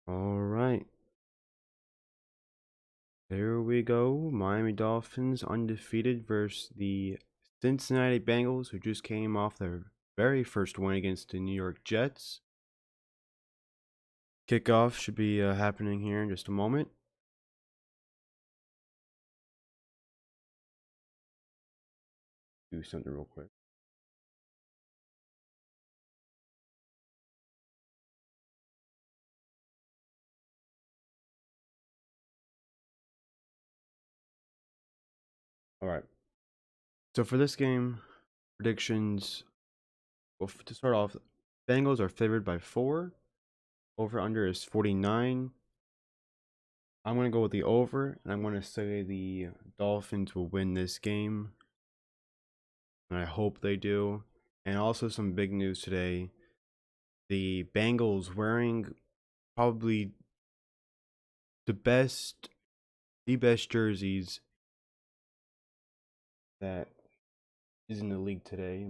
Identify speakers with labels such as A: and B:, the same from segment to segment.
A: All right, there we go. Miami Dolphins undefeated versus the Cincinnati Bengals, who just came off their very first win against the New York Jets. Kickoff should be happening here in just a moment. Do something real quick. All right. So for this game, predictions. Well, to start off, Bengals are favored by 4. Over under is 49. I'm going to go with the over, and I'm going to say the Dolphins will win this game. And I hope they do. And also some big news today. The Bengals wearing probably the best jerseys that is in the league today.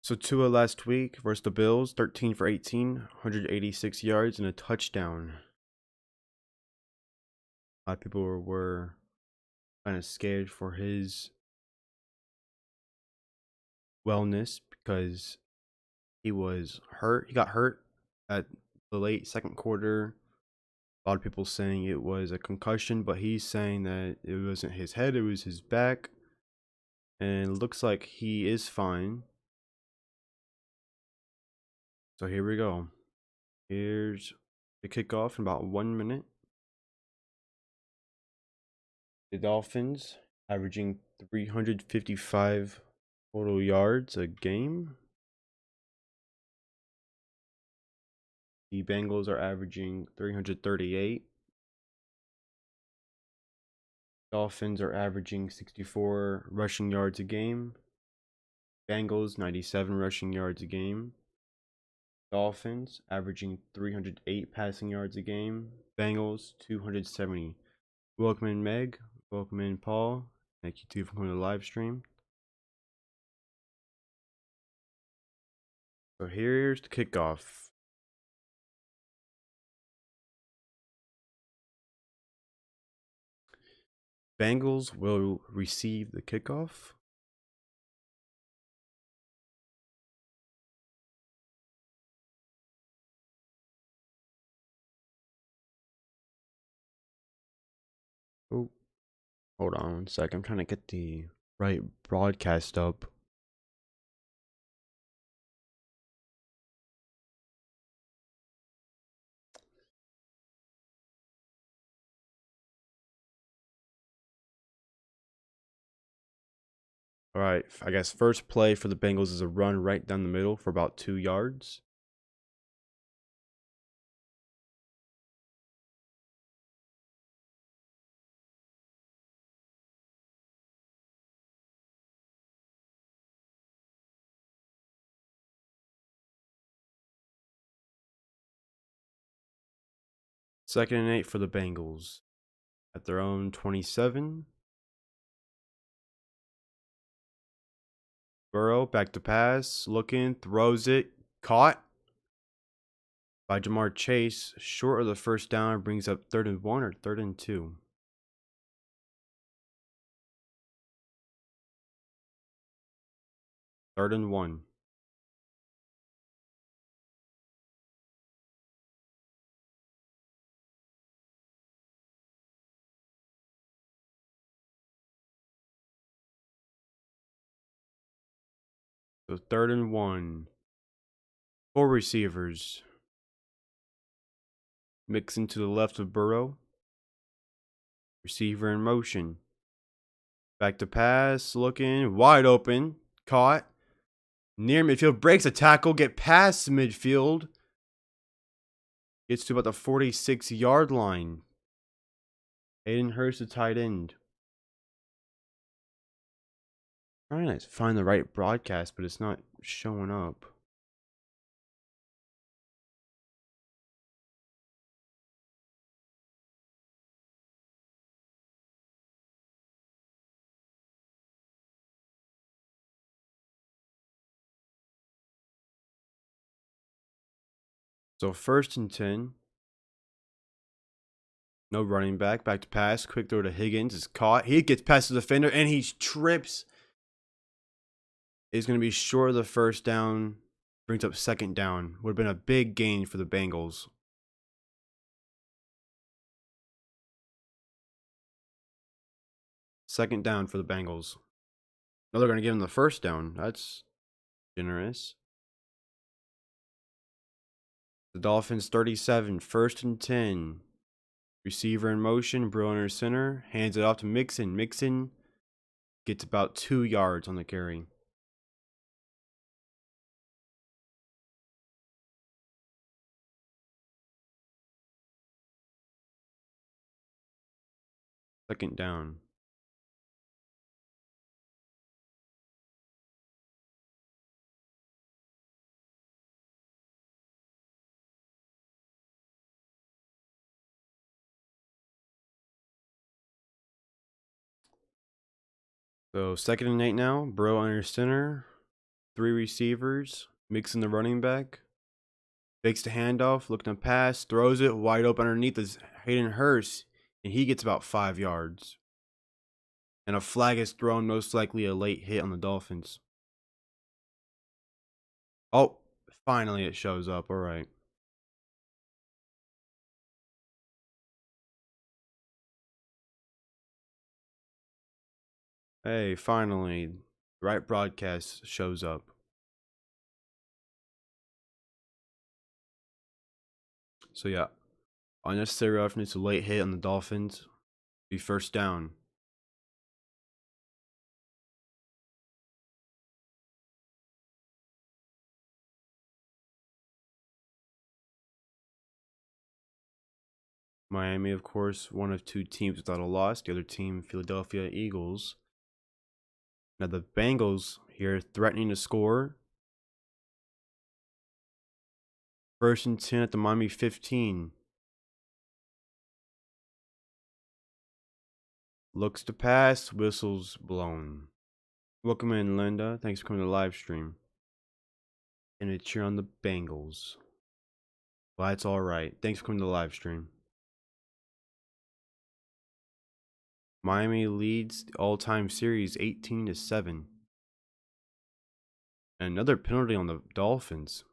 A: So Tua last week versus the Bills, 13 for 18, 186 yards and a touchdown. A lot of people were kind of scared for his wellness because he was hurt. He got hurt at the late second quarter. A lot of people saying it was a concussion, but he's saying that it wasn't his head, it was his back. And it looks like he is fine. So here we go. Here's the kickoff in about 1 minute. The Dolphins averaging 355 total yards a game. The Bengals are averaging 338. Dolphins are averaging 64 rushing yards a game. Bengals 97 rushing yards a game. Dolphins averaging 308 passing yards a game. Bengals 270. Welcome in Meg. Welcome in Paul. Thank you too for coming to the live stream. So here's the kickoff. Bengals will receive the kickoff. Oh, hold on 1 sec. I'm trying to get the right broadcast up. All right, I guess first play for the Bengals is a run right down the middle for about 2 yards. Second and 8 for the Bengals at their own 27. Burrow back to pass, looking, throws it, caught by Jamar Chase, short of the first down, brings up 3rd and 1 or 3rd and 2. Third and 1. So 3rd and 1. 4 receivers. Mixing to the left of Burrow. Receiver in motion. Back to pass, looking, wide open, caught. Near midfield, breaks a tackle, get past midfield. Gets to about the 46-yard line. Hayden Hurst, the tight end. Trying to find the right broadcast, but it's not showing up. So 1st and 10. No running back. Back to pass. Quick throw to Higgins. Is caught. He gets past the defender and he trips. Is going to be short of the first down. Brings up 2nd down. Would have been a big gain for the Bengals. Second down for the Bengals. No, they're going to give him the 1st down. That's generous. The Dolphins 37. 1st and 10. Receiver in motion. Brewer under center. Hands it off to Mixon. Mixon gets about 2 yards on the carry. Second down. So 2nd and 8 now. Brewer under center. 3 receivers. Mixon the running back. Fakes the handoff, looking to pass, throws it wide open underneath is Hayden Hurst, and he gets about 5 yards. And a flag is thrown, most likely a late hit on the Dolphins. Oh, finally it shows up. All right. Hey, finally, the right broadcast shows up. So yeah, unnecessary roughness, a late hit on the Dolphins. Be 1st down. Miami, of course, one of 2 teams without a loss. The other team, Philadelphia Eagles. Now the Bengals here threatening to score. 1st and 10 at the Miami 15. Looks to pass, whistles blown. Welcome in, Linda. Thanks for coming to the live stream. And a cheer on the Bengals. Well, that's all right. Thanks for coming to the live stream. Miami leads the all-time series 18-7. And another penalty on the Dolphins.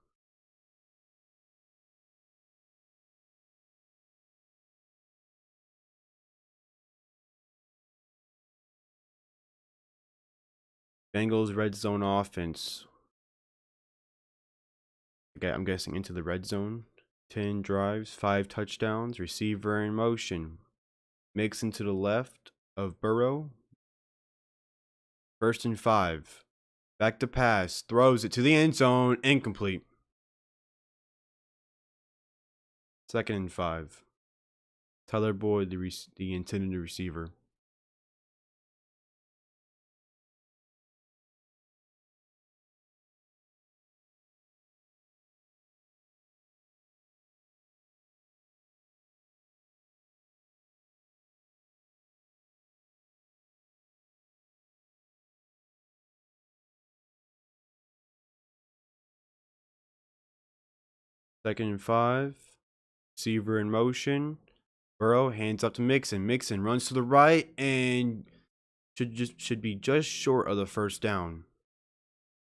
A: Bengals red zone offense. Okay, I'm guessing into the red zone. 10 drives, 5 touchdowns, receiver in motion. Mixon to the left of Burrow. 1st and 5. Back to pass, throws it to the end zone, incomplete. 2nd and 5. Tyler Boyd, the intended receiver. Second and 5. Receiver in motion. Burrow hands up to Mixon. Mixon runs to the right and should be just short of the 1st down.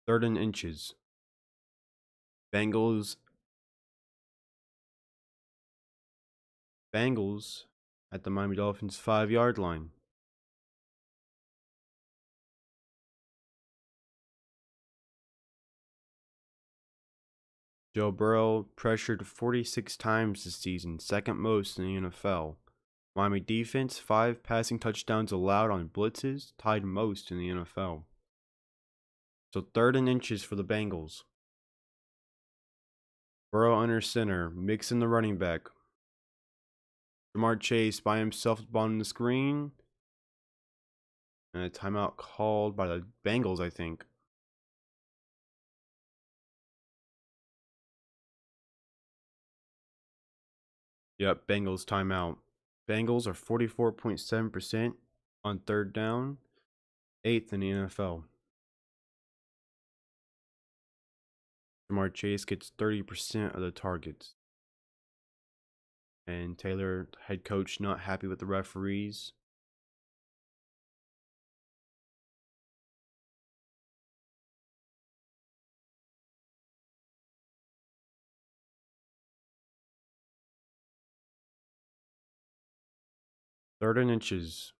A: 3rd and inches. Bengals at the Miami Dolphins 5-yard line. Joe Burrow pressured 46 times this season, 2nd most in the NFL. Miami defense, 5 passing touchdowns allowed on blitzes, tied most in the NFL. So 3rd and inches for the Bengals. Burrow under center, Mixon the running back. Jamar Chase by himself on the screen. And a timeout called by the Bengals, I think. Yep, Bengals timeout. Bengals are 44.7% on 3rd down, 8th in the NFL. Jamar Chase gets 30% of the targets. And Taylor, head coach, not happy with the referees. Third and inches.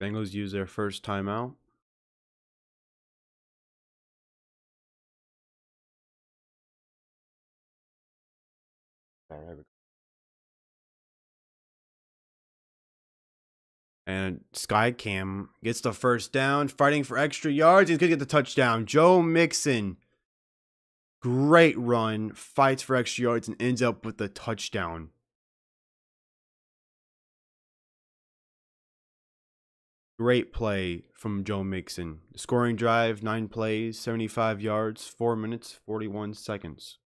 A: Bengals use their first timeout. And Skycam gets the first down, fighting for extra yards. He's going to get the touchdown. Joe Mixon, great run, fights for extra yards, and ends up with the touchdown. Great play from Joe Mixon. Scoring drive, 9 plays, 75 yards, 4 minutes, 41 seconds.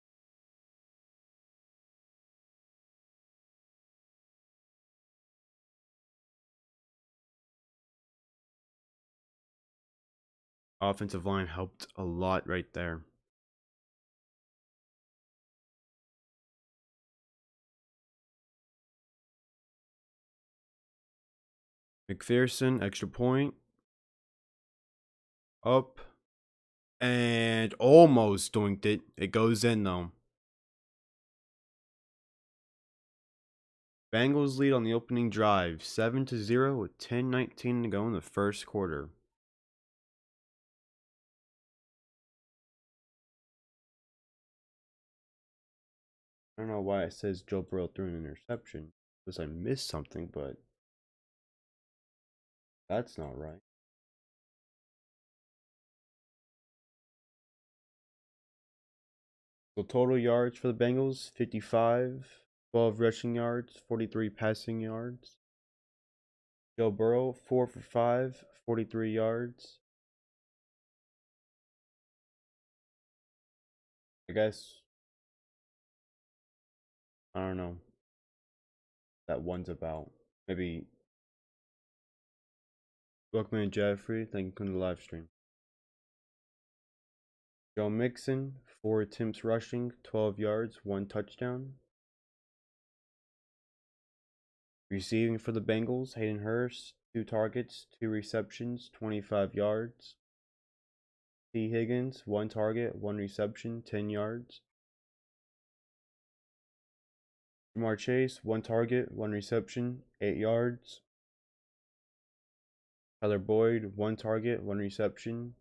A: Offensive line helped a lot right there. McPherson, extra point. Up. And almost doinked it. It goes in though. Bengals lead on the opening drive, 7-0 with 10:19 to go in the first quarter. I don't know why it says Joe Burrow threw an interception. Because I missed something, but that's not right. So total yards for the Bengals, 55, 12 rushing yards, 43 passing yards. Joe Burrow, 4 for 5, 43 yards. I guess, I don't know. That one's about. Maybe Welcome and Jeffrey, thank you for the live stream. Joe Mixon, 4 attempts rushing, 12 yards, 1 touchdown. Receiving for the Bengals, Hayden Hurst, 2 targets, 2 receptions, 25 yards. T. Higgins, 1 target, 1 reception, 10 yards. Jamar Chase, 1 target, 1 reception, 8 yards. Tyler Boyd, 1 target, 1 reception.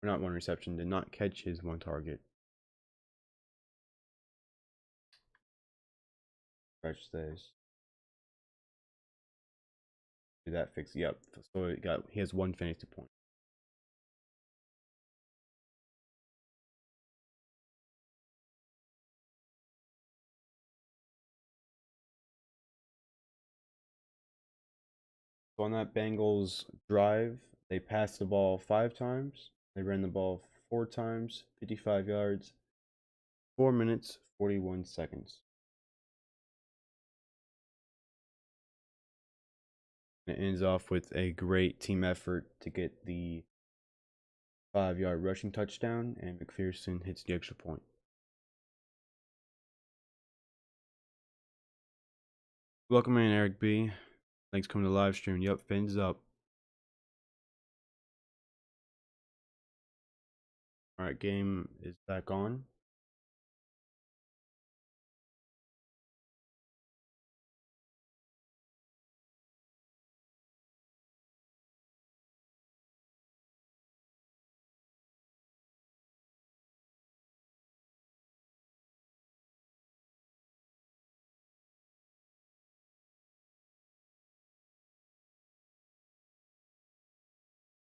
A: Or not 1 reception, did not catch his 1 target. Fresh stays. Did that fix? Yep. So he has 1 fantasy point. So on that Bengals drive, they passed the ball 5 times. They ran the ball 4 times, 55 yards, 4 minutes, 41 seconds. And it ends off with a great team effort to get the 5-yard rushing touchdown, and McPherson hits the extra point. Welcome in, Eric B. Thanks for coming to the live stream. Yep, fins up. Alright, game is back on.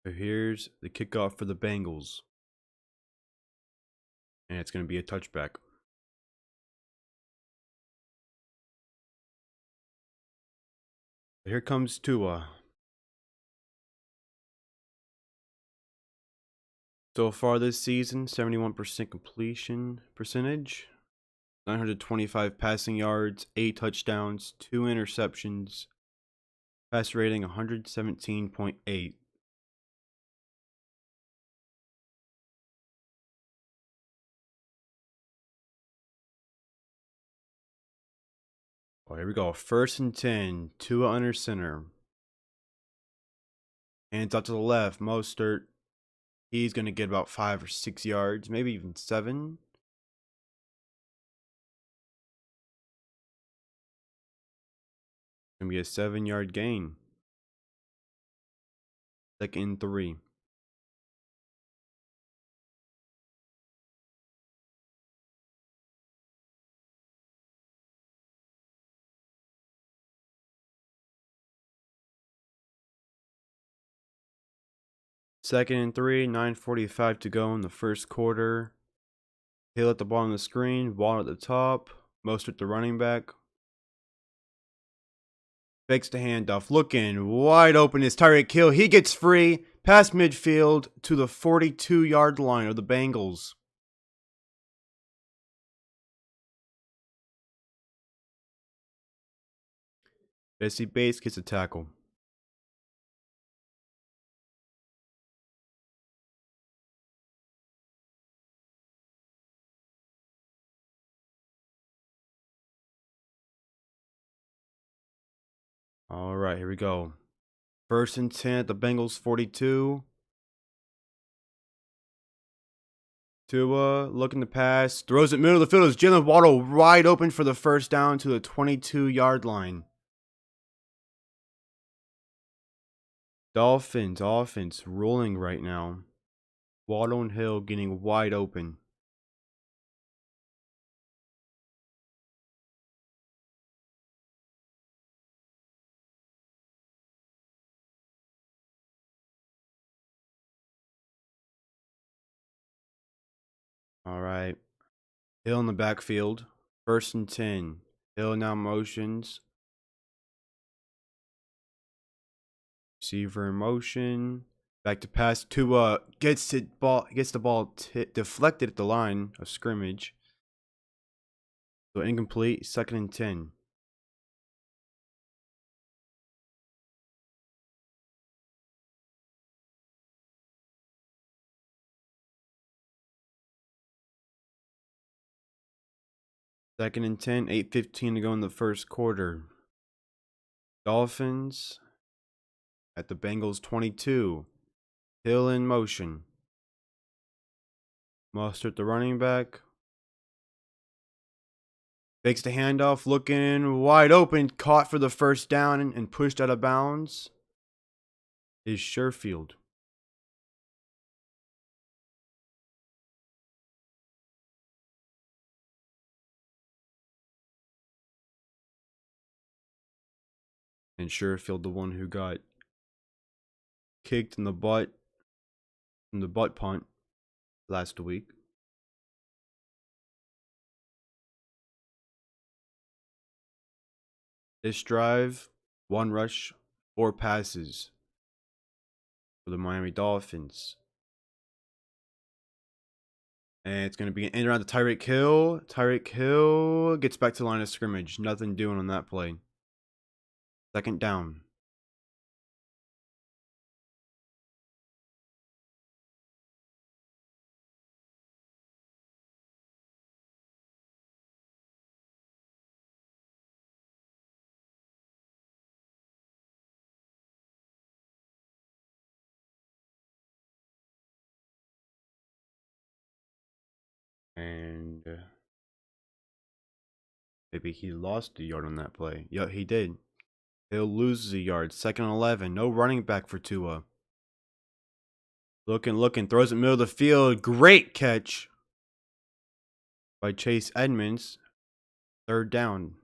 A: So here's the kickoff for the Bengals. And it's going to be a touchback. Here comes Tua. So far this season, 71% completion percentage, 925 passing yards, 8 touchdowns, 2 interceptions, pass rating 117.8. Oh, here we go. 1st and 10. Tua under center. Hands out to the left. Mostert. He's going to get about 5 or 6 yards, maybe even 7. Going to be a 7-yard gain. 2nd and 3. Second and 3, 9:45 to go in the first quarter. Hill at the bottom of the screen, Waddle at the top, Mostert the running back. Fakes the handoff, looking wide open is Tyreek Hill. He gets free, past midfield to the 42-yard line of the Bengals. Jesse Bates gets a tackle. All right, here we go. 1st and 10 at the Bengals 42. Tua looking to pass, throws it middle of the field. Is Jalen Waddle wide open for the first down to the 22-yard line. Dolphins offense rolling right now. Waddle and Hill getting wide open. All right. Hill in the backfield. 1st and 10. Hill now motions. Receiver in motion. Back to pass. Tua gets the ball deflected at the line of scrimmage. So incomplete. 2nd and 10. Second and 10, 8:15 to go in the first quarter. Dolphins at the Bengals 22. Hill in motion. Mostert the running back. Fakes the handoff, looking wide open, caught for the first down and pushed out of bounds is Sherfield. And Sherfield, the one who got kicked in the butt from the butt punt last week. This drive, 1 rush, 4 passes for the Miami Dolphins. And it's going to be an end around to Tyreek Hill. Tyreek Hill gets back to the line of scrimmage. Nothing doing on that play. 2nd down. And maybe he lost a yard on that play. Yeah, he did. Hill loses a yard. 2nd and 11. No running back for Tua. Looking. Throws it middle of the field. Great catch by Chase Edmonds. 3rd down.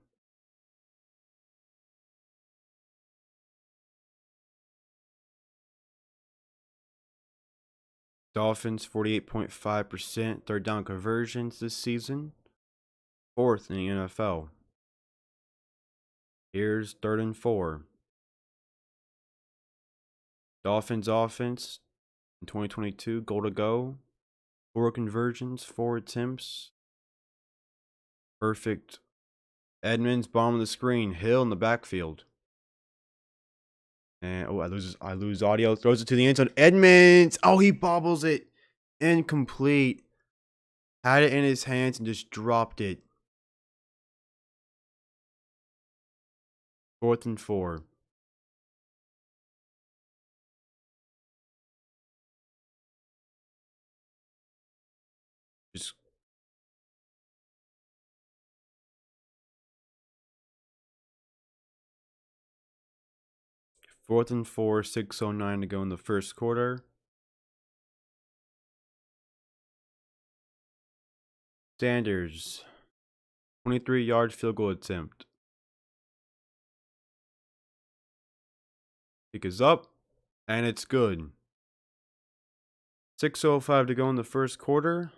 A: Dolphins 48.5% 3rd down conversions this season. 4th in the NFL. Here's 3rd and 4. Dolphins offense in 2022, goal to go. 4 conversions, 4 attempts. Perfect. Edmonds, bottom of the screen. Hill in the backfield. And I lose audio. Throws it to the end zone. Edmonds. Oh, he bobbles it. Incomplete. Had it in his hands and just dropped it. 4th and 4. Just 4th and 4, 6:09 to go in the first quarter. Sanders, 23-yard field goal attempt. Kick is up, and it's good. 6:05 to go in the first quarter.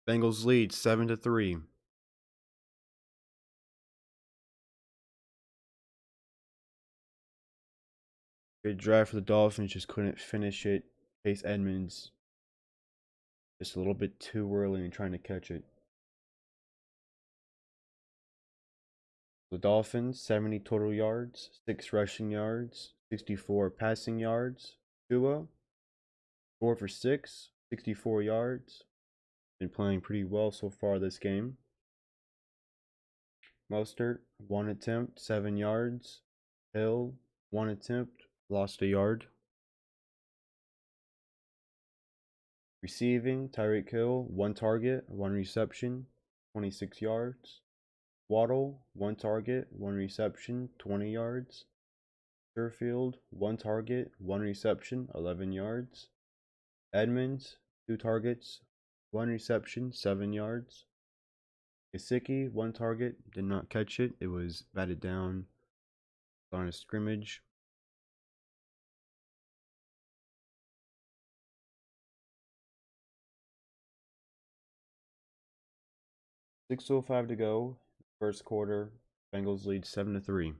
A: Bengals lead 7-3. Good drive for the Dolphins, just couldn't finish it. Chase Edmonds just a little bit too early in trying to catch it. The Dolphins, 70 total yards, 6 rushing yards, 64 passing yards. Tua, 4 for 6, 64 yards. Been playing pretty well so far this game. Mostert, 1 attempt, 7 yards. Hill, 1 attempt, lost a yard. Receiving, Tyreek Hill, 1 target, 1 reception, 26 yards. Waddle, 1 target, 1 reception, 20 yards. Sherfield, 1 target, 1 reception, 11 yards. Edmonds, 2 targets, 1 reception, 7 yards. Gesicki, 1 target, did not catch it. It was batted down on a scrimmage. .605 to go. First quarter. Bengals lead 7-3.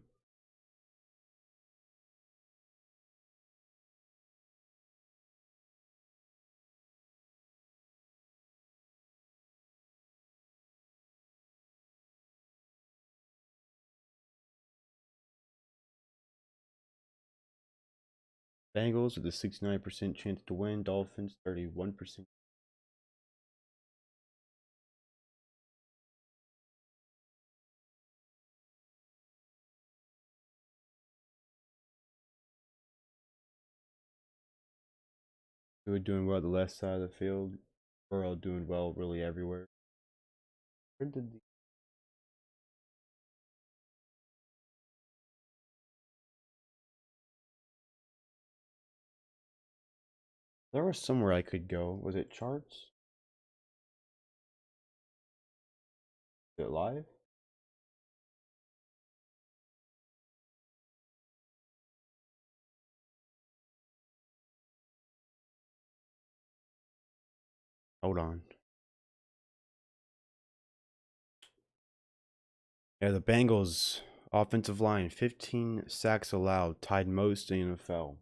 A: Bengals with a 69% chance to win. Dolphins 31%. We were doing well at the left side of the field. Burrow doing well really everywhere. Where did the There was somewhere I could go. Was it charts? Is it live? Hold on. Yeah, the Bengals offensive line, 15 sacks allowed, tied most in the NFL.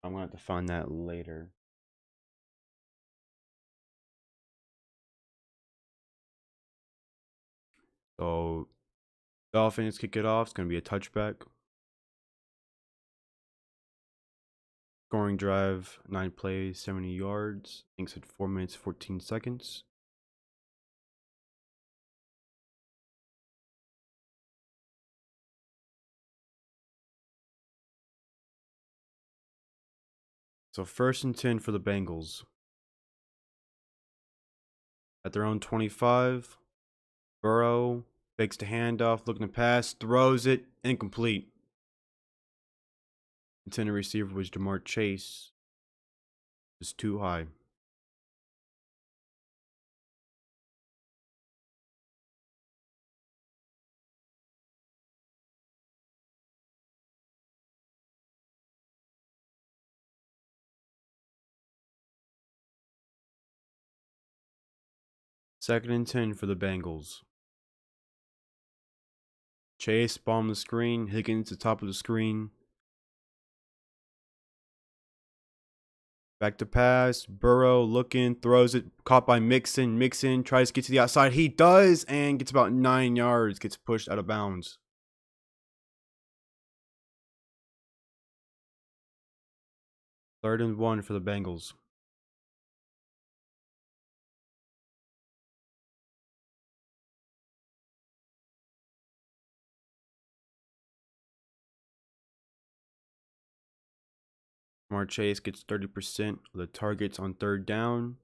A: I'm going to have to find that later. So, Dolphins kick it off. It's going to be a touchback. Scoring drive, 9 plays, 70 yards. Inks at 4 minutes, 14 seconds. So 1st and 10 for the Bengals. At their own 25, Burrow fakes the handoff, looking to pass, throws it, incomplete. Intended receiver was Jamar Chase. It's too high. Second and 10 for the Bengals. Chase, bomb the screen. Higgins, the top of the screen. Back to pass. Burrow looking, throws it, caught by Mixon. Mixon tries to get to the outside. He does, and gets about 9 yards. Gets pushed out of bounds. 3rd and 1 for the Bengals. Jamar Chase gets 30% of the targets on 3rd down.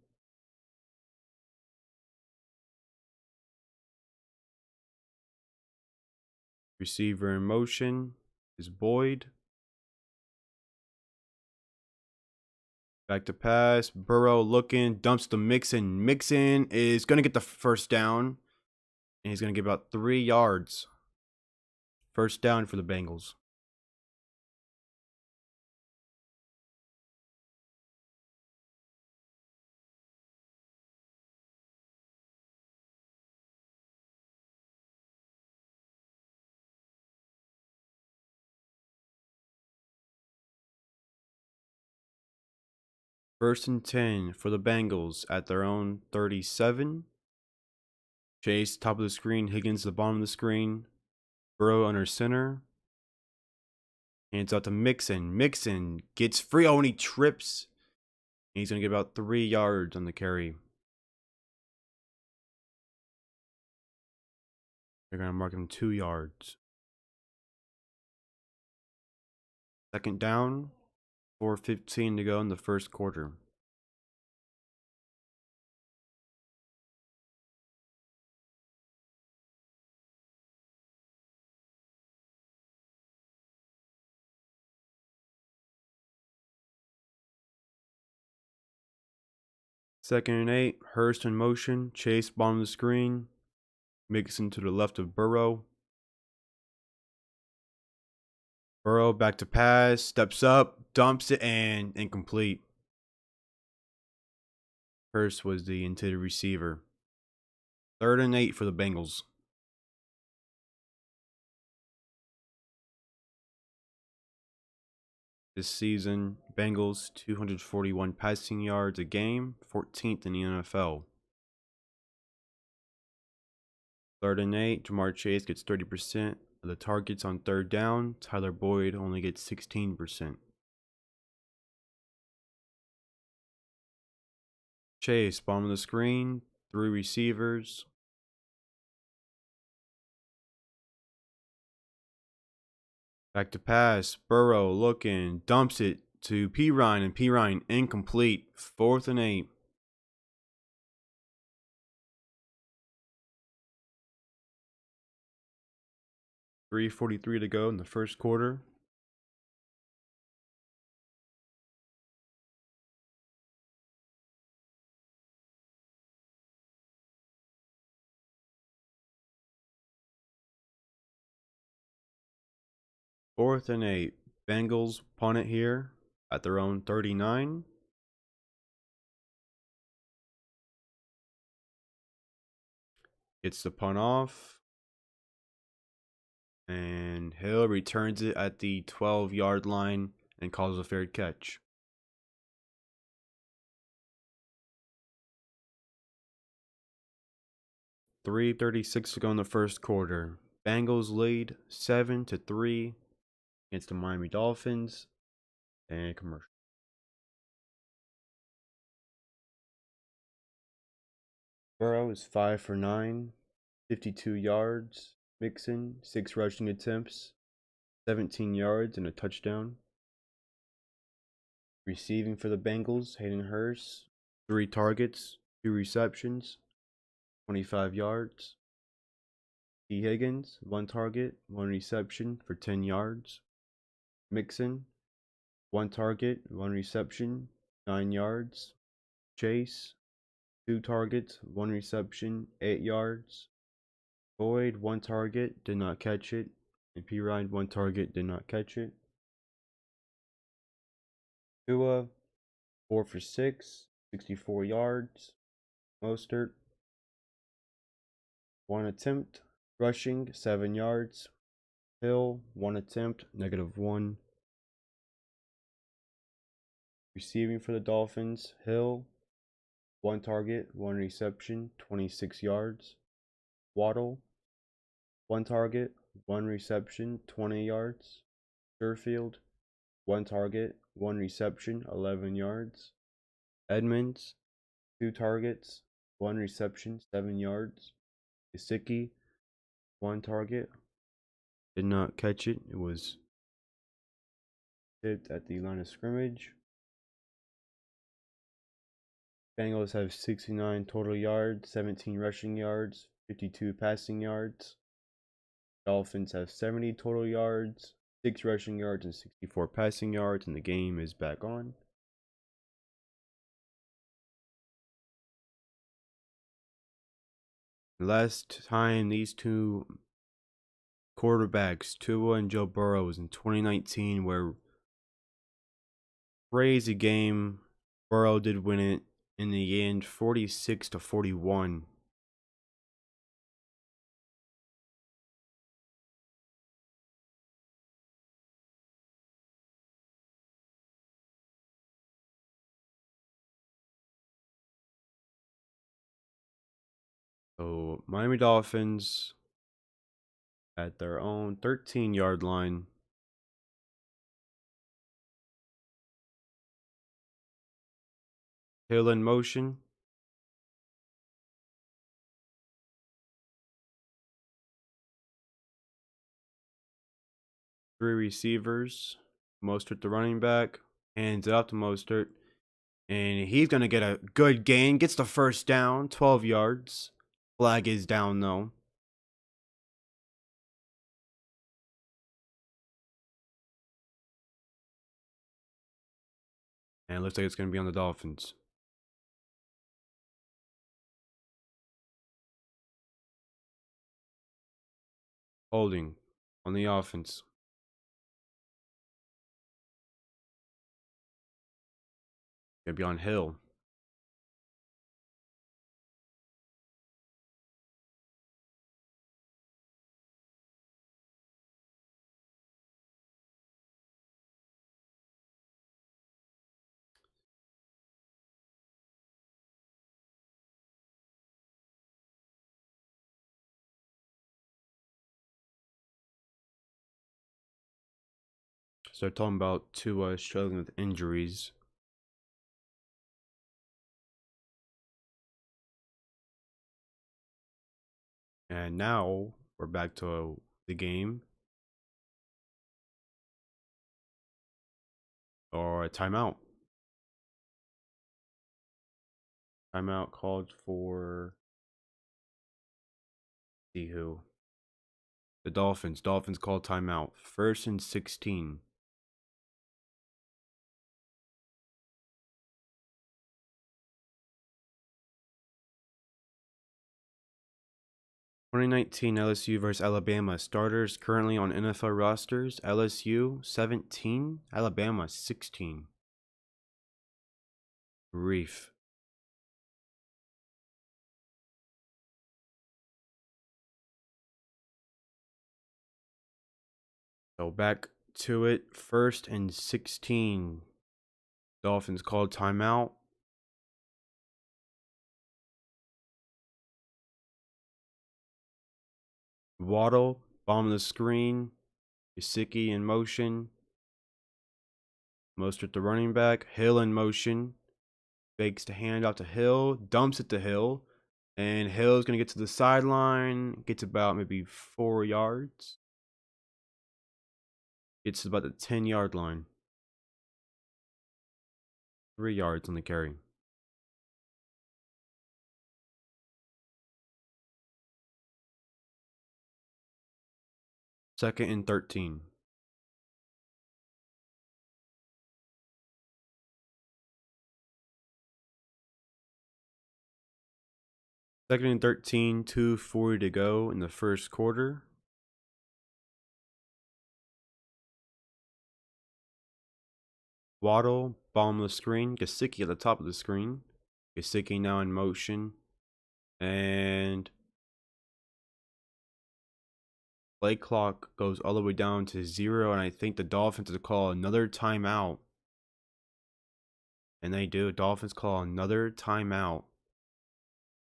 A: Receiver in motion is Boyd. Back to pass. Burrow looking, dumps to Mixon. Mixon is going to get the 1st down, and he's going to get about 3 yards. 1st down for the Bengals. First and 10 for the Bengals at their own 37. Chase, top of the screen. Higgins, the bottom of the screen. Burrow under center. Hands out to Mixon. Mixon gets free. Oh, and he trips. He's going to get about 3 yards on the carry. They're going to mark him 2 yards. 2nd down. 4:15 to go in the 1st quarter. Second and 8. Hurst in motion. Chase, bottom of the screen. Mixon to the left of Burrow. Burrow back to pass. Steps up. Dumps it, and incomplete. Hurst was the intended receiver. 3rd and 8 for the Bengals. This season, Bengals 241 passing yards a game, 14th in the NFL. 3rd and 8, Jamar Chase gets 30% of the targets on 3rd down. Tyler Boyd only gets 16%. Chase, bottom of the screen, 3 receivers. Back to pass. Burrow looking, dumps it to Pirine, and Pirine incomplete. 4th and 8. $3:43 to go in the 1st quarter. Fourth and 8. Bengals punt it here at their own 39. Gets the punt off. And Hill returns it at the 12-yard line and calls a fair catch. $3:36 to go in the 1st quarter. Bengals lead 7-3 against the Miami Dolphins. And commercial. Burrow is 5 for 9, 52 yards. Mixon, 6 rushing attempts, 17 yards and a touchdown. Receiving for the Bengals, Hayden Hurst, 3 targets, 2 receptions, 25 yards. T. Higgins, 1 target, 1 reception for 10 yards. Mixon, 1 target, 1 reception, 9 yards. Chase, 2 targets, 1 reception, 8 yards. Boyd, 1 target, did not catch it. And Pirine, 1 target, did not catch it. Tua, 4 for 6, 64 yards. Mostert, 1 attempt, rushing, 7 yards. Hill, 1 attempt, -1. Receiving for the Dolphins, Hill, 1 target, 1 reception, 26 yards. Waddle, 1 target, 1 reception, 20 yards. Sherfield, 1 target, 1 reception, 11 yards. Edmonds, 2 targets, 1 reception, 7 yards. Gesicki, 1 target, did not catch it. It was tipped at the line of scrimmage. Bengals have 69 total yards, 17 rushing yards, 52 passing yards. Dolphins have 70 total yards, 6 rushing yards, and 64 passing yards, and the game is back on. Last time these two quarterbacks, Tua and Joe Burrow, was in 2019, where crazy game. Burrow did win it in the end, 46-41. So Miami Dolphins at their own 13-yard line. Hill in motion. Three receivers. Mostert the running back. Hands it up to Mostert. And he's going to get a good gain. Gets the first down. 12 yards. Flag is down though. And it looks like it's going to be on the Dolphins. Holding on the offense. Going to be on Hill. So they're talking about Tua struggling with injuries. And now we're back to the game. Or a timeout. Timeout called for. See who? The Dolphins. Dolphins called timeout. 1st and 16. (2019) LSU versus Alabama. Starters currently on NFL rosters. LSU 17, Alabama 16. Brief. So back to it. 1st and 16. Dolphins called timeout. Waddle, bomb the screen. Gesicki in motion. Mostert the running back. Hill in motion. Fakes the handout to Hill. Dumps it to Hill. And Hill's going to get to the sideline. Gets about maybe 4 yards. Gets to about the 10-yard line. 3 yards on the carry. Second and 13. Second and 13, 2:40 to go in the first quarter. Waddle, bomb the screen. Gesicki at the top of the screen. Gesicki now in motion. And play clock goes all the way down to 0. And I think the Dolphins will call another timeout. And they do. Dolphins call another timeout.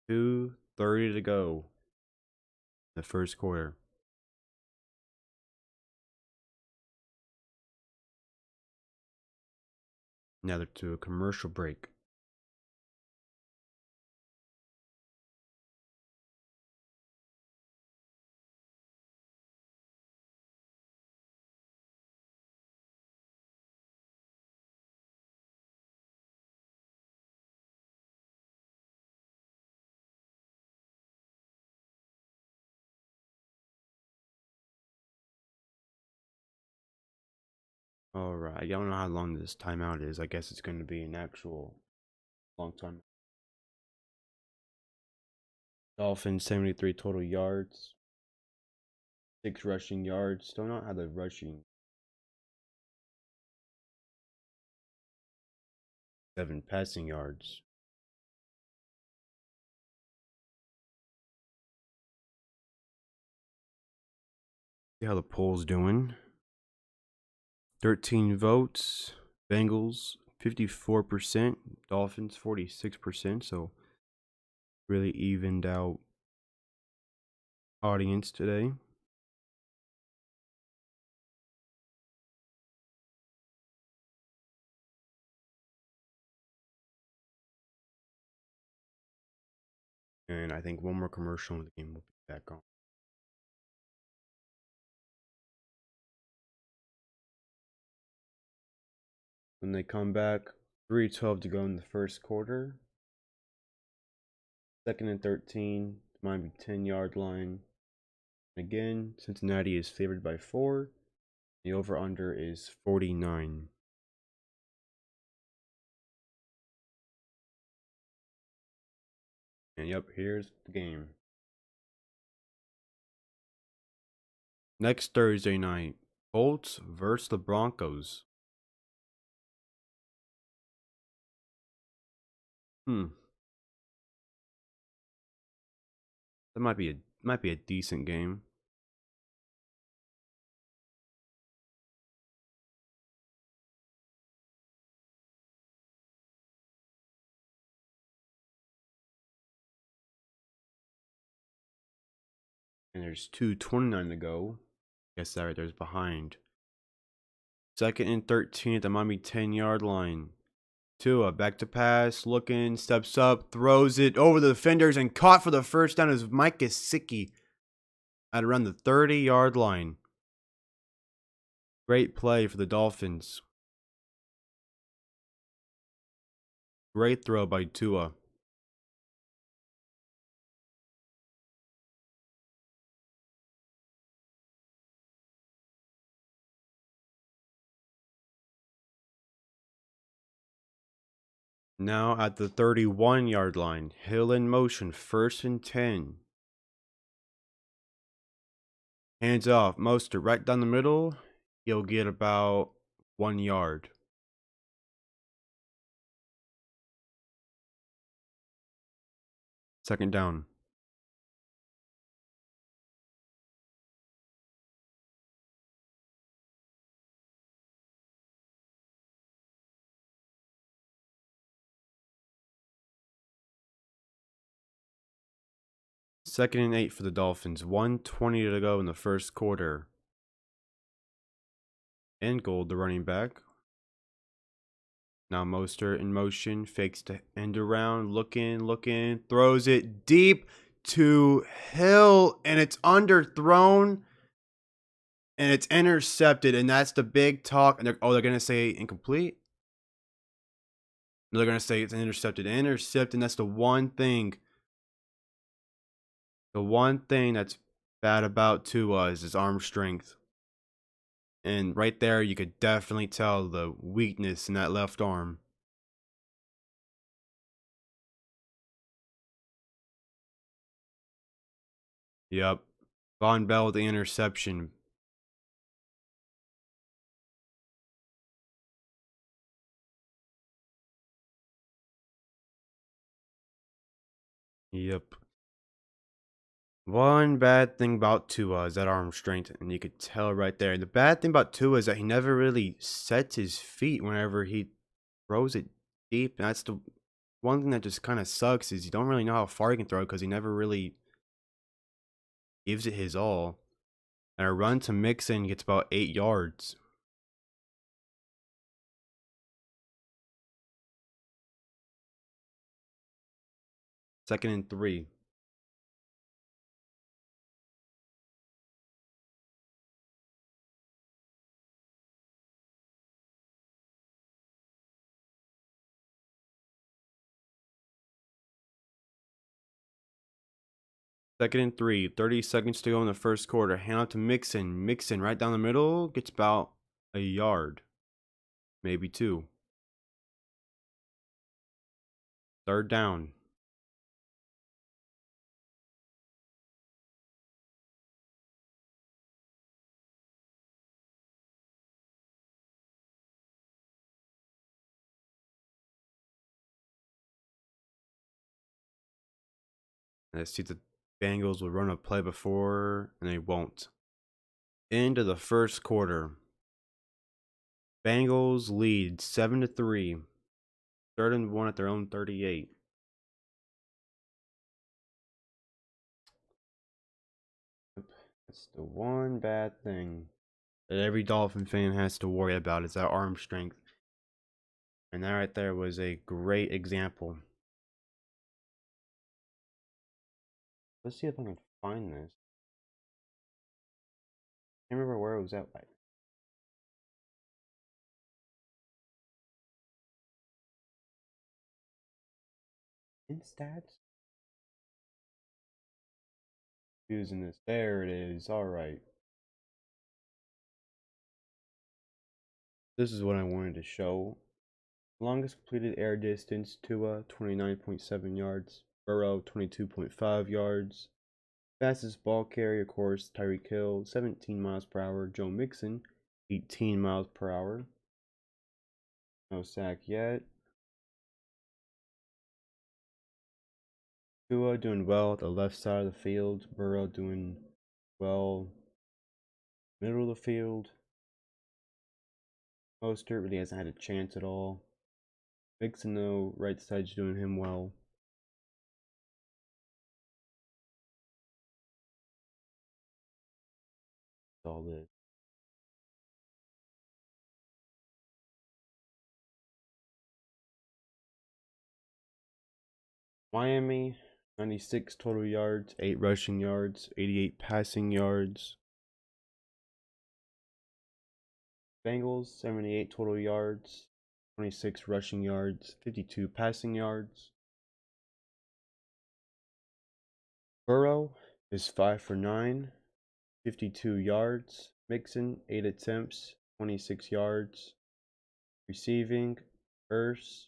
A: 2:30 to go in the first quarter. Now they're to a commercial break. All right. I don't know how long this timeout is. I guess it's going to be an actual long time. Dolphins 73 total yards, 6 rushing yards. Still not have the rushing. 7 passing yards. See how the poll's doing. 13 votes. Bengals 54%. Dolphins 46%. So really evened out audience today. And I think one more commercial and the game will be back on. When they come back, 3:12 to go in the first quarter. 2nd and 13, Miami 10-yard line. Again, Cincinnati is favored by 4. The over-under is 49. And yep, here's the game. Next Thursday night, Colts versus the Broncos. That might be a decent game. And there's 2:29 to go. Guess that right there's behind. 2nd and 13 at the Miami 10-yard line. Tua back to pass, looking, steps up, throws it over the defenders, and caught for the first down is Mike Gesicki at around the 30-yard line. Great play for the Dolphins. Great throw by Tua. Now at the 31-yard line, Hill in motion, 1st and 10. Hands off, Mostert right down the middle. He'll get about 1 yard. Second down. Second and 8 for the Dolphins. 1:20 to go in the first quarter. And Gold, the running back. Now Mostert in motion, fakes to end around, looking, throws it deep to Hill, and it's underthrown, and it's intercepted, and that's the big talk. And they're going to say incomplete. They're going to say it's intercepted. Intercepted, and that's the one thing. The one thing that's bad about Tua is his arm strength. And right there, you could definitely tell the weakness in that left arm. Yep. Von Bell with the interception. Yep. One bad thing about Tua is that arm strength, and you could tell right there. The bad thing about Tua is that he never really sets his feet whenever he throws it deep. And that's the one thing that just kind of sucks is you don't really know how far he can throw because he never really gives it his all. And a run to Mixon gets about 8 yards. Second and 3. Second and 3. 30 seconds to go in the first quarter. Hand out to Mixon. Mixon right down the middle. Gets about a yard. Maybe 2. Third down. Let's see if the Bengals will run a play before, and they won't. End of the first quarter. Bengals lead 7-3. Third and 1 at their own 38. That's the one bad thing that every Dolphin fan has to worry about is that arm strength. And that right there was a great example. Let's see if I can find this. I can't remember where it was at. In stats? Using this. There it is. Alright. This is what I wanted to show. Longest completed air distance, Tua, 29.7 yards. Burrow, 22.5 yards. Fastest ball carrier, of course, Tyreek Hill, 17 miles per hour. Joe Mixon, 18 miles per hour. No sack yet. Tua doing well at the left side of the field. Burrow doing well middle of the field. Mostert really hasn't had a chance at all. Mixon, though, right side's doing him well. That's all this. Miami, 96 total yards, 8 rushing yards, 88 passing yards. Bengals, 78 total yards, 26 rushing yards, 52 passing yards. Burrow is 5 for 9, 52 yards. Mixon, 8 attempts, 26 yards. Receiving, Ertz,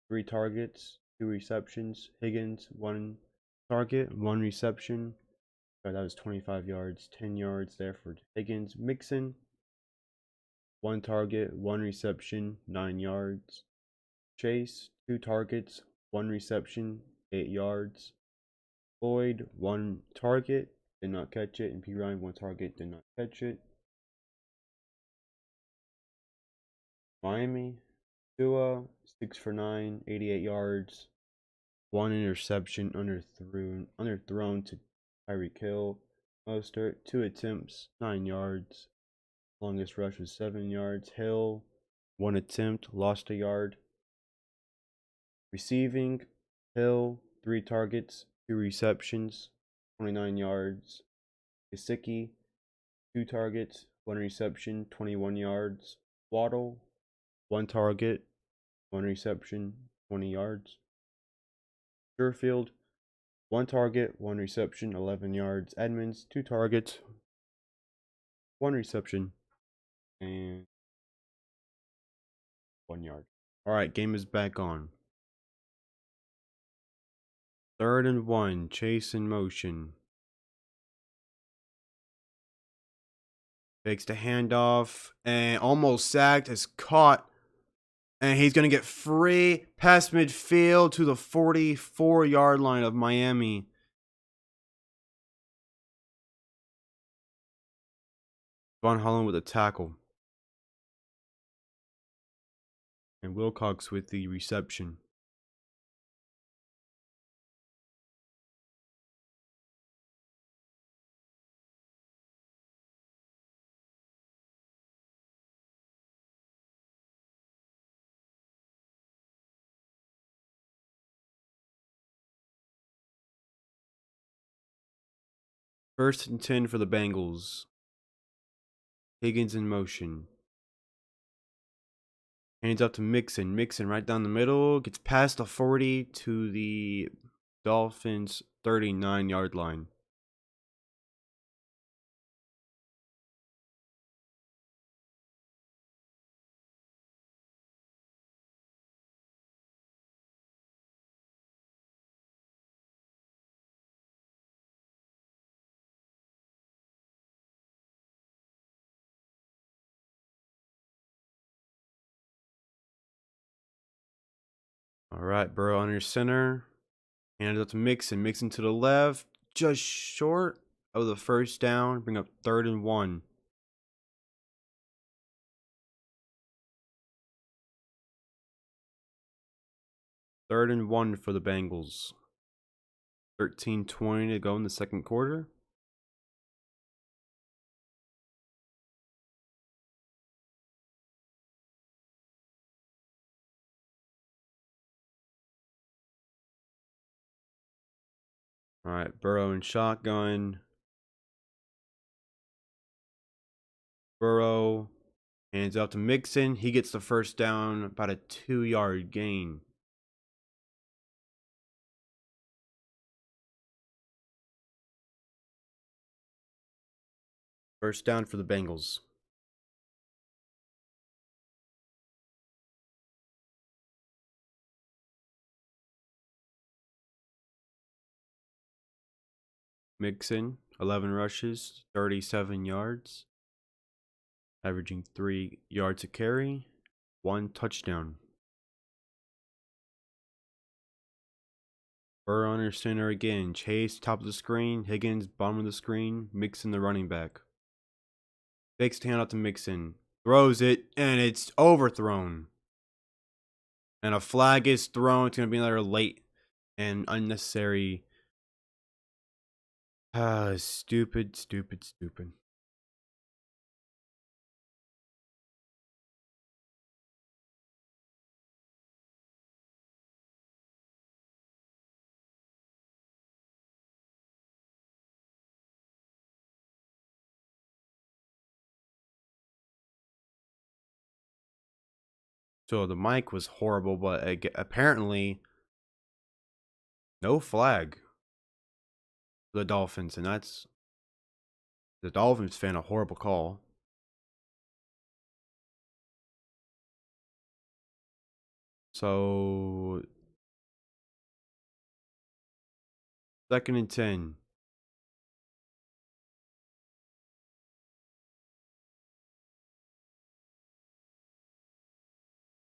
A: 3 targets, 2 receptions. Higgins, 1 target, 1 reception. Sorry, that was 25 yards, 10 yards there for Higgins. Mixon, 1 target, 1 reception, 9 yards. Chase, 2 targets, 1 reception, 8 yards. Boyd, 1 target, did not catch it. And P. Ryan, 1 target, did not catch it. Miami, Tua, 6 for 9, 88 yards. 1 interception underthrown to Tyreek Hill. Mostert, 2 attempts, 9 yards. Longest rush was 7 yards. Hill, 1 attempt, lost a yard. Receiving, Hill, 3 targets, 2 receptions, 29 yards. Gesicki, 2 targets, 1 reception, 21 yards. Waddle, 1 target, 1 reception, 20 yards. Sherfield, 1 target, 1 reception, 11 yards. Edmonds, 2 targets, 1 reception, and 1 yard. Alright, game is back on. 3rd and 1, Chase in motion. Fakes the handoff and almost sacked, is caught. And he's going to get free past midfield to the 44-yard line of Miami. Von Holland with a tackle. And Wilcox with the reception. First and 10 for the Bengals. Higgins in motion. Hands up to Mixon. Mixon right down the middle. Gets past the 40 to the Dolphins 39-yard line. All right, Burrow under center. Hands up to Mixon. Mixon to the left. Just short of the first down. Bring up 3rd and 1. Third and 1 for the Bengals. 13:20 to go in the second quarter. All right, Burrow in shotgun. Burrow hands out to Mixon. He gets the first down, about a 2-yard gain. First down for the Bengals. Mixon, 11 rushes, 37 yards, averaging 3 yards a carry, 1 touchdown. Burrow under center again. Chase, top of the screen. Higgins, bottom of the screen. Mixon, the running back. Fakes the hand out to Mixon. Throws it, and it's overthrown. And a flag is thrown. It's going to be another late and unnecessary. Stupid. So the mic was horrible, but apparently no flag for the Dolphins, and that's the Dolphins fan a horrible call. So 2nd and 10.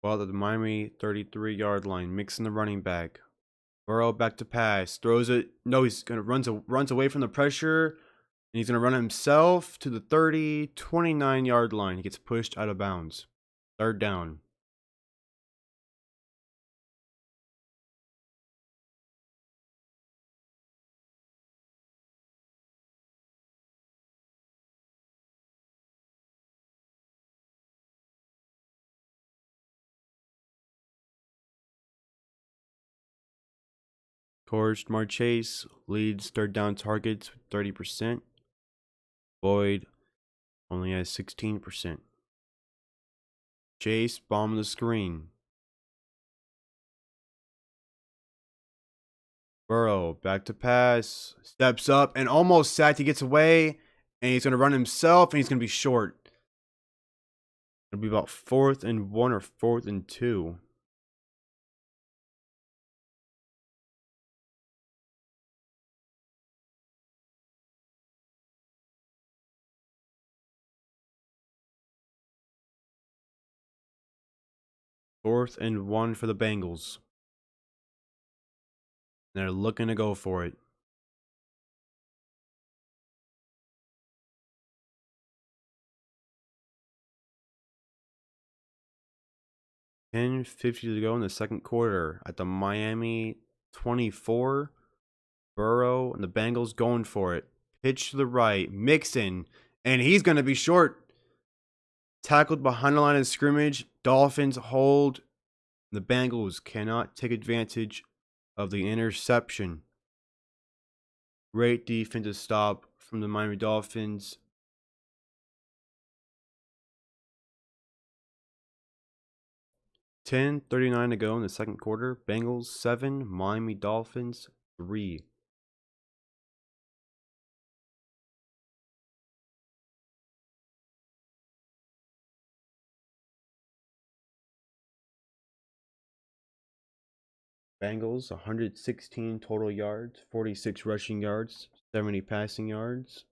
A: Ball at the Miami 33-yard line, mixing the running back. Burrow back to pass, throws it. No, he's gonna runs away from the pressure, and he's gonna run himself to the 29-yard line. He gets pushed out of bounds. 3rd down. Towards Jamar Chase leads 3rd down targets with 30%. Boyd only has 16%. Chase, bomb the screen. Burrow back to pass, steps up and almost sacked. He gets away, and he's going to run himself, and he's going to be short. It'll be about 4th and 1 or 4th and 2. Fourth and 1 for the Bengals. They're looking to go for it. $10:50 to go in the second quarter at the Miami 24. Burrow and the Bengals going for it. Pitch to the right, Mixon, and he's going to be short. Tackled behind the line of scrimmage. Dolphins hold. The Bengals cannot take advantage of the interception. Great defensive stop from the Miami Dolphins. $10:39 to go in the second quarter. Bengals 7, Miami Dolphins 3. Bengals 116 total yards, 46 rushing yards, 70 passing yards.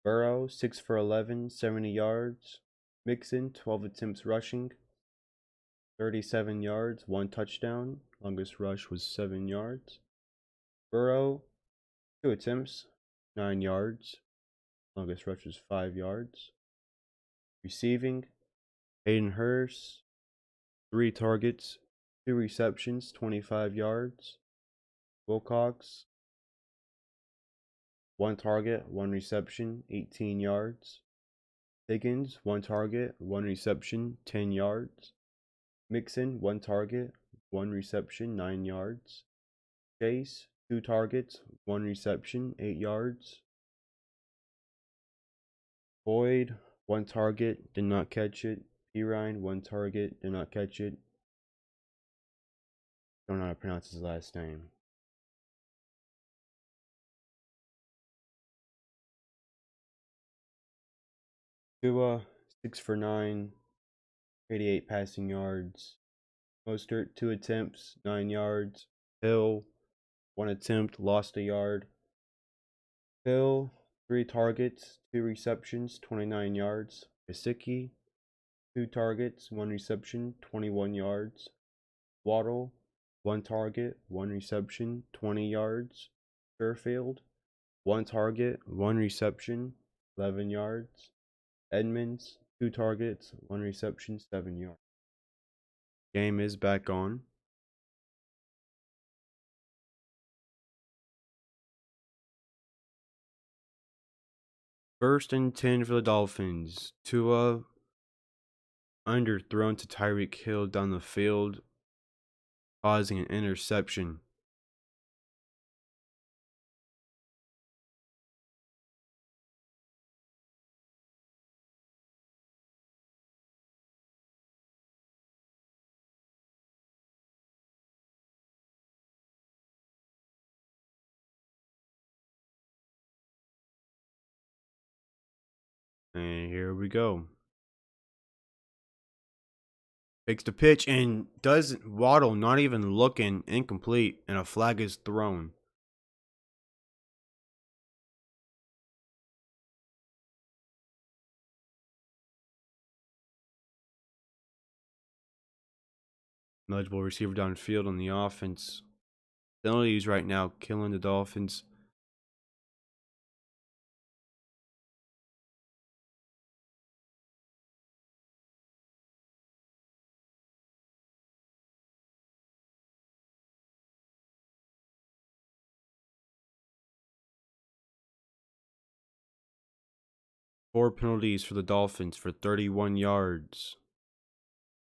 A: Burrow 6 for 11, 70 yards. Mixon 12 attempts rushing, 37 yards, 1 touchdown. Longest rush was 7 yards. Burrow 2 attempts, 9 yards. Longest rush was 5 yards. Receiving, Hayden Hurst 3 targets, 2 receptions, 25 yards. Wilcox 1 target, 1 reception, 18 yards. Higgins 1 target, 1 reception, 10 yards. Mixon 1 target, 1 reception, 9 yards. Chase 2 targets, 1 reception, 8 yards. Boyd 1 target, did not catch it. Pirine 1 target, did not catch it. Don't know how to pronounce his last name. Tua 6 for 9, 88 passing yards. Mostert 2 attempts, 9 yards. Hill 1 attempt, lost a yard. Hill 3 targets, 2 receptions, 29 yards. Gesicki 2 targets, 1 reception, 21 yards. Waddle 1 target, 1 reception, 20 yards. Sherfield 1 target, 1 reception, 11 yards. Edmonds 2 targets, 1 reception, 7 yards. Game is back on. First and 10 for the Dolphins. Tua underthrown to Tyreek Hill down the field, causing an interception. And here we go. Takes the pitch and does Waddle, not even looking, incomplete, and a flag is thrown. Eligible receiver downfield on the offense. Penalties right now killing the Dolphins. Four penalties for the Dolphins for 31 yards.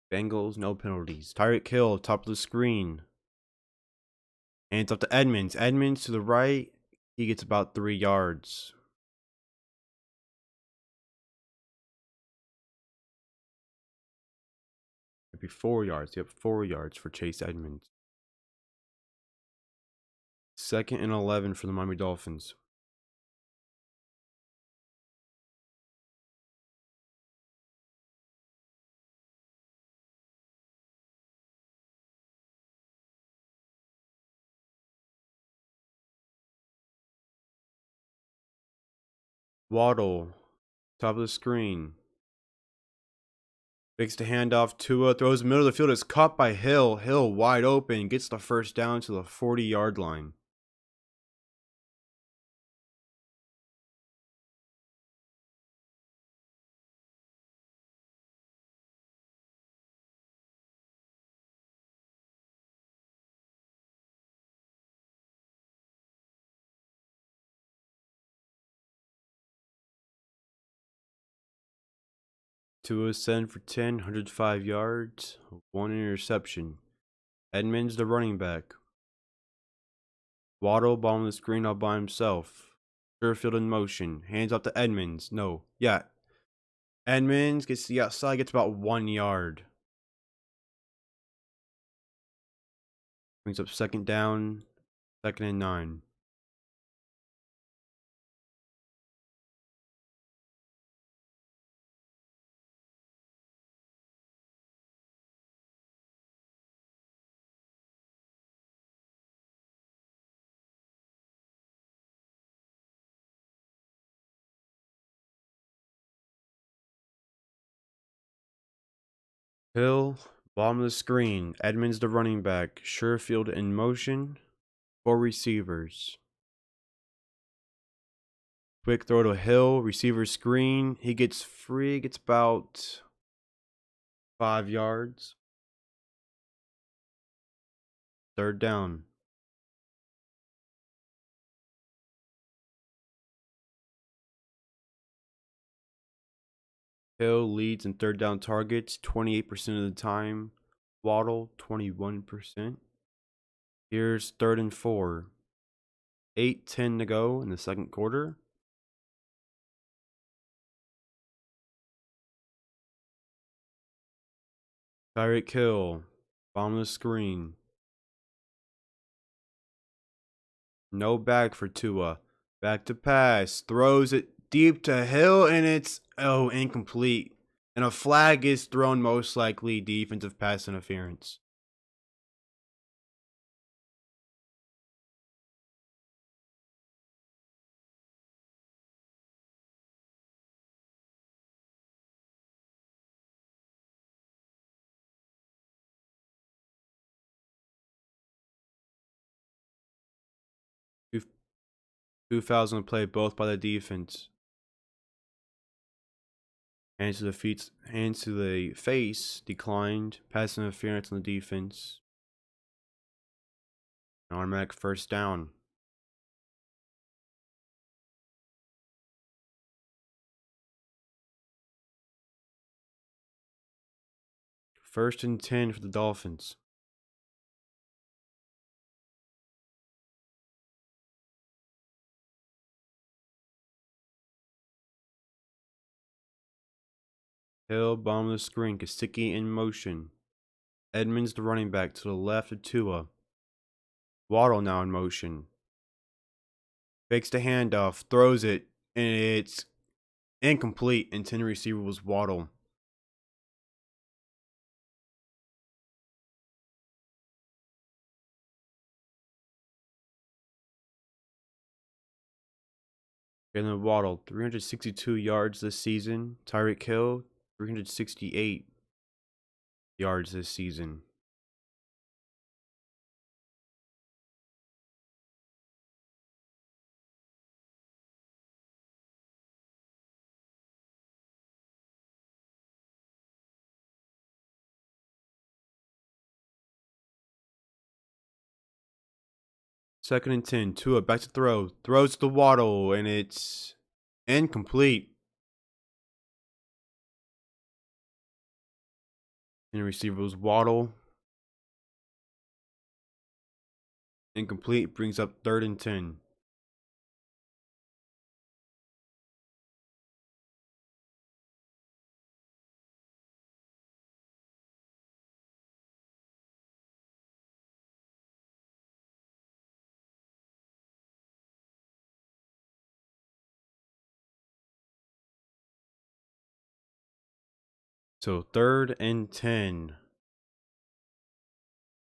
A: Bengals, no penalties. Tyreek Hill, top of the screen. And it's up to Edmonds. Edmonds to the right. He gets about 3 yards. It'd be 4 yards. Yep, 4 yards for Chase Edmonds. 2nd and 11 for the Miami Dolphins. Waddle, top of the screen. Fakes the handoff. Tua throws middle of the field. Is caught by Hill. Hill wide open. Gets the first down to the 40-yard line. Tua sent for 10, 105 yards, 1 interception. Edmonds, the running back. Waddle, bottom of the screen all by himself. Sherfield in motion. Hands off to Edmonds. No. Yeah. Edmonds gets the outside, gets about 1 yard. Brings up second down, 2nd and 9. Hill, bottom of the screen. Edmonds the running back. Sherfield in motion. 4 receivers. Quick throw to Hill. Receiver screen. He gets free. Gets about 5 yards. 3rd down. Hill leads in 3rd down targets 28% of the time. Waddle 21%. Here's 3rd and 4. 8:10 to go in the 2nd quarter. Tyreek Hill, bottom of the screen. No back for Tua. Back to pass. Throws it deep to Hill, and it's, incomplete. And a flag is thrown, most likely defensive pass interference. Two fouls on the play, both by the defense. Hands to the face, declined. Pass interference on the defense. Automatic 1st down. First and 10 for the Dolphins. Hill, bottom of the screen. Kasicki in motion. Edmonds, the running back, to the left of Tua. Waddle now in motion. Fakes the handoff, throws it, and it's incomplete. Intended receiver was Waddle. And then Waddle, 362 yards this season. Tyreek Hill, 368 yards this season. Second and 10. Tua back to throw. Throws to Waddle, and it's incomplete. And the receiver was Waddle. Incomplete. Brings up 3rd and 10. So 3rd and 10.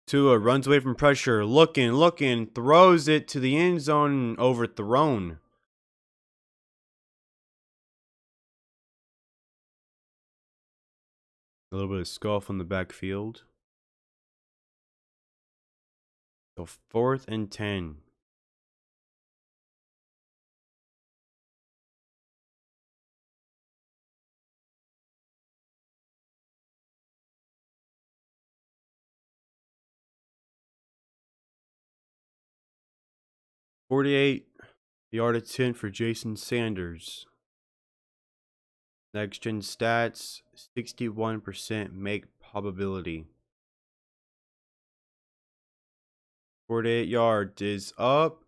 A: Tua runs away from pressure, looking, throws it to the end zone, overthrown. A little bit of scuff on the backfield. So 4th and 10. $48 attempt for Jason Sanders. Next gen stats, 61% make probability. 48 yards is up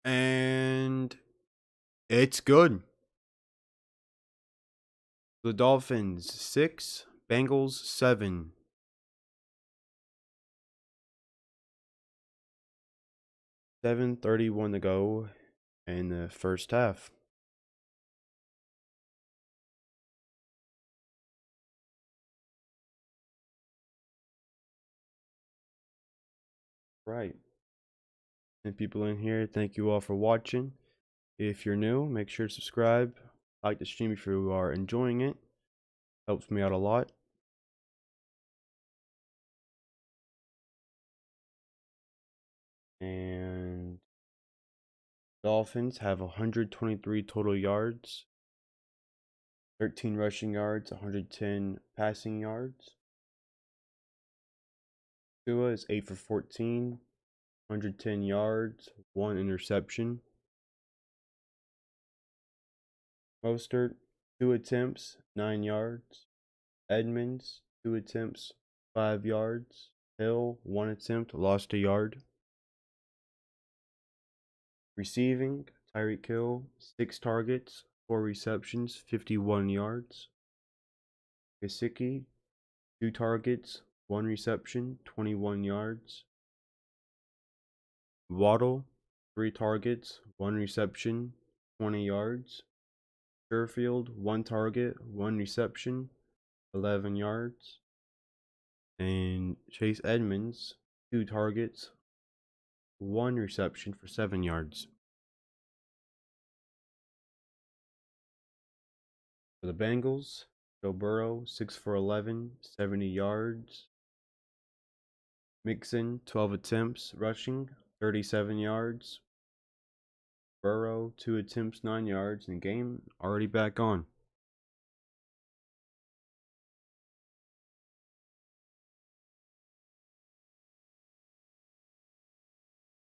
A: and It's good. The Dolphins 6, Bengals 7. 7:31 to go in the first half. Right. And people in here, thank you all for watching. If you're new, make sure to subscribe. Like the stream if you are enjoying it. Helps me out a lot. And Dolphins have 123 total yards, 13 rushing yards, 110 passing yards. Tua is 8 for 14, 110 yards, 1 interception. Mostert, 2 attempts, 9 yards. Edmonds, 2 attempts, 5 yards. Hill, 1 attempt, lost a yard. Receiving, Tyreek Hill, 6 targets, 4 receptions, 51 yards. Gesicki, 2 targets, 1 reception, 21 yards. Waddle, 3 targets, 1 reception, 20 yards. Sherfield, 1 target, 1 reception, 11 yards. And Chase Edmonds, 2 targets, 1 reception for 7 yards. For the Bengals, Joe Burrow, 6 for 11, 70 yards. Mixon, 12 attempts rushing, 37 yards. Burrow, 2 attempts, 9 yards, and game already back on.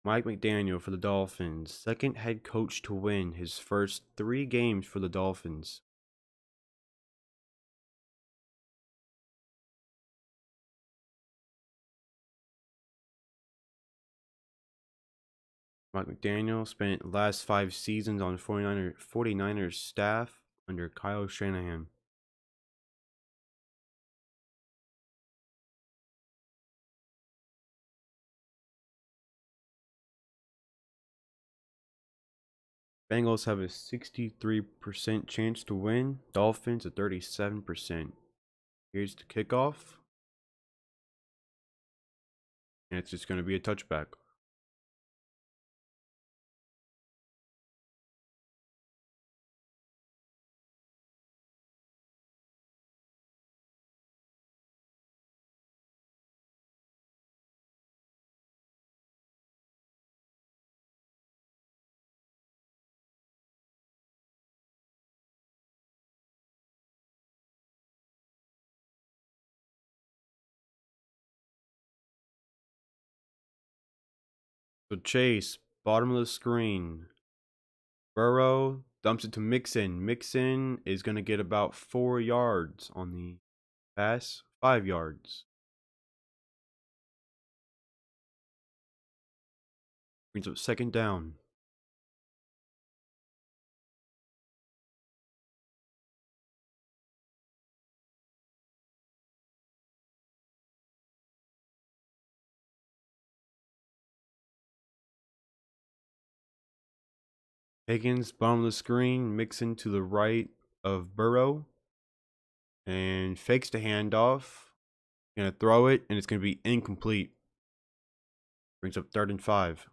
A: Mike McDaniel for the Dolphins, second head coach to win his first 3 games for the Dolphins. Mike McDaniel spent last 5 seasons on 49ers staff under Kyle Shanahan. Bengals have a 63% chance to win. Dolphins a 37%. Here's the kickoff. And it's just going to be a touchback. So Chase, bottom of the screen. Burrow dumps it to Mixon. Mixon is going to get about 4 yards on the pass. 5 yards. Brings up second down. Higgins, bottom of the screen. Mixon to the right of Burrow. And fakes the handoff. Gonna throw it, and it's gonna be incomplete. Brings up 3rd and 5.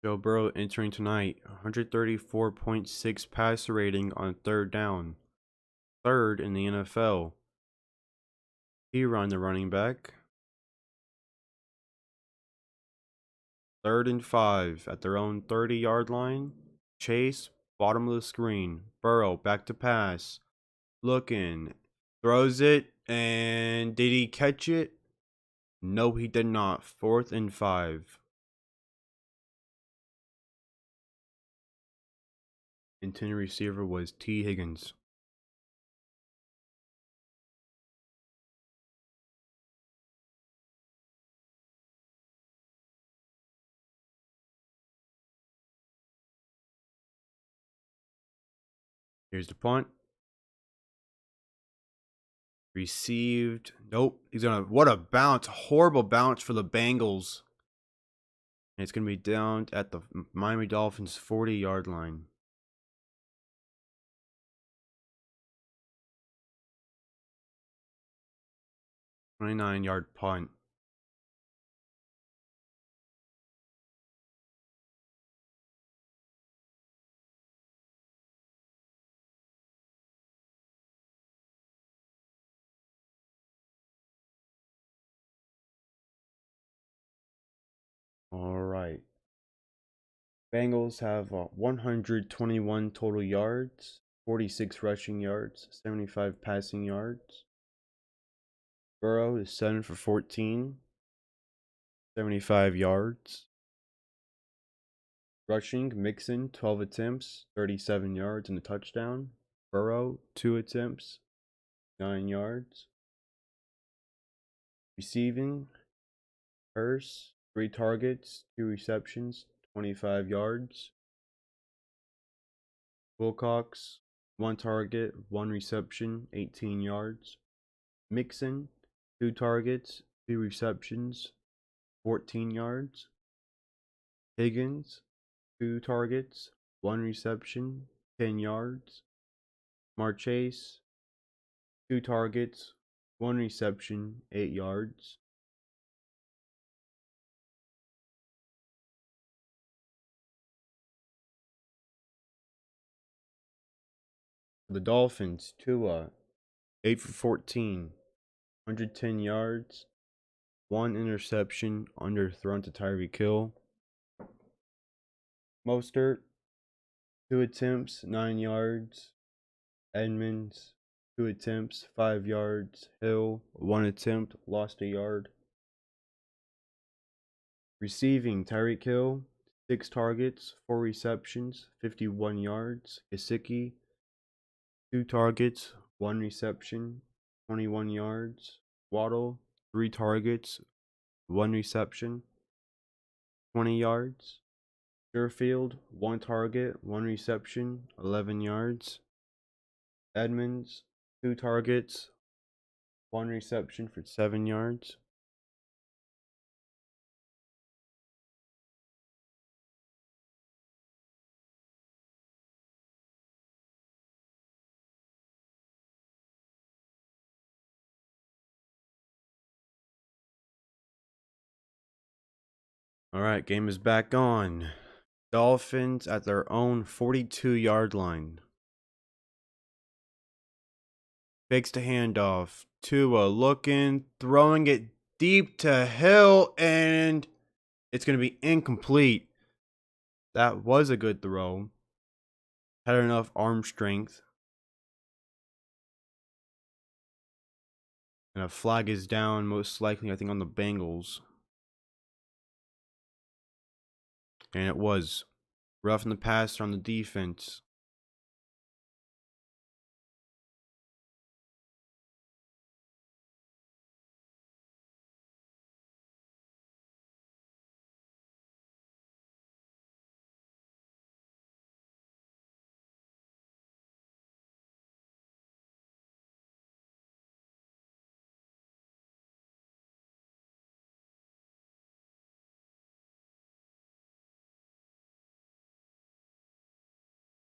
A: Joe Burrow entering tonight, 134.6 passer rating on 3rd down. 3rd in the NFL. He run the running back. 3rd and 5 at their own 30-yard line. Chase, bottom of the screen. Burrow, back to pass. Looking. Throws it. And did he catch it? No, he did not. 4th and 5. Intended receiver was T. Higgins. Here's the punt. Received. Nope. He's gonna. What a bounce! Horrible bounce for the Bengals. And it's gonna be down at the Miami Dolphins 40-yard line. 29-yard punt. All right. Bengals have 121 total yards, 46 rushing yards, 75 passing yards. Burrow is 7 for 14, 75 yards. Rushing, Mixon, 12 attempts, 37 yards and a touchdown. Burrow, 2 attempts, 9 yards. Receiving, Hurst, 3 targets, 2 receptions, 25 yards. Wilcox, 1 target, 1 reception, 18 yards. Mixon, 2 targets, 2 receptions, 14 yards. Higgins, 2 targets, 1 reception, 10 yards. Marchese, 2 targets, 1 reception, 8 yards. The Dolphins, Tua, 8 for 14, 110 yards, 1 interception, underthrown to Tyreek Hill. Mostert, 2 attempts, 9 yards. Edmonds, 2 attempts, 5 yards. Hill, 1 attempt, lost a yard. Receiving, Tyreek Hill, 6 targets, 4 receptions, 51 yards. Gesicki, 2 targets, 1 reception, 21 yards. Waddle, 3 targets, 1 reception, 20 yards. Sherfield, 1 target, 1 reception, 11 yards. Edmonds, 2 targets, 1 reception for 7 yards. All right, game is back on. Dolphins at their own 42-yard line. Fakes the handoff. Tua looking, throwing it deep to Hill, and it's going to be incomplete. That was a good throw. Had enough arm strength. And a flag is down, most likely, I think, on the Bengals. And it was. Roughing the passer on the defense.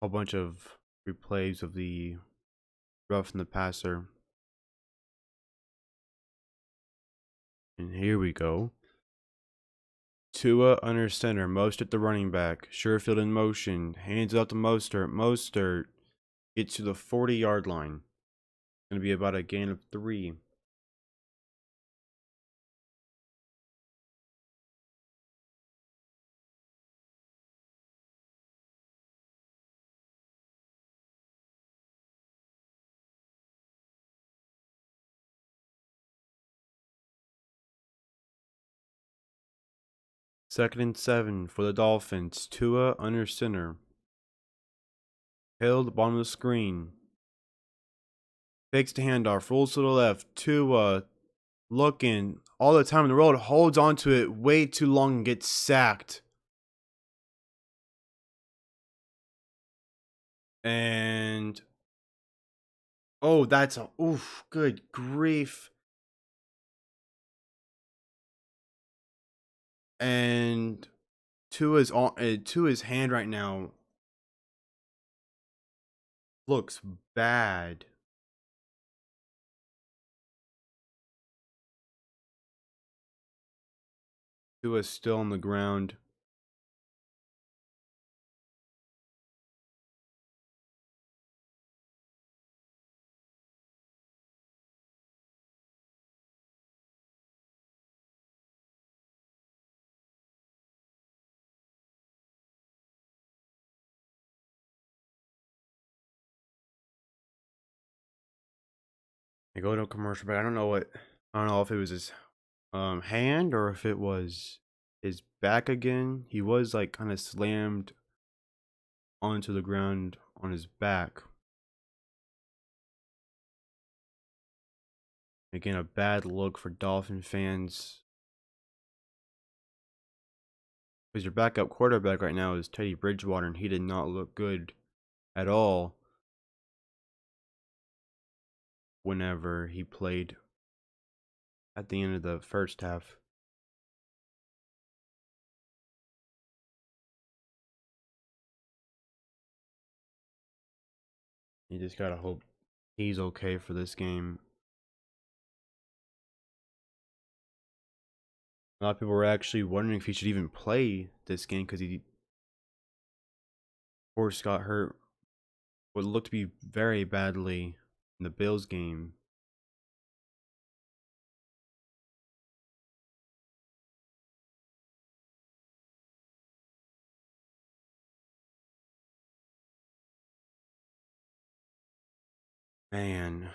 A: A bunch of replays of the roughing the passer. And here we go. Tua under center, Mostert the running back. Sherfield in motion, hands up to Mostert. Mostert gets to the 40-yard line. Going to be about a gain of 3. Second and 7 for the Dolphins. Tua under center. Hill, the bottom of the screen. Fakes the handoff, rolls to the left. Tua looking all the time in the road, holds onto it way too long and gets sacked. And oh, that's a oof, good grief. And Tua's hand right now looks bad. Tua's still on the ground. They go to a commercial break. I don't know if it was his hand or if it was his back again. He was like kind of slammed onto the ground on his back. Again, a bad look for Dolphin fans. Because your backup quarterback right now is Teddy Bridgewater, and he did not look good at all whenever he played at the end of the first half. You just gotta hope he's okay for this game. A lot of people were actually wondering if he should even play this game because he, of course, got hurt what looked to be very badly in the Bills game. Man.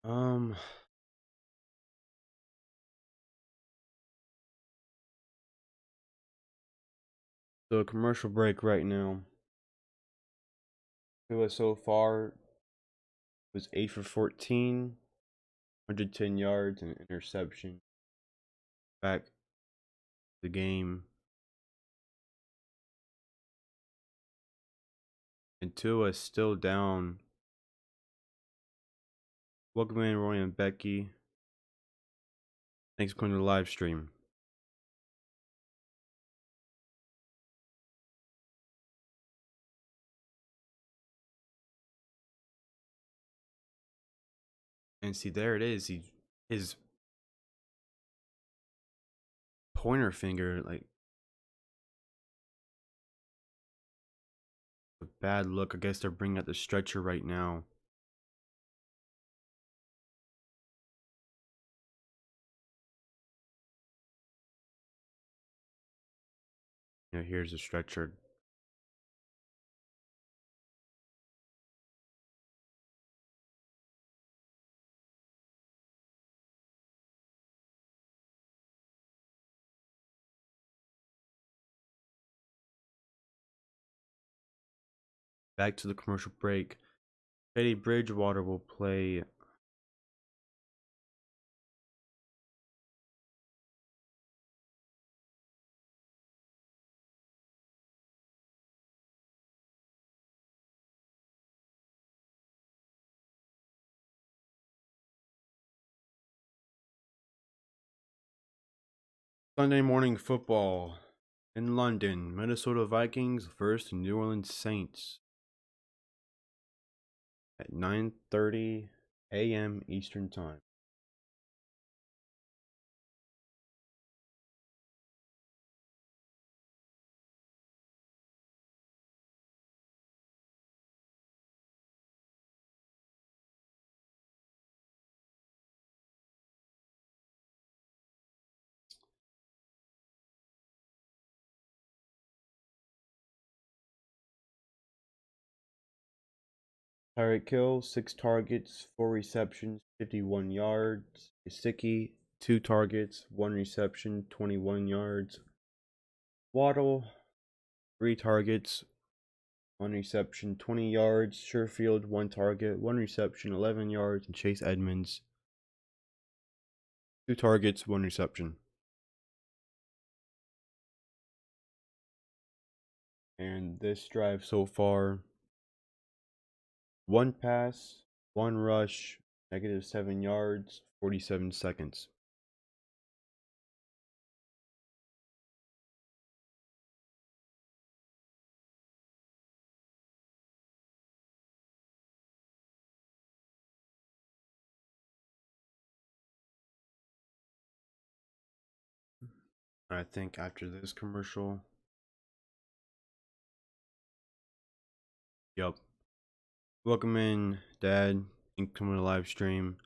A: Um, so a commercial break right now. Tua so far was 8 for 14, 110 yards and an interception. Back the game. And Tua is still down. Welcome in, Roy and Becky. Thanks for coming to the live stream. And see, there it is. His pointer finger, like, a bad look. I guess they're bringing out the stretcher right now. Here's the stretcher. Back to the commercial break. Teddy Bridgewater will play. Sunday morning football in London. Minnesota Vikings versus New Orleans Saints at 9:30 a.m. Eastern Time. Tyreek Hill, 6 targets, 4 receptions, 51 yards. Gesicki, 2 targets, 1 reception, 21 yards. Waddle, 3 targets, 1 reception, 20 yards. Sherfield, 1 target, 1 reception, 11 yards. And Chase Edmonds, 2 targets, 1 reception. And this drive so far, 1 pass, 1 rush, -7 yards, 47 seconds. I think after this commercial, yup. Welcome in, Dad. Thanks for coming to live stream.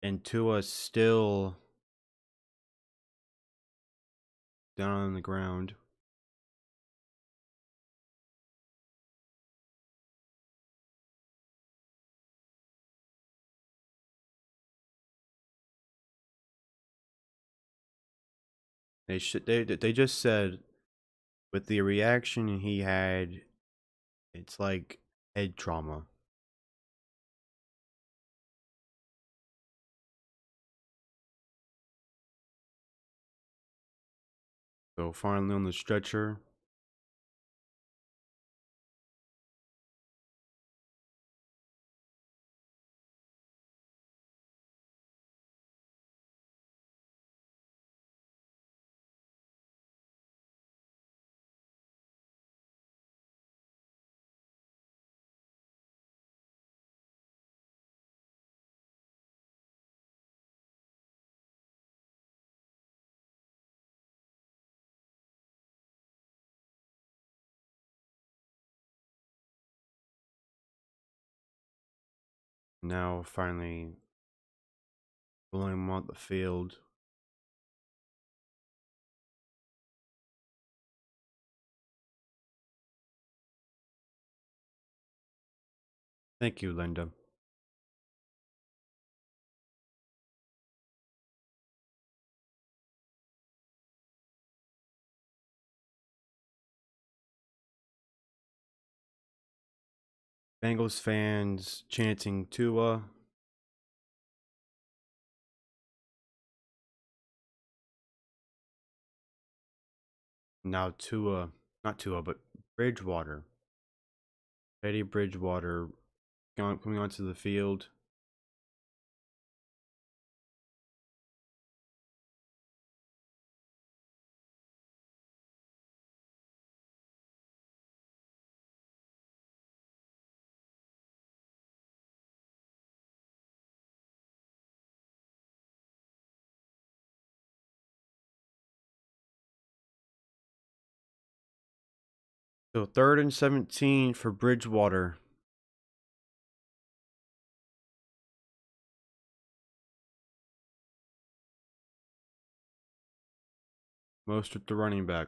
A: And Tua still down on the ground. They just said with the reaction he had, it's like head trauma. So finally on the stretcher. Now finally pulling him off the field. Thank you, Linda. Bengals fans chanting Tua. Now Tua, not Tua, but Bridgewater. Teddy Bridgewater coming onto the field. So 3rd and 17 for Bridgewater. Most at the running back.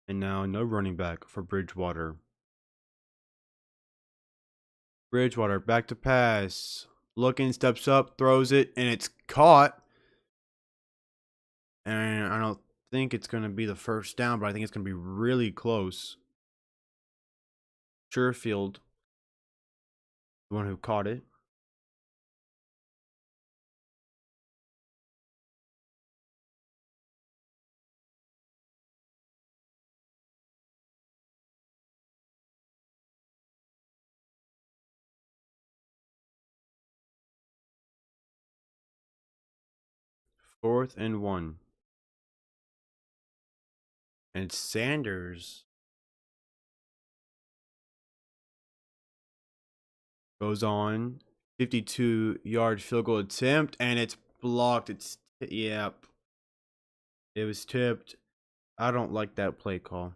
A: And now no running back for Bridgewater. Bridgewater back to pass. Looking, steps up, throws it, and it's caught. And I don't think it's going to be the first down, but I think it's going to be really close. Sherfield, the one who caught it. Fourth and 1. And Sanders goes on. 52-yard field goal attempt, and it's blocked. Yep. It was tipped. I don't like that play call.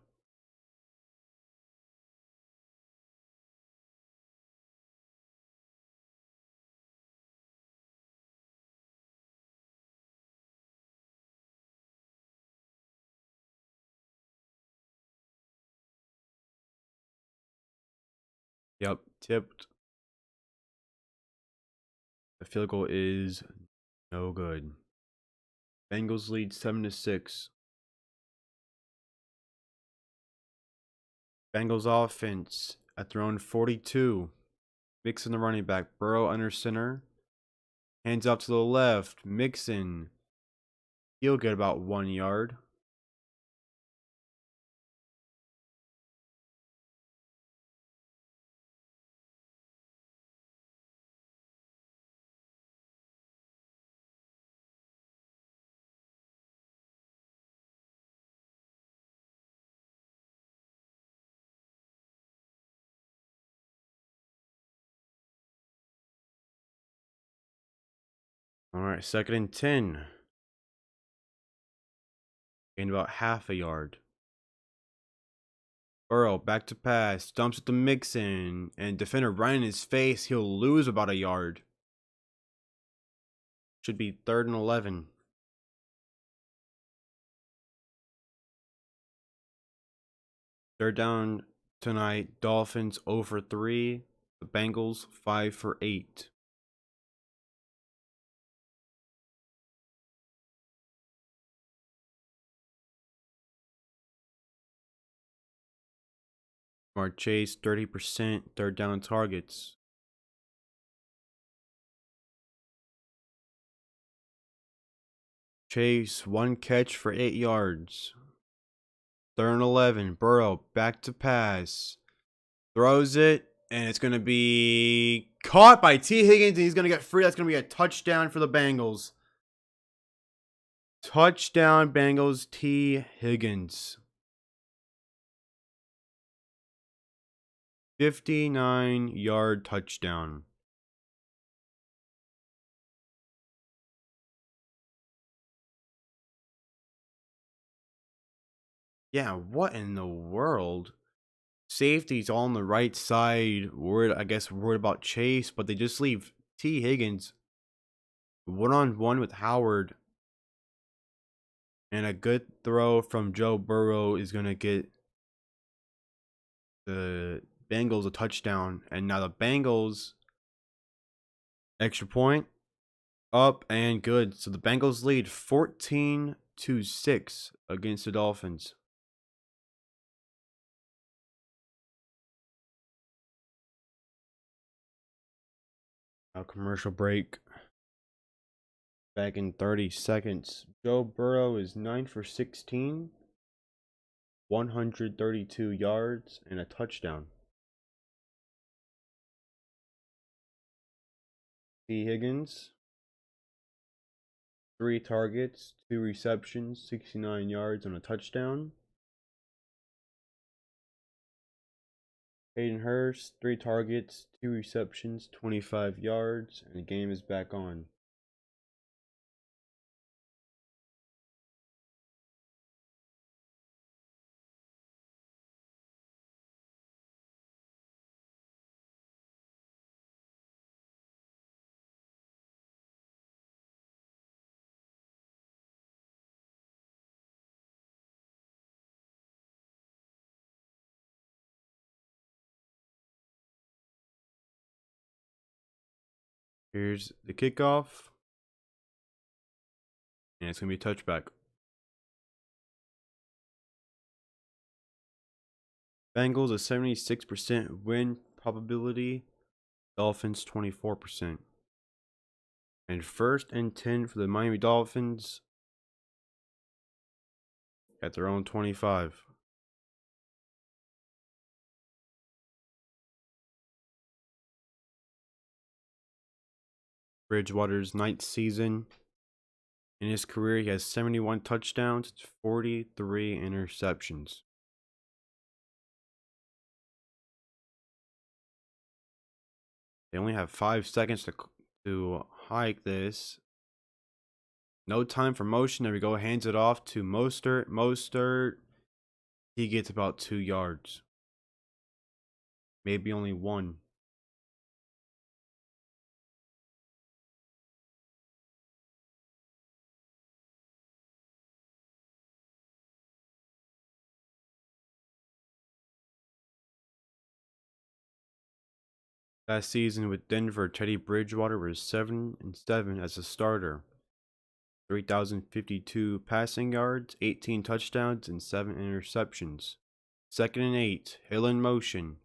A: Yep, tipped. The field goal is no good. Bengals lead 7-6. Bengals offense at their own 42. Mixon the running back. Burrow under center. Hands off to the left. Mixon. He'll get about 1 yard. All right, 2nd and 10. Gained about half a yard. Burrow back to pass. Dumps it to Mixon. And defender right in his face. He'll lose about a yard. Should be 3rd and 11. Third down tonight. Dolphins 0 for 3. The Bengals 5 for 8. Mark Chase 30%. Third down targets. Chase 1 catch for 8 yards. 3rd and 11. Burrow back to pass. Throws it. And it's going to be caught by T. Higgins. And he's going to get free. That's going to be a touchdown for the Bengals. Touchdown Bengals. T. Higgins. 59-yard touchdown. Yeah, what in the world? Safety's all on the right side. Worried about Chase, but they just leave T. Higgins one-on-one with Howard. And a good throw from Joe Burrow is going to get the Bengals a touchdown. And now the Bengals, extra point, up and good. So the Bengals lead 14-6 against the Dolphins. Now commercial break. Back in 30 seconds. Joe Burrow is 9 for 16, 132 yards, and a touchdown. T. Higgins, 3 targets, 2 receptions, 69 yards, and a touchdown. Hayden Hurst, 3 targets, 2 receptions, 25 yards, and the game is back on. Here's the kickoff. And it's going to be a touchback. Bengals a 76% win probability. Dolphins 24%. And 1st and 10 for the Miami Dolphins at their own 25. Bridgewater's 9th season. In his career, he has 71 touchdowns, 43 interceptions. They only have 5 seconds to hike this. No time for motion. There we go. Hands it off to Mostert. Mostert, he gets about 2 yards. Maybe only 1. Last season with Denver, Teddy Bridgewater was 7-7 as a starter. 3,052 passing yards, 18 touchdowns, and 7 interceptions. 2nd and 8. Hill in motion.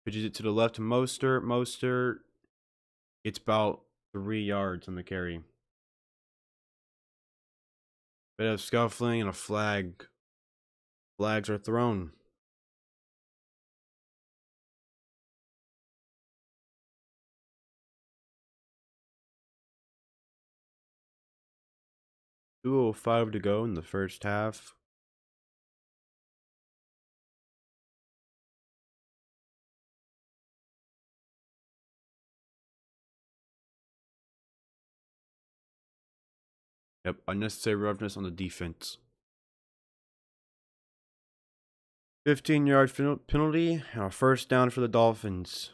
A: Pitches it to the left to Mostert. Mostert gets about 3 yards on the carry. Bit of scuffling and a flag. Flags are thrown. .205 to go in the first half. Yep, unnecessary roughness on the defense. 15-yard penalty. First down for the Dolphins.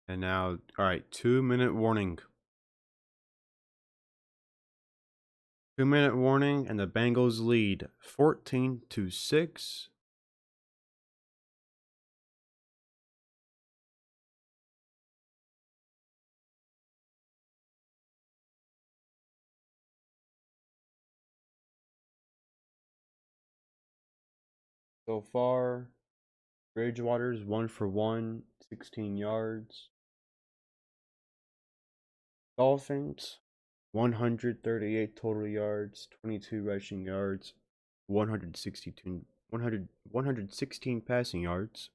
A: And now, alright, 2-minute warning. 2-minute warning, and the Bengals lead 14-6. So far, Bridgewater's 1 for 1, 16 yards. Dolphins, 138 total yards, 22 rushing yards, 116 passing yards.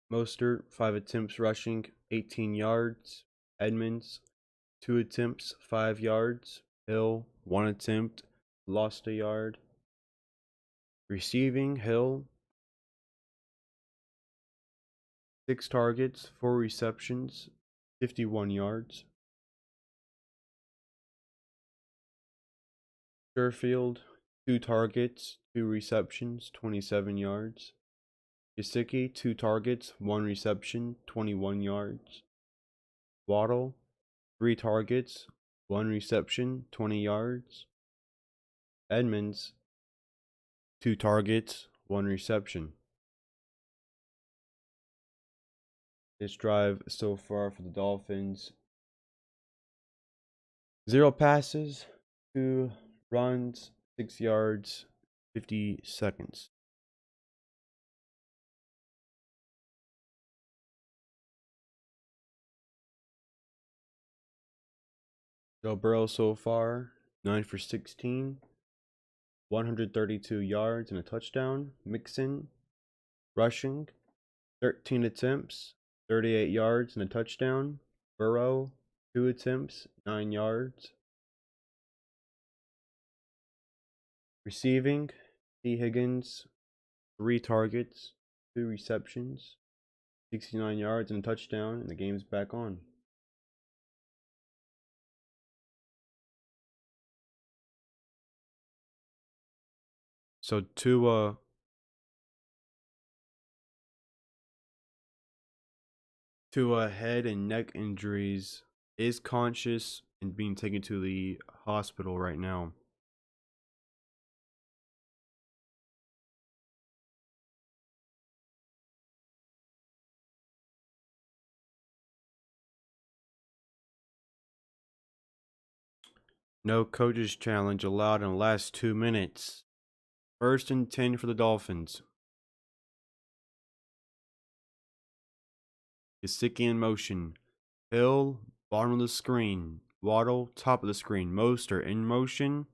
A: Mostert, 5 attempts rushing, 18 yards. Edmonds, 2 attempts, 5 yards. Hill, 1 attempt, lost a yard. Receiving, Hill, 6 targets, 4 receptions, 51 yards. Sherfield, 2 targets, 2 receptions, 27 yards. Gesicki, 2 targets, 1 reception, 21 yards. Waddle, 3 targets, 1 reception, 20 yards. Edmonds, 2 targets, 1 reception. This drive so far for the Dolphins: 0 passes, 2 runs, 6 yards, 50 seconds. Joe Burrow so far, 9 for 16, 132 yards and a touchdown. Mixon, rushing, 13 attempts, 38 yards and a touchdown. Burrow, 2 attempts, 9 yards. Receiving, T. Higgins, 3 targets, 2 receptions, 69 yards and a touchdown, and the game's back on. So Tua head and neck injuries, is conscious and being taken to the hospital right now. No coaches challenge allowed in the last 2 minutes. 1st and 10 for the Dolphins. Gesicki in motion. Hill, bottom of the screen. Waddle, top of the screen. Mostert in motion.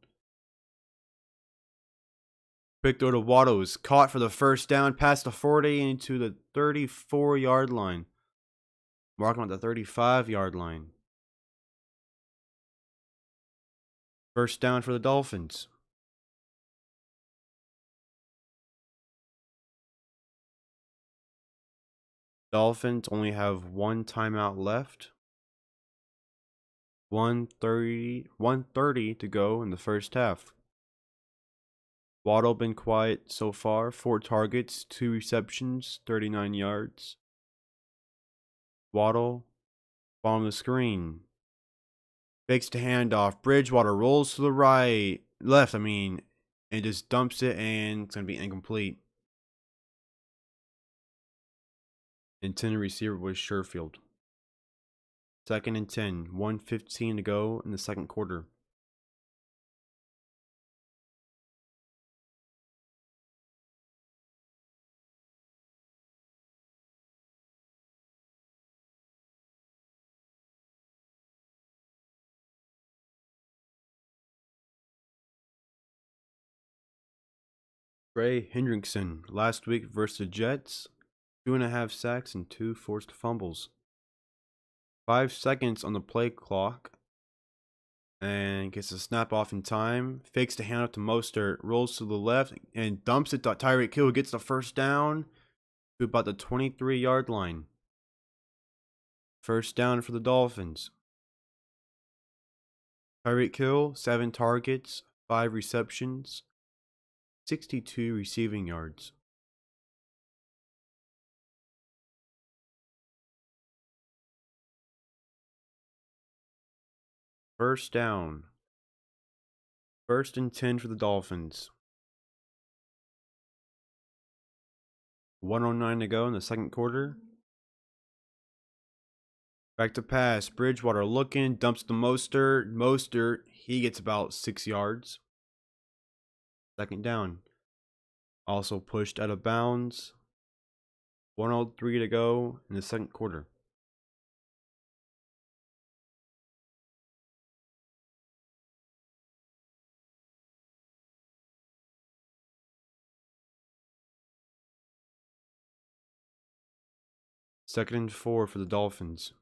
A: Quick throw to Waddle is caught for the first down, past the 40 into the 34-yard line. Marking at the 35-yard line. First down for the Dolphins. Dolphins only have 1 timeout left. 1:30 to go in the first half. Waddle been quiet so far. 4 targets, 2 receptions, 39 yards. Waddle, bottom of the screen. Fakes the handoff. Bridgewater rolls to the left, and just dumps it, and it's going to be incomplete. Intended receiver was Sherfield. 2nd and 10, 1:15 to go in the second quarter. Trey Hendrickson, last week versus the Jets, 2.5 sacks and 2 forced fumbles. 5 seconds on the play clock, and gets a snap off in time. Fakes the handoff to Mostert, rolls to the left, and dumps it to Tyreek Hill. Gets the first down to about the 23-yard line. First down for the Dolphins. Tyreek Hill, 7 targets, 5 receptions, 62 receiving yards. First down. 1st and 10 for the Dolphins. 1:09 to go in the second quarter. Back to pass. Bridgewater looking, dumps to Mostert. Mostert, he gets about 6 yards. 2nd down. Also pushed out of bounds. 1:03 to go in the second quarter. Second and 4 for the Dolphins.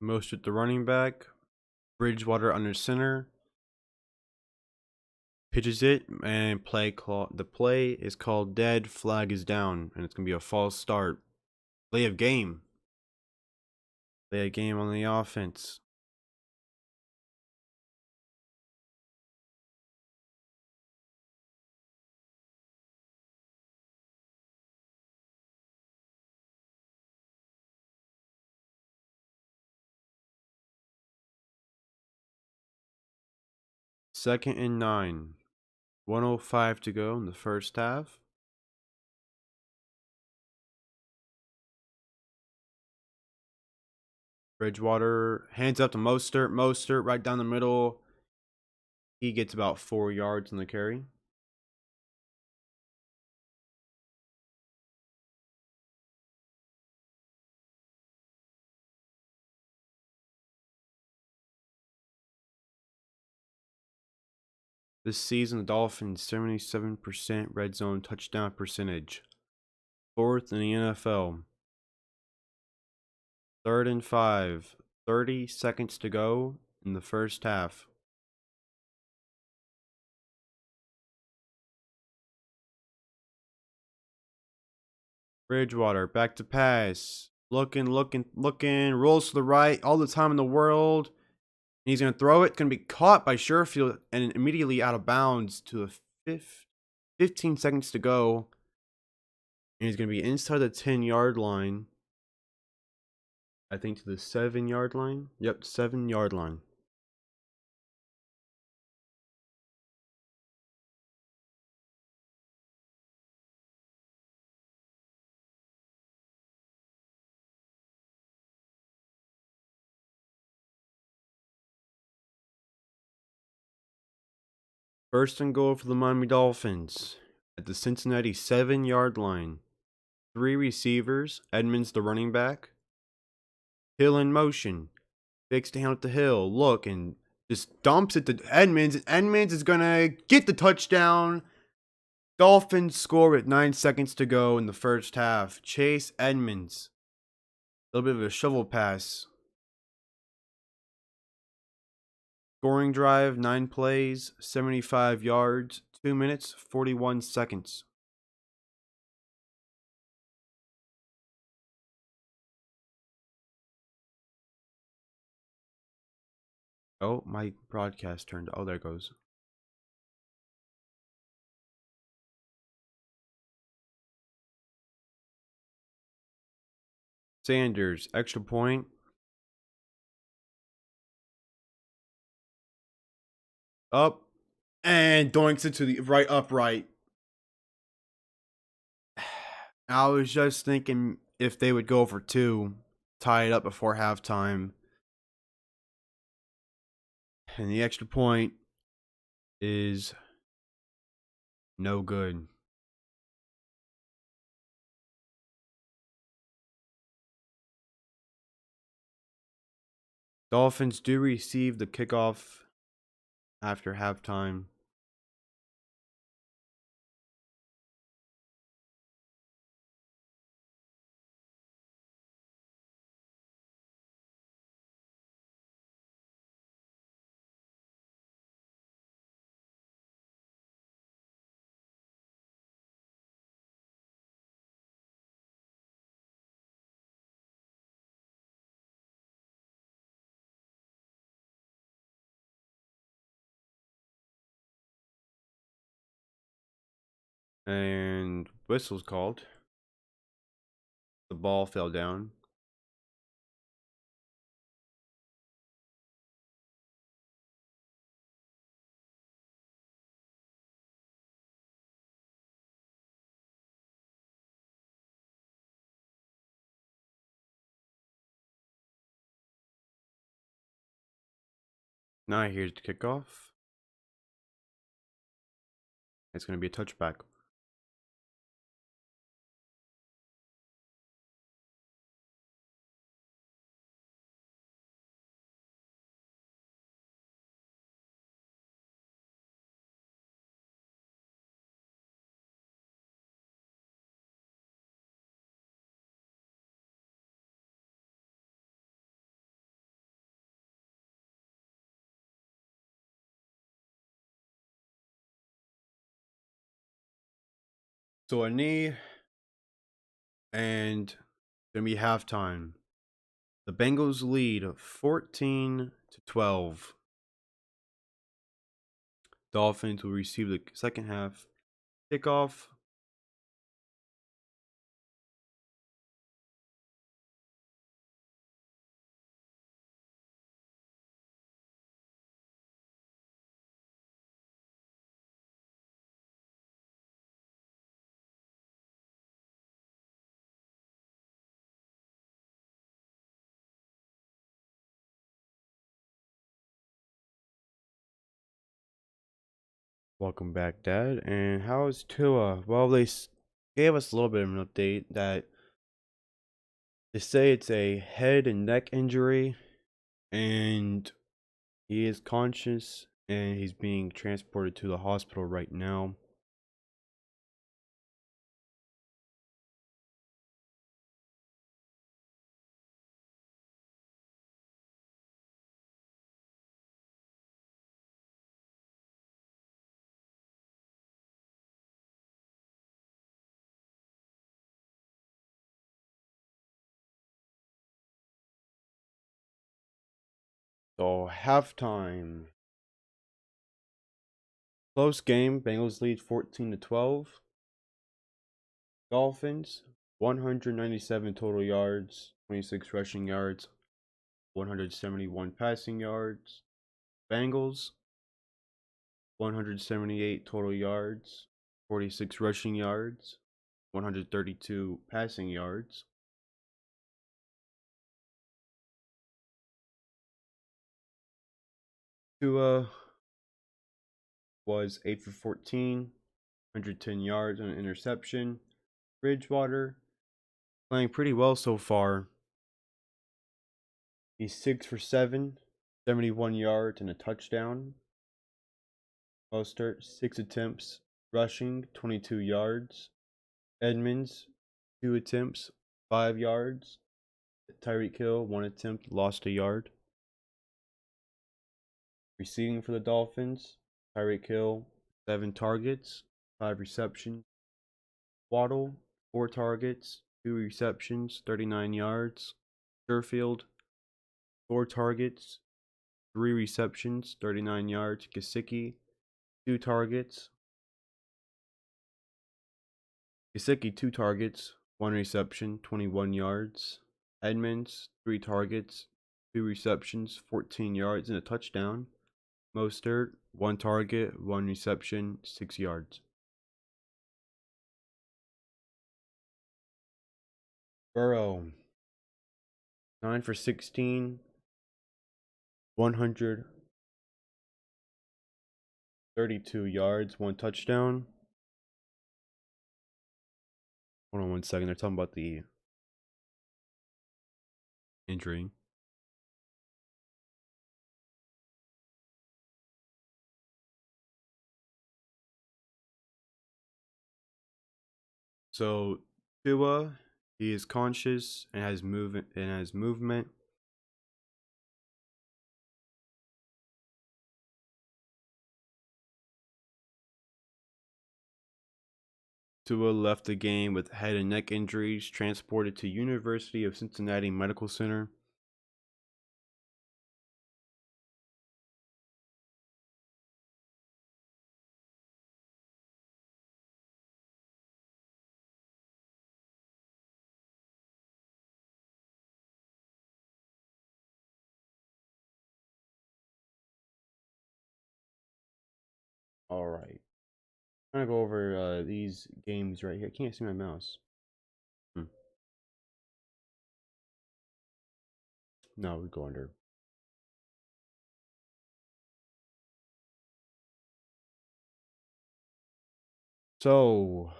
A: Mostert the running back. Bridgewater under center. Pitches it, and the play is called dead. Flag is down, and it's going to be a false start. Play of game. Play of game on the offense. Second and 9. 1:05 to go in the first half. Bridgewater hands up to Mostert. Mostert right down the middle. He gets about 4 yards on the carry. This season, the Dolphins 77% red zone touchdown percentage. 4th in the NFL. 3rd and 5. 30 seconds to go in the first half. Bridgewater back to pass. Looking. Rolls to the right all the time in the world. And he's going to throw it. Going to be caught by Sherfield and immediately out of bounds to the 15 seconds to go. And he's going to be inside the 10-yard line. I think to the 7-yard line. Yep, 7-yard line. First and goal for the Miami Dolphins at the Cincinnati 7-yard line. 3 receivers. Edmonds the running back. Hill in motion. Fakes the hand to Hill. Look, and just dumps it to Edmonds. And Edmonds is going to get the touchdown. Dolphins score with 9 seconds to go in the first half. Chase Edmonds. A little bit of a shovel pass. Scoring drive, 9 plays, 75 yards, 2 minutes, 41 seconds. Oh, my broadcast turned. Oh, there it goes. Sanders, extra point. Up. And doinks into the right upright. I was just thinking if they would go for two, tie it up before halftime. And the extra point is no good. Dolphins do receive the kickoff after halftime. And whistle's called. The ball fell down. Now here's the kickoff. It's going to be a touchback. So a knee and going to be halftime. The Bengals lead 14-12. Dolphins will receive the second half kickoff. Welcome back, Dad. And how is Tua? Well, they gave us a little bit of an update that they say it's a head and neck injury, and he is conscious and he's being transported to the hospital right now. So, halftime. Close game. Bengals lead 14-12. Dolphins 197 total yards, 26 rushing yards, 171 passing yards. Bengals 178 total yards, 46 rushing yards, 132 passing yards. Tua was 8 for 14, 110 yards and an interception. Bridgewater playing pretty well so far. He's 6 for 7, 71 yards and a touchdown. Mostert, 6 attempts, rushing, 22 yards. Edmonds, 2 attempts, 5 yards. Tyreek Hill, 1 attempt, lost a yard. Receiving for the Dolphins, Tyreek Hill, 7 targets, 5 receptions. Waddle, 4 targets, 2 receptions, 39 yards. Sherfield, 4 targets, 3 receptions, 39 yards. Gesicki, 2 targets. Gesicki, 2 targets, 1 reception, 21 yards. Edmonds, 3 targets, 2 receptions, 14 yards, and a touchdown. Mostert, 1 target, 1 reception, 6 yards. Burrow, 9 for 16, 132 yards, 1 touchdown. Hold on 1 second. They're talking about the injury. So Tua, he is conscious and has movement. Tua left the game with head and neck injuries, transported to University of Cincinnati Medical Center. All right. I'm gonna go over these games right here. Can't see my mouse. No, we go under. So,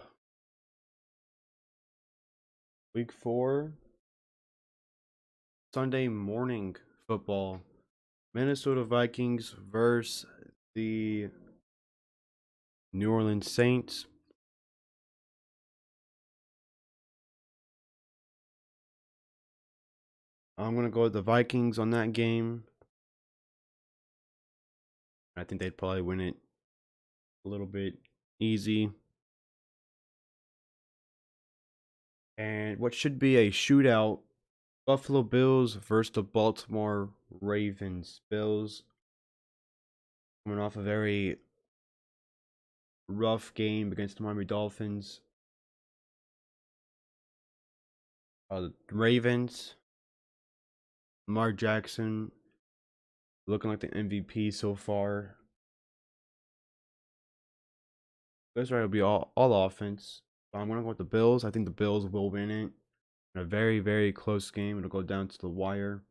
A: week 4, Sunday morning football. Minnesota Vikings versus the New Orleans Saints. I'm going to go with the Vikings on that game. I think they'd probably win it a little bit easy. And what should be a shootout, Buffalo Bills versus the Baltimore Ravens. Bills coming off a very rough game against the Miami Dolphins. The Ravens, Lamar Jackson looking like the MVP so far. This right will be all offense. So I'm going to go with the Bills. I think the Bills will win it. In a very, very close game. It'll go down to the wire.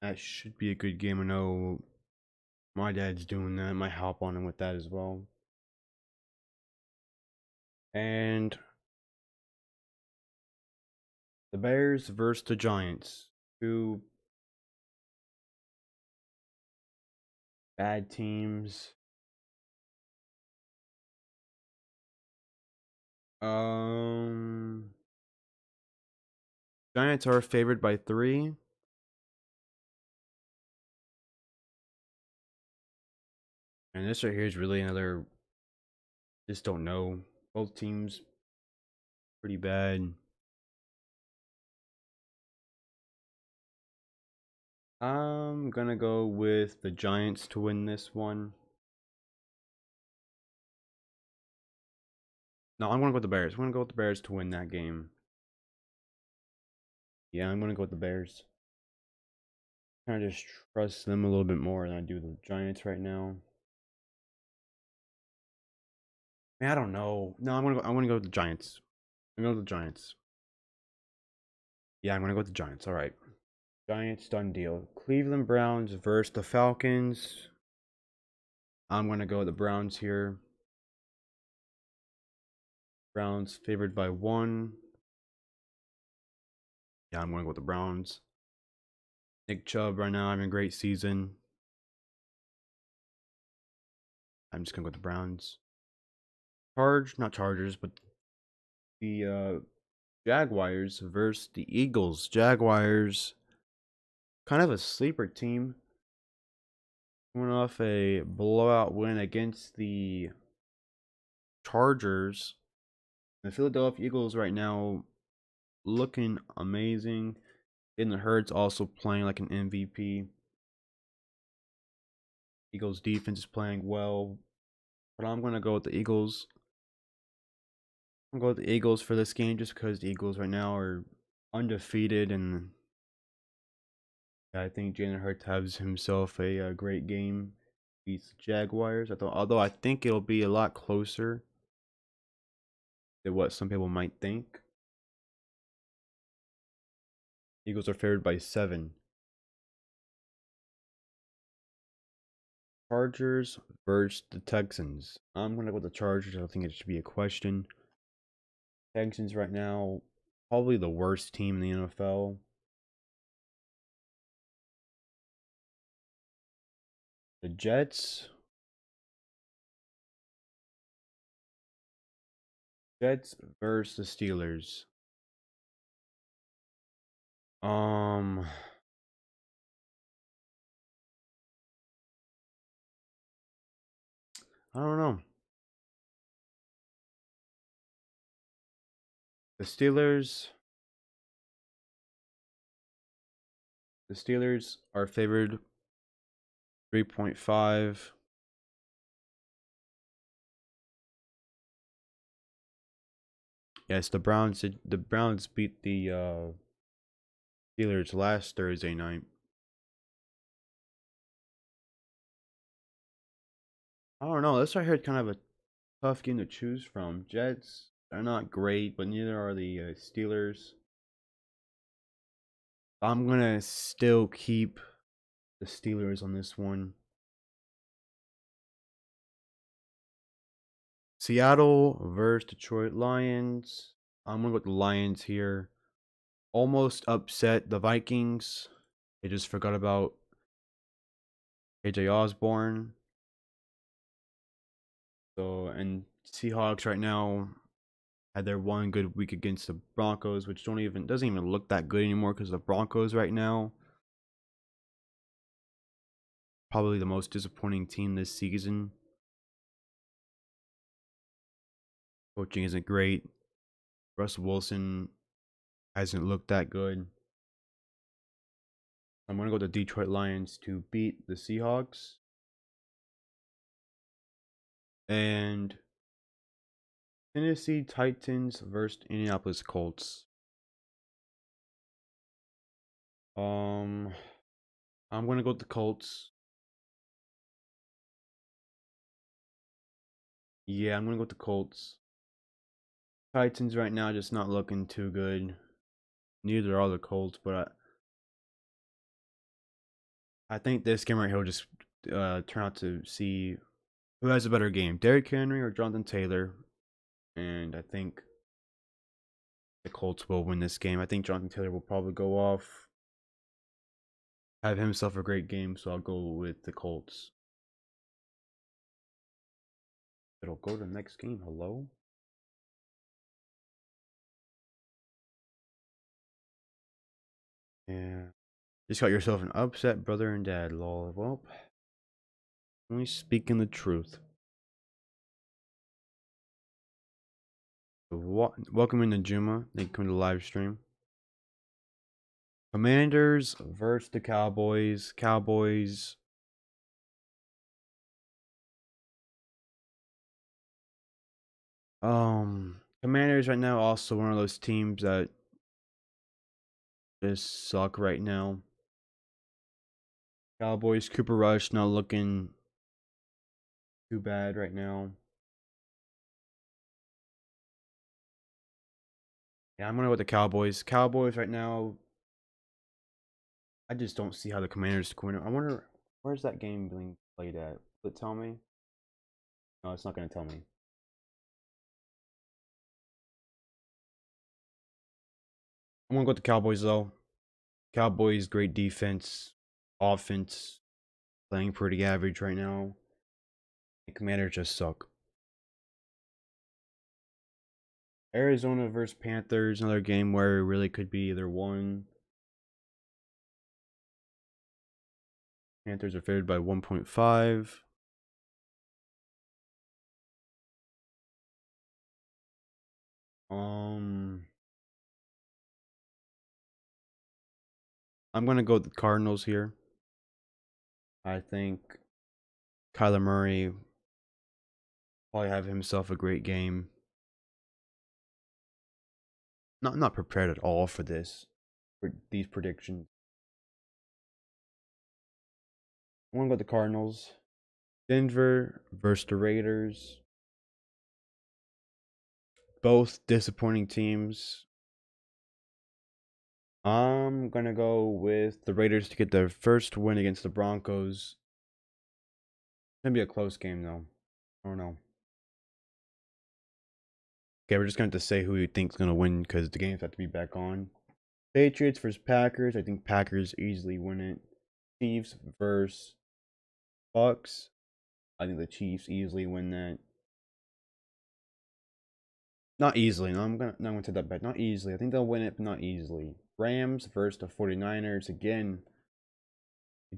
A: That should be a good game. I know my dad's doing that. I might hop on him with that as well. And the Bears versus the Giants. 2 bad teams. Giants are favored by 3. And this right here is really another, just don't know. Both teams pretty bad. I'm gonna go with the Giants to win this one. No, I'm gonna go with the Bears. I'm gonna go with the Bears to win that game. Yeah, I'm gonna go with the Bears. I just trust them a little bit more than I do the Giants right now. Man, I don't know. No, I'm gonna go with the Giants. I'm gonna go with the Giants. Yeah, I'm gonna go with the Giants. All right. Giants done deal. Cleveland Browns versus the Falcons. I'm gonna go with the Browns here. Browns favored by 1. Yeah, I'm gonna go with the Browns. Nick Chubb right now having a great season. I'm just gonna go with the Browns. Not Chargers, but the Jaguars versus the Eagles. Jaguars, kind of a sleeper team. Coming off a blowout win against the Chargers. The Philadelphia Eagles right now looking amazing. Jalen Hurts also playing like an MVP. Eagles defense is playing well, but I'm gonna go with the Eagles. I'm gonna go with the Eagles for this game just because the Eagles right now are undefeated, and I think Jalen Hurts has himself a great game. Beats the Jaguars. Although I think it'll be a lot closer than what some people might think. Eagles are favored by 7. Chargers versus the Texans. I'm gonna go with the Chargers. I don't think it should be a question. Texans right now, probably the worst team in the NFL. The Jets versus the Steelers. Um, I don't know. The Steelers. The Steelers are favored 3.5. Yes, the Browns beat the Steelers last Thursday night. I don't know. This right here is kind of a tough game to choose from. Jets are not great, but neither are the Steelers. I'm gonna still keep the Steelers on this one. Seattle versus Detroit Lions. I'm gonna go with the Lions here. Almost upset the Vikings. They just forgot about AJ Osborne. So, and Seahawks right now had their one good week against the Broncos, which doesn't even look that good anymore because the Broncos right now probably the most disappointing team this season. Coaching isn't great. Russell Wilson hasn't looked that good. I'm gonna go with the Detroit Lions to beat the Seahawks. And Tennessee Titans versus Indianapolis Colts. Um, I'm gonna go with the Colts. Yeah, I'm gonna go with the Colts. Titans right now just not looking too good. Neither are the Colts, but I think this game right here will just turn out to see who has a better game, Derrick Henry or Jonathan Taylor. And I think the Colts will win this game. I think Jonathan Taylor will probably go off, have himself a great game, so I'll go with the Colts. It'll go to the next game. Hello? Yeah. Just got yourself an upset brother and dad, lol. Well, only speaking the truth. Welcome in Juma. Thank you for coming to the live stream. Commanders versus the Cowboys. Cowboys. Commanders right now also one of those teams that just suck right now. Cowboys, Cooper Rush not looking too bad right now. Yeah, I'm gonna go with the Cowboys. Cowboys right now, I just don't see how the Commanders can win. I wonder where's that game being played at? Will it tell me? No, it's not gonna tell me. I'm gonna go with the Cowboys though. Cowboys, great defense, offense, playing pretty average right now. The Commanders just suck. Arizona versus Panthers, another game where it really could be either one. Panthers are favored by 1.5. Um, I'm going to go with the Cardinals here. I think Kyler Murray probably have himself a great game. Not prepared at all for these predictions. I'm going to go with the Cardinals. Denver versus the Raiders. Both disappointing teams. I'm going to go with the Raiders to get their first win against the Broncos. It's going to be a close game, though. I don't know. Okay, we're just going to have to say who we think is going to win because the games have to be back on. Patriots versus Packers. I think Packers easily win it. Chiefs versus Bucks. I think the Chiefs easily win that. Not easily. No, I'm gonna take that bet. Not easily. I think they'll win it, but not easily. Rams versus the 49ers. Again,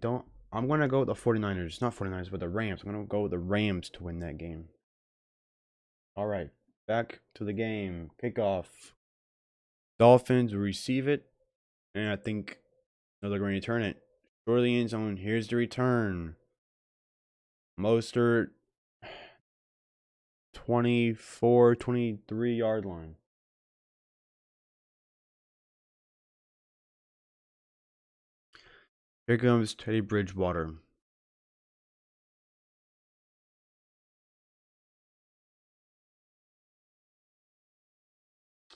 A: I'm gonna go with the 49ers. Not 49ers, but the Rams. I'm gonna go with the Rams to win that game. Alright. Back to the game. Kickoff. Dolphins receive it. And I think they're going to return it. Short the end zone. Here's the return. Mostert 24, 23 yard line. Here comes Teddy Bridgewater.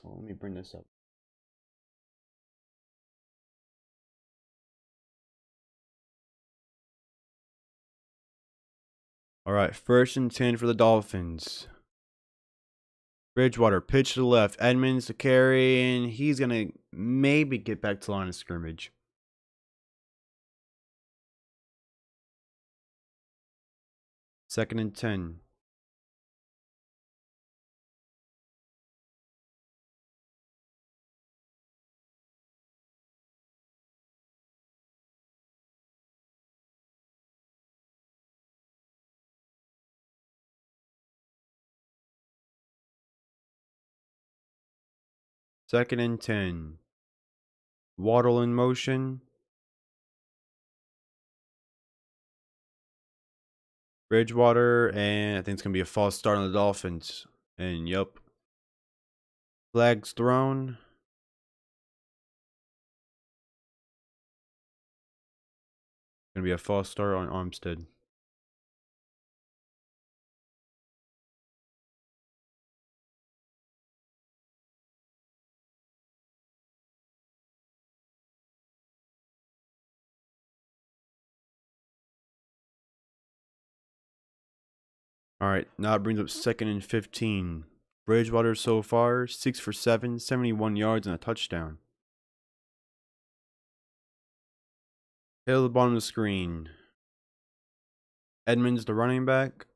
A: Well, let me bring this up. Alright, 1st and 10 for the Dolphins. Bridgewater, pitch to the left. Edmonds to carry, and he's going to maybe get back to the line of scrimmage. Second and 10. Second and 10. Waddle in motion. Bridgewater, and I think it's going to be a false start on the Dolphins. And yup. Flags thrown. Going to be a false start on Armstead. Alright, now it brings up 2nd and 15. Bridgewater so far, 6 for 7, 71 yards and a touchdown. Hit the bottom of the screen. Edmonds, the running back.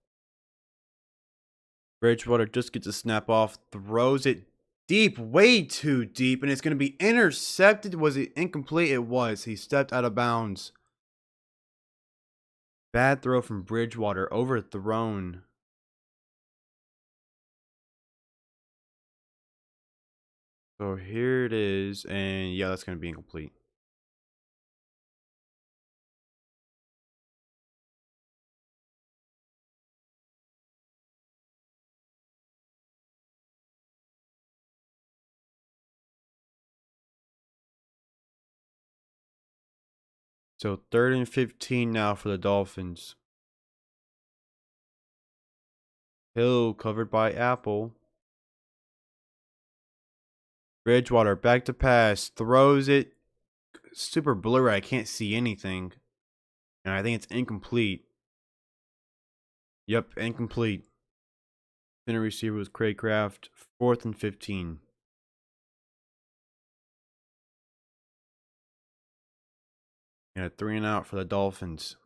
A: Bridgewater just gets a snap off, throws it deep, way too deep, and it's going to be intercepted. Was it incomplete? It was. He stepped out of bounds. Bad throw from Bridgewater, overthrown. So here it is, and yeah, that's going to be incomplete. So 3rd and 15 now for the Dolphins. Hill covered by Apple. Bridgewater back to pass, throws it. Super blurry, I can't see anything. And I think it's incomplete. Yep, incomplete. Center receiver was Craycraft. 4th and 15. And a 3 and out for the Dolphins.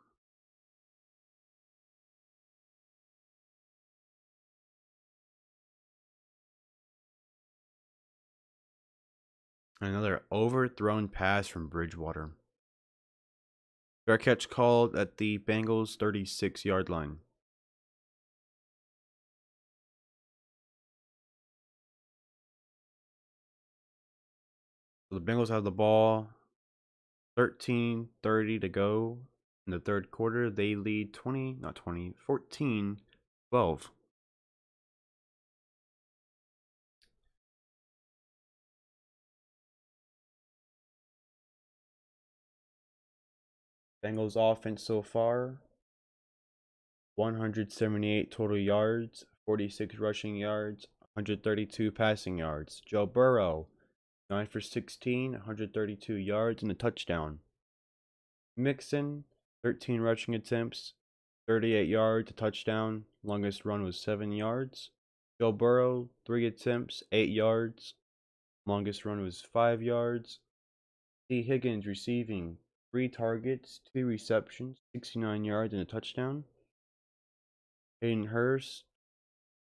A: Another overthrown pass from Bridgewater. Fair catch called at the Bengals 36-yard line. So the Bengals have the ball. 13:30 to go in the third quarter. They lead 14-12. Bengals offense so far, 178 total yards, 46 rushing yards, 132 passing yards. Joe Burrow, 9 for 16, 132 yards and a touchdown. Mixon, 13 rushing attempts, 38 yards, a touchdown. Longest run was 7 yards. Joe Burrow, 3 attempts, 8 yards. Longest run was 5 yards. T. Higgins receiving 3 targets, 2 receptions, 69 yards and a touchdown. Hayden Hurst,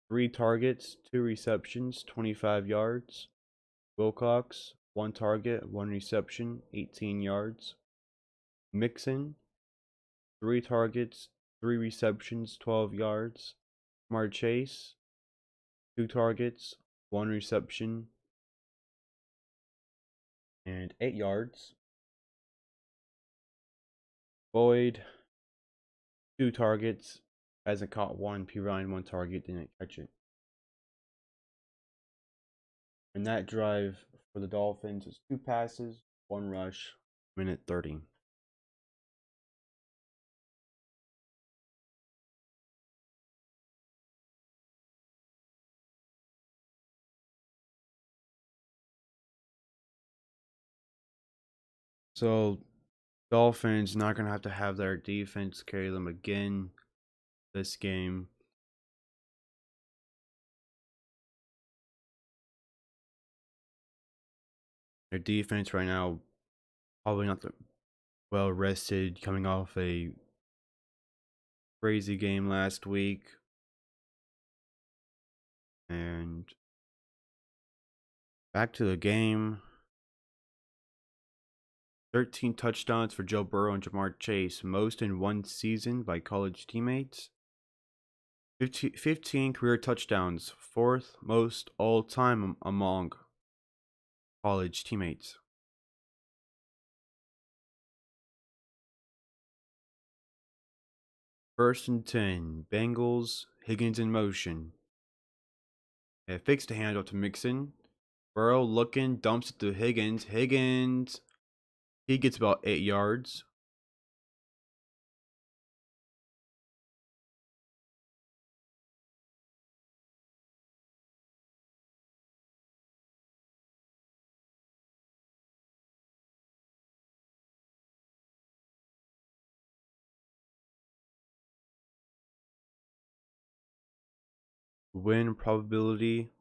A: 3 targets, 2 receptions, 25 yards. Wilcox, 1 target, 1 reception, 18 yards. Mixon, 3 targets, 3 receptions, 12 yards. Jamar Chase, 2 targets, 1 reception, and 8 yards. Boyd, 2 targets, hasn't caught one. P. Ryan, 1 target, didn't catch it. And that drive for the Dolphins is 2 passes, 1 rush, minute 30. So Dolphins not gonna have to have their defense carry them again this game. Their defense right now probably not the well rested, coming off a crazy game last week. And back to the game. 13 touchdowns for Joe Burrow and Jamar Chase, most in one season by college teammates. 15 career touchdowns, 4th most all time among college teammates. First and 10, Bengals, Higgins in motion. It fakes the handoff to Mixon. Burrow looking, dumps it to Higgins. Higgins, he gets about 8 yards. Win probability,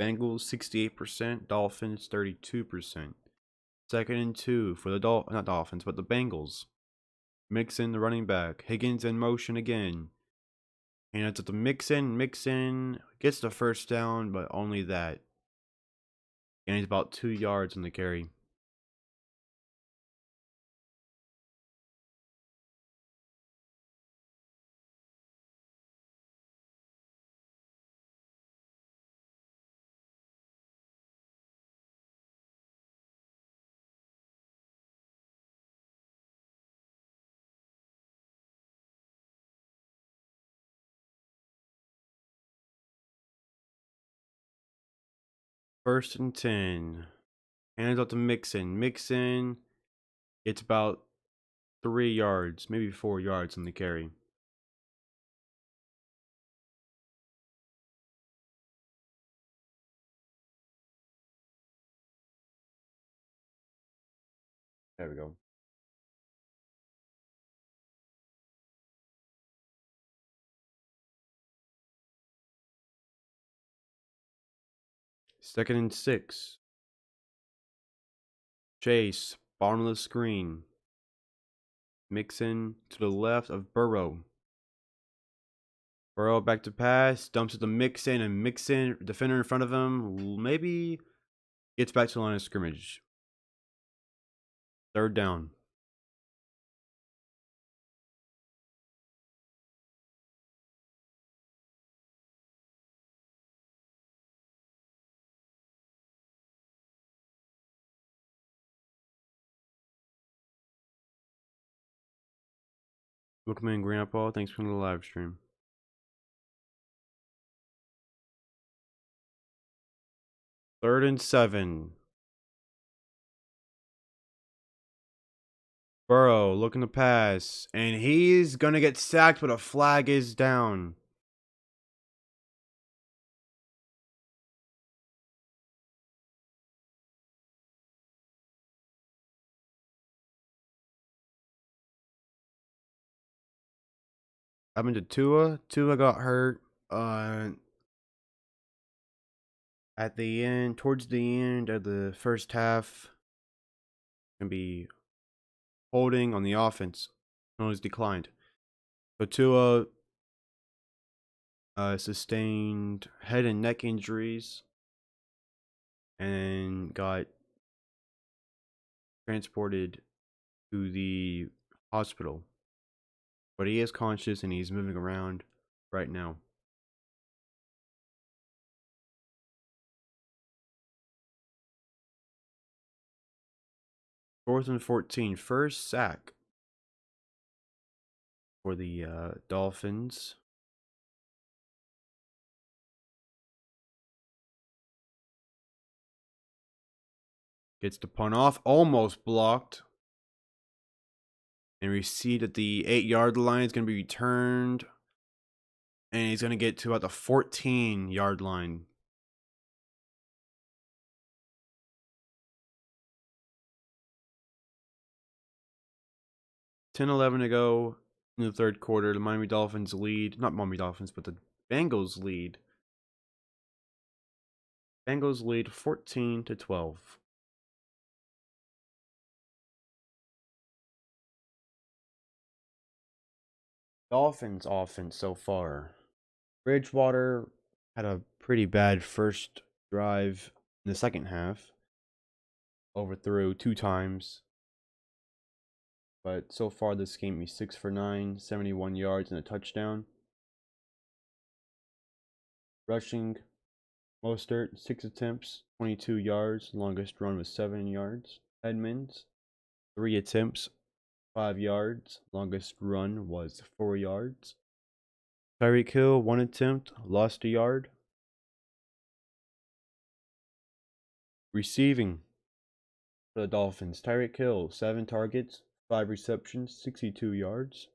A: Bengals 68%, Dolphins 32%. Second and 2 for the not Dolphins, but the Bengals. Mixon, the running back. Higgins in motion again. And it's at the Mixon. Mixon gets the first down, but only that. And he's about 2 yards on the carry. First and 10. Hands out to Mixon. Mixon, it's about 3 yards, maybe 4 yards on the carry. There we go. Second and 6. Chase, bottom of the screen. Mixon to the left of Burrow. Burrow back to pass, dumps it to Mixon, and Mixon, defender in front of him, maybe gets back to the line of scrimmage. Third down. Welcome in, Grandpa. Thanks for the live stream. Third and 7. Burrow looking to pass, and he's gonna get sacked, but a flag is down. Happened to Tua. Tua got hurt at the end, towards the end of the first half. Gonna be holding on the offense. Penalties declined. So Tua sustained head and neck injuries and got transported to the hospital. But he is conscious and he's moving around right now. 4th and 14. First sack for the Dolphins. Gets the punt off. Almost blocked. And received at the 8-yard line. It's going to be returned. And he's going to get to about the 14-yard line. $10-11 to go in the third quarter. The Miami Dolphins lead. Not Miami Dolphins, but the Bengals lead. Bengals lead 14-12. Dolphins offense so far. Bridgewater had a pretty bad first drive in the second half. Overthrew 2 times. But so far this game he's 6 for 9, 71 yards and a touchdown. Rushing, Mostert, 6 attempts, 22 yards. Longest run was 7 yards. Edmonds, 3 attempts, 5 yards. Longest run was 4 yards. Tyreek Hill, 1 attempt, lost a yard. Receiving for the Dolphins, Tyreek Hill, 7 targets, 5 receptions, 62 yards.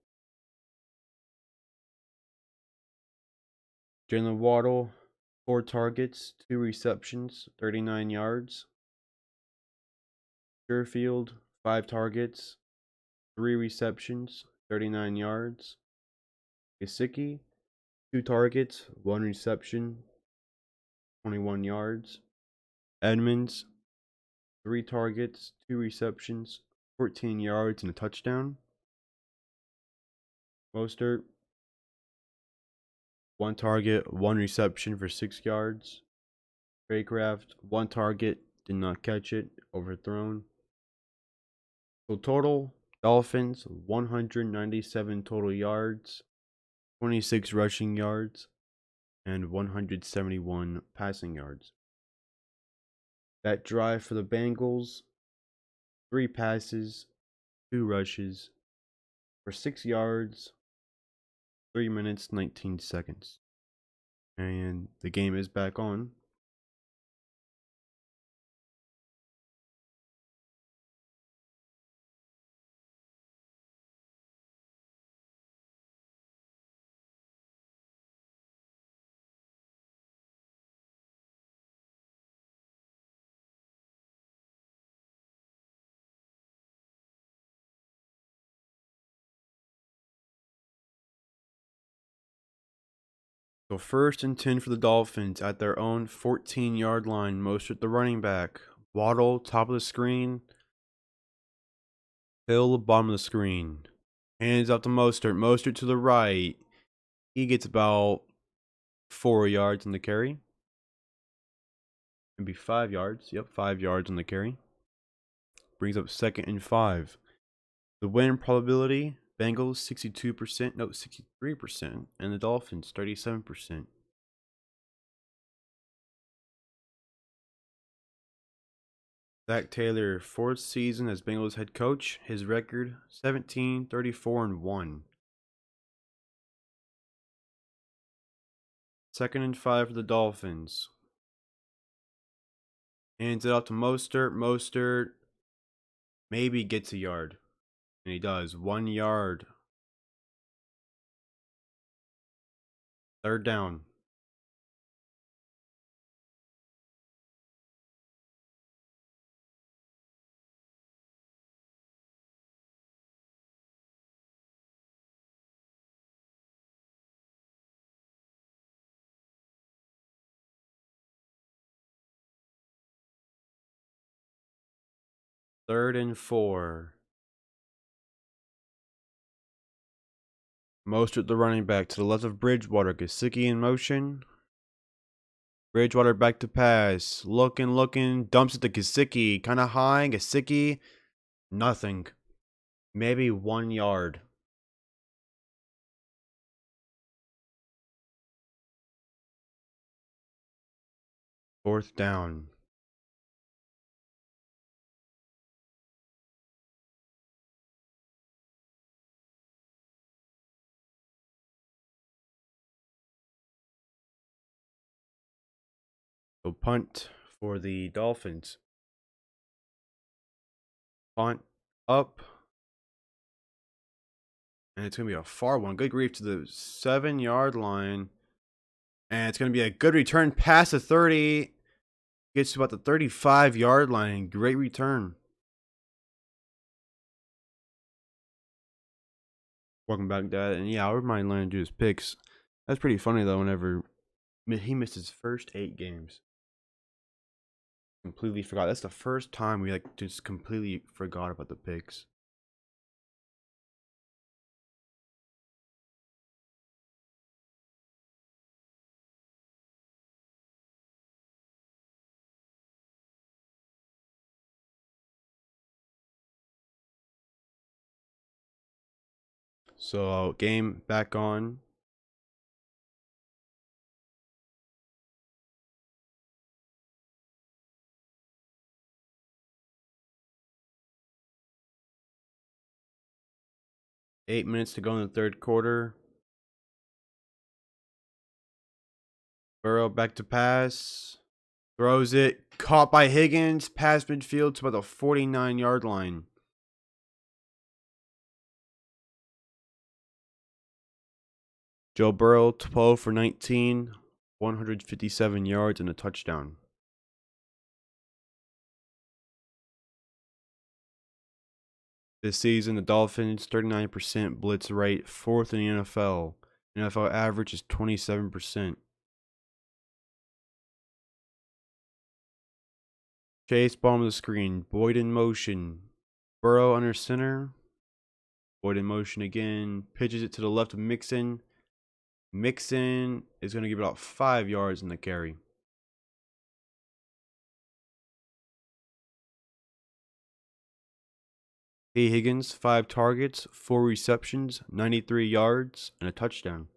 A: Jalen Waddle, 4 targets, 2 receptions, 39 yards. Sherfield, 5 targets, 3 receptions, 39 yards. Gesicki, 2 targets, 1 reception, 21 yards. Edmonds, 3 targets, 2 receptions, 14 yards, and a touchdown. Mostert, 1 target, 1 reception for 6 yards. Craycraft, 1 target, did not catch it, overthrown. So total, Dolphins, 197 total yards, 26 rushing yards, and 171 passing yards. That drive for the Bengals, 3 passes, 2 rushes, for 6 yards, 3 minutes, 19 seconds. And the game is back on. So 1st and 10 for the Dolphins at their own 14-yard line. Mostert the running back. Waddle, top of the screen. Hill, bottom of the screen. Hands out to Mostert. Mostert to the right. He gets about 4 yards on the carry. Maybe 5 yards. Yep, 5 yards on the carry. Brings up 2nd and 5. The win probability, Bengals 62%, no, 63%, and the Dolphins 37%. Zach Taylor, 4th season as Bengals head coach. His record 17, 34, and 1. 2nd and 5 for the Dolphins. Hands it off to Mostert. Mostert maybe gets a yard. And he does. 1 yard. 3rd down. Third and 4. Mostert the running back to the left of Bridgewater. Gesicki in motion. Bridgewater back to pass. Looking. Dumps it to Gesicki. Kind of high. Gesicki. Nothing. Maybe 1 yard. 4th down. So punt for the Dolphins. Punt up. And it's going to be a far one. Good grief to the 7-yard line. And it's going to be a good return past the 30. Gets to about the 35-yard line. Great return. Welcome back, Dad. And yeah, I would mind learning to do his picks. That's pretty funny, though, whenever he missed his first 8 games. Completely forgot. That's the first time we just completely forgot about the picks. So game back on. Eight minutes to go in the 3rd quarter. Burrow back to pass. Throws it. Caught by Higgins. Past midfield to about the 49-yard line. Joe Burrow, 12 for 19. 157 yards and a touchdown. This season, the Dolphins, 39% blitz rate, 4th in the NFL. NFL average is 27%. Chase, bottom of the screen. Boyd in motion. Burrow under center. Boyd in motion again. Pitches it to the left of Mixon. Mixon is going to give it about 5 yards in the carry. T. Higgins, 5 targets, 4 receptions, 93 yards, and a touchdown.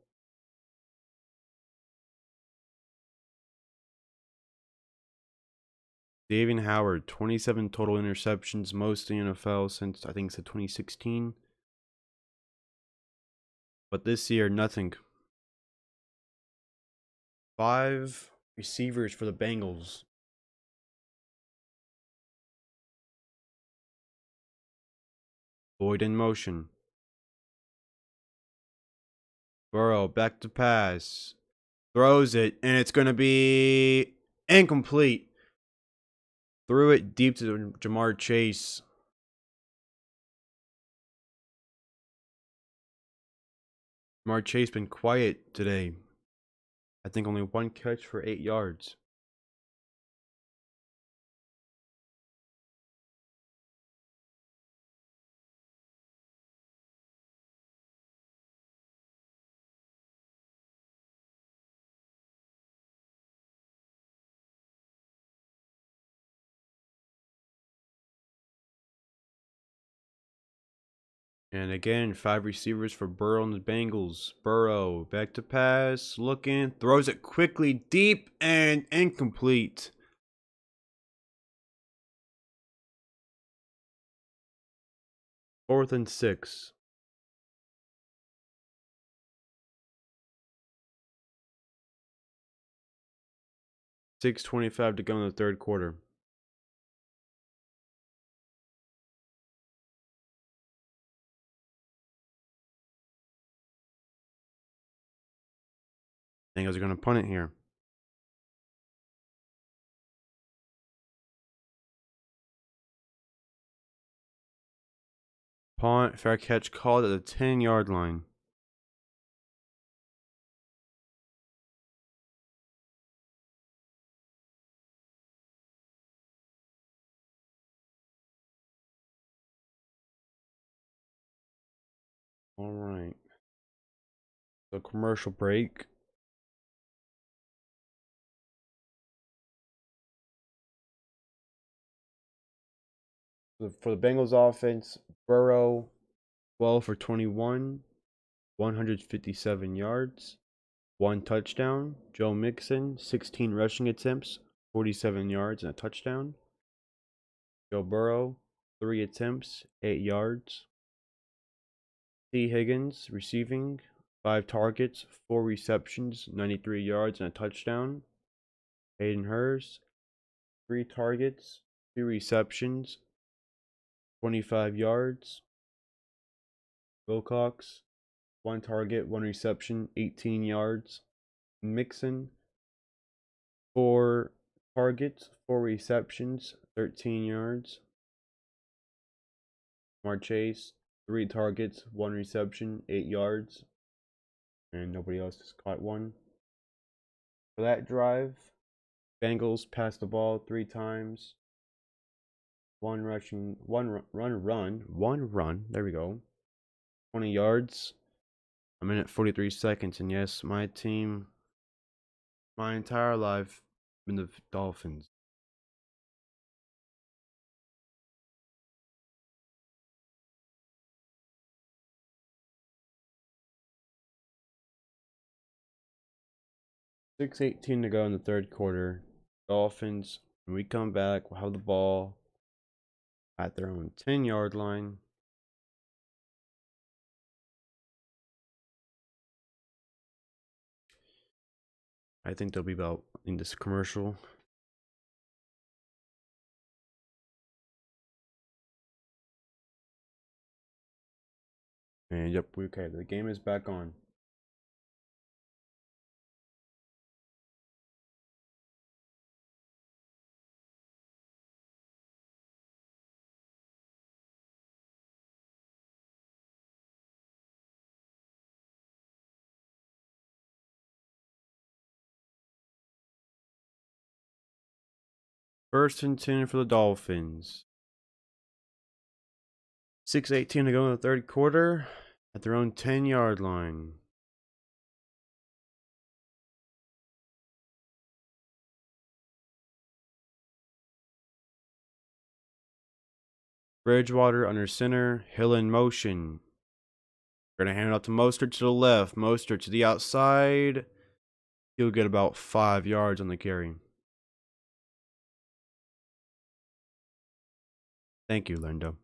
A: David Howard, 27 total interceptions, most in the NFL since I think it's 2016. But this year, nothing. 5 receivers for the Bengals. Boyd in motion. Burrow back to pass. Throws it, and it's going to be incomplete. Threw it deep to Jamar Chase. Jamar Chase been quiet today. I think only 1 catch for 8 yards. And again, 5 receivers for Burrow and the Bengals. Burrow back to pass, looking, throws it quickly deep and incomplete. 4th and 6. 6:25 to go in the third quarter. Bengals are going to punt it here. Punt, fair catch called at the 10-yard line. All right. So commercial break. For the Bengals offense, Burrow 12 for 21, 157 yards, 1 touchdown. Joe Mixon 16 rushing attempts, 47 yards and a touchdown. Joe Burrow 3 attempts, 8 yards. T. Higgins receiving 5 targets, 4 receptions, 93 yards and a touchdown. Hayden Hurst 3 targets, 2 receptions, 25 yards. Wilcox 1 target, 1 reception, 18 yards. Mixon 4 targets, 4 receptions, 13 yards. Chase 3 targets, 1 reception, 8 yards. And nobody else has caught one. For that drive, Bengals passed the ball 3 times. 1 rushing, 1 run. There we go. 20 yards. A minute 43 seconds. And yes, my team, my entire life, been the Dolphins. $6:18 to go in the third quarter. Dolphins, when we come back, we'll have the ball at their own 10-yard line. I think they'll be about in this commercial. And yep, okay, the game is back on. First and 10 for the Dolphins. 6:18 to go in the third quarter at their own 10-yard line. Bridgewater under center, Hill in motion. We're going to hand it off to Mostert to the left, Mostert to the outside. He'll get about 5 yards on the carry. Thank you, Lindo.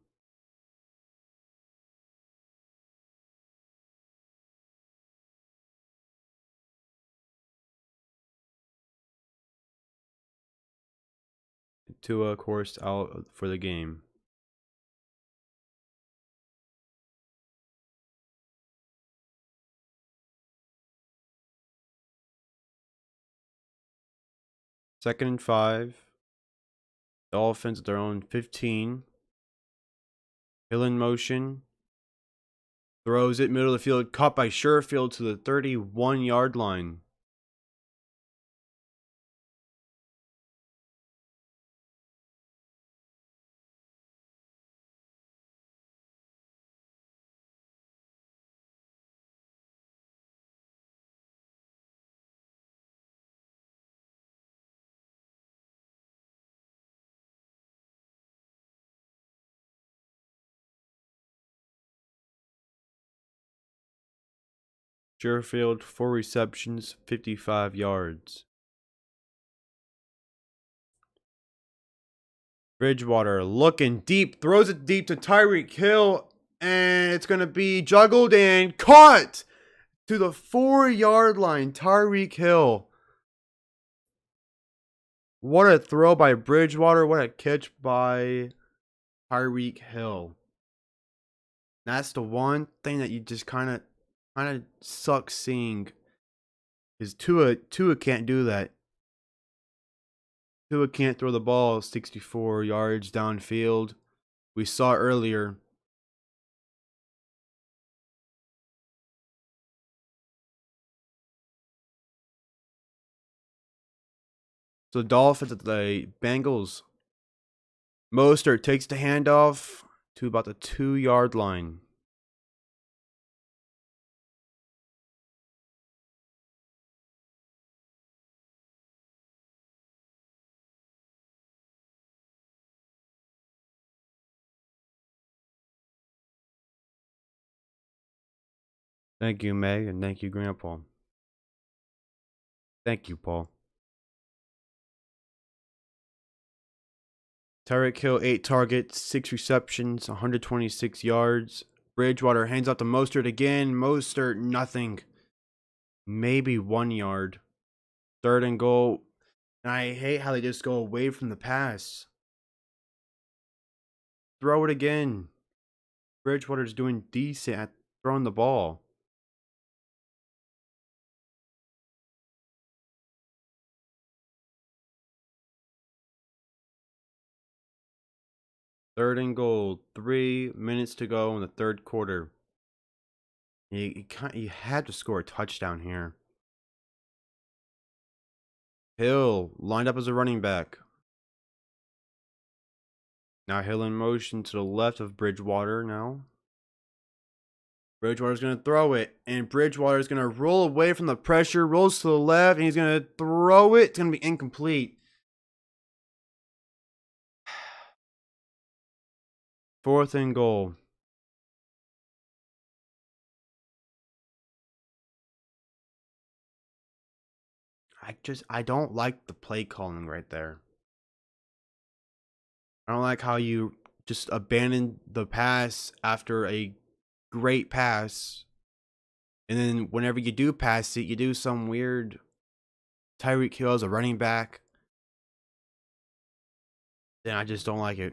A: Tua, of course, out for the game. Second and 5. Dolphins at their own 15. Hill in motion. Throws it middle of the field. Caught by Sherfield to the 31-yard line. Sherfield, 4 receptions, 55 yards. Bridgewater looking deep, throws it deep to Tyreek Hill, and it's going to be juggled and caught to the 4-yard line. Tyreek Hill What a throw by Bridgewater. What a catch by Tyreek Hill. That's the one thing that you just kind of suck seeing is Tua can't do that. Tua can't throw the ball 64 yards downfield. We saw earlier. So Dolphins at the Bengals. Mostert takes the handoff to about the 2-yard line. Thank you, Meg, and thank you, Grandpa. Thank you, Paul. Tyreek Hill, 8 targets, 6 receptions, 126 yards. Bridgewater hands off to Mostert again. Mostert, nothing. Maybe 1 yard. 3rd and goal. And I hate how they just go away from the pass. Throw it again. Bridgewater's doing decent at throwing the ball. Third and goal. 3 minutes to go in the 3rd quarter. You had to score a touchdown here. Hill lined up as a running back. Now Hill in motion to the left of Bridgewater now. Bridgewater's going to throw it, and Bridgewater's going to roll away from the pressure, rolls to the left, and he's going to throw it. It's going to be incomplete. 4th and goal. I don't like the play calling right there. I don't like how you just abandon the pass after a great pass. And then whenever you do pass it, you do some weird Tyreek Hill as a running back. Then I just don't like it.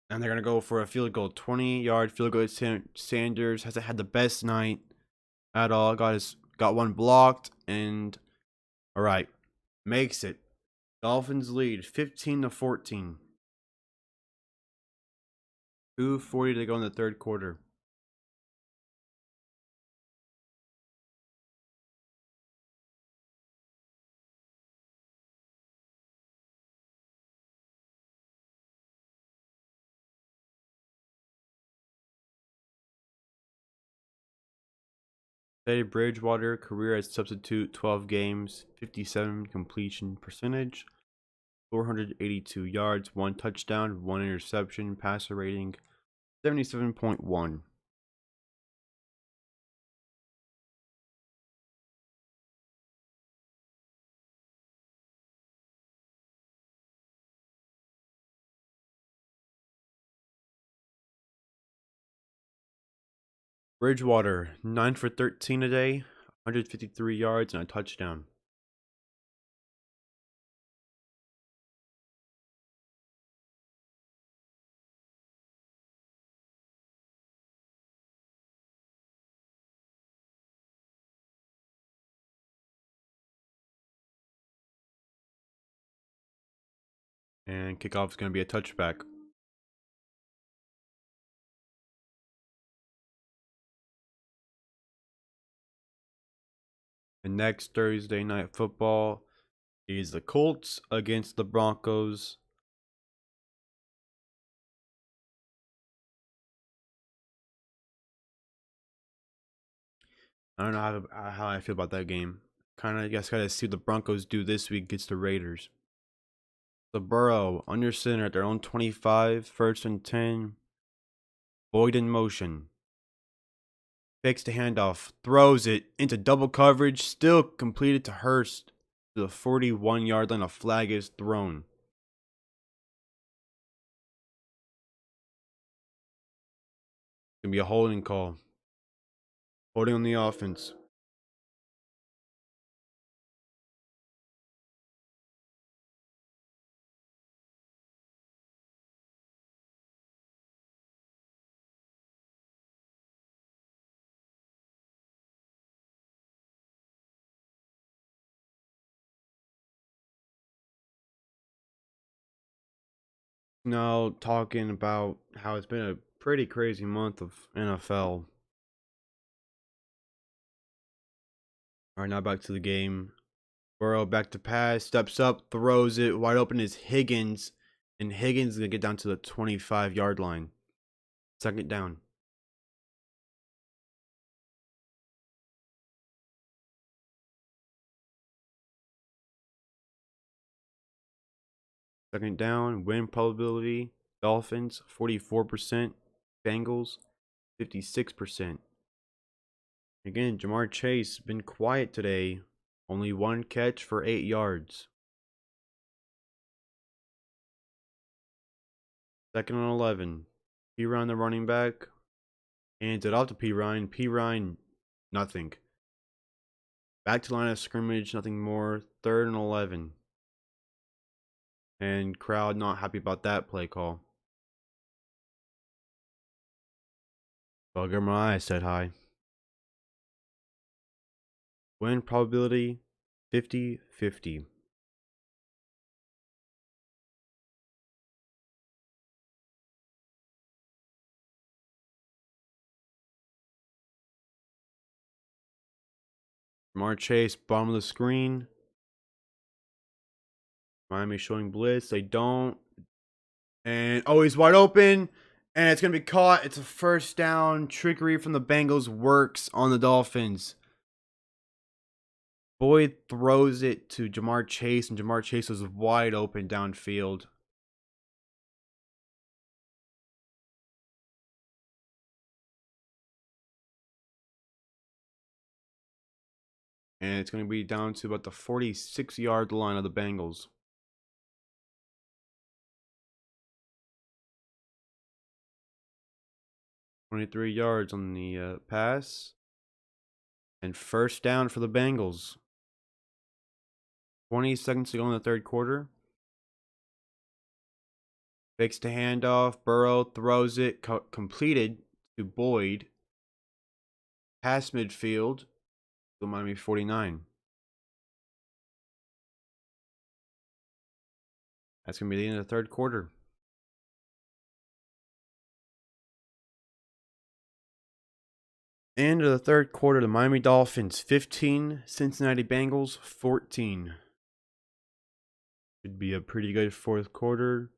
A: And they're going to go for a field goal. 20-yard field goal. Sanders hasn't had the best night at all. Got one blocked. And all right. Makes it. Dolphins lead 15-14. 2:40 to go in the 3rd quarter. Teddy Bridgewater, career as substitute, 12 games, 57 completion percentage, 482 yards, 1 touchdown, 1 interception, passer rating 77.1. Bridgewater, 9 for 13 today, 153 yards and a touchdown. And kickoff is going to be a touchback. And next Thursday night football is the Colts against the Broncos. I don't know how I feel about that game. Kind of guess gotta see what the Broncos do this week against the Raiders. The Burrow under center at their own 25, 1st and 10. Boyd in motion. Fakes the handoff, throws it into double coverage, still completed to Hurst to the 41-yard line. A flag is thrown. It's gonna be a holding call. Holding on the offense. Now talking about how it's been a pretty crazy month of NFL. All right, now back to the game. Burrow back to pass, steps up, throws it wide open is Higgins, and Higgins is gonna get down to the 25-yard line. Second down. Second down, win probability. Dolphins 44%, Bengals 56%. Again, Jamar Chase been quiet today. Only one catch for 8 yards. Second and 11. P-Ryan the running back. Hands it off to P-Ryan. P-Ryan, nothing. Back to line of scrimmage, nothing more. Third and 11. And crowd not happy about that play call. Bugger my eyes said hi. Win probability 50-50. Jamar Chase, bottom of the screen. Miami showing blitz. They don't. And oh, he's wide open. And it's going to be caught. It's a first down. Trickery from the Bengals works on the Dolphins. Boyd throws it to Jamar Chase, and Jamar Chase was wide open downfield. And it's going to be down to about the 46-yard line of the Bengals. "23 yards on the pass. And first down for the Bengals. 20 seconds to go in the third quarter. Fakes the handoff. Burrow throws it. Completed to Boyd. Past midfield. To Miami 49. That's going to be the end of the third quarter. End of the third quarter, the Miami Dolphins 15, Cincinnati Bengals 14. Should be a pretty good fourth quarter.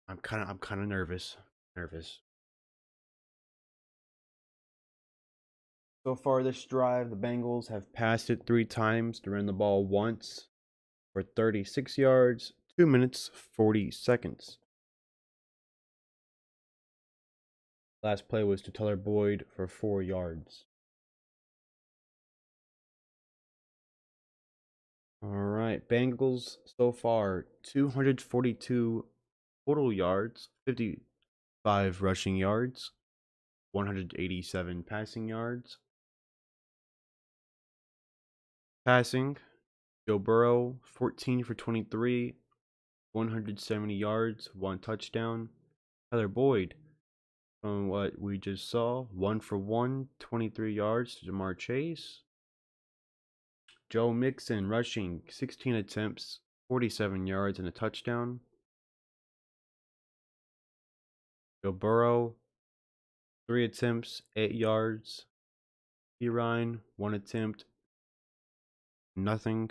A: I'm kind of nervous. So far this drive, the Bengals have passed it 3 times to run the ball once for 36 yards, 2 minutes 40 seconds. Last play was to Tyler Boyd for 4 yards. All right, Bengals so far 242 total yards, 55 rushing yards, 187 passing yards. Passing, Joe Burrow 14 for 23, 170 yards, 1 touchdown. Tyler Boyd, from what we just saw, 1 for 1, 23 yards to Jamar Chase. Joe Mixon rushing 16 attempts, 47 yards and a touchdown. Joe Burrow, 3 attempts, 8 yards. P-Ryan, 1 attempt, nothing.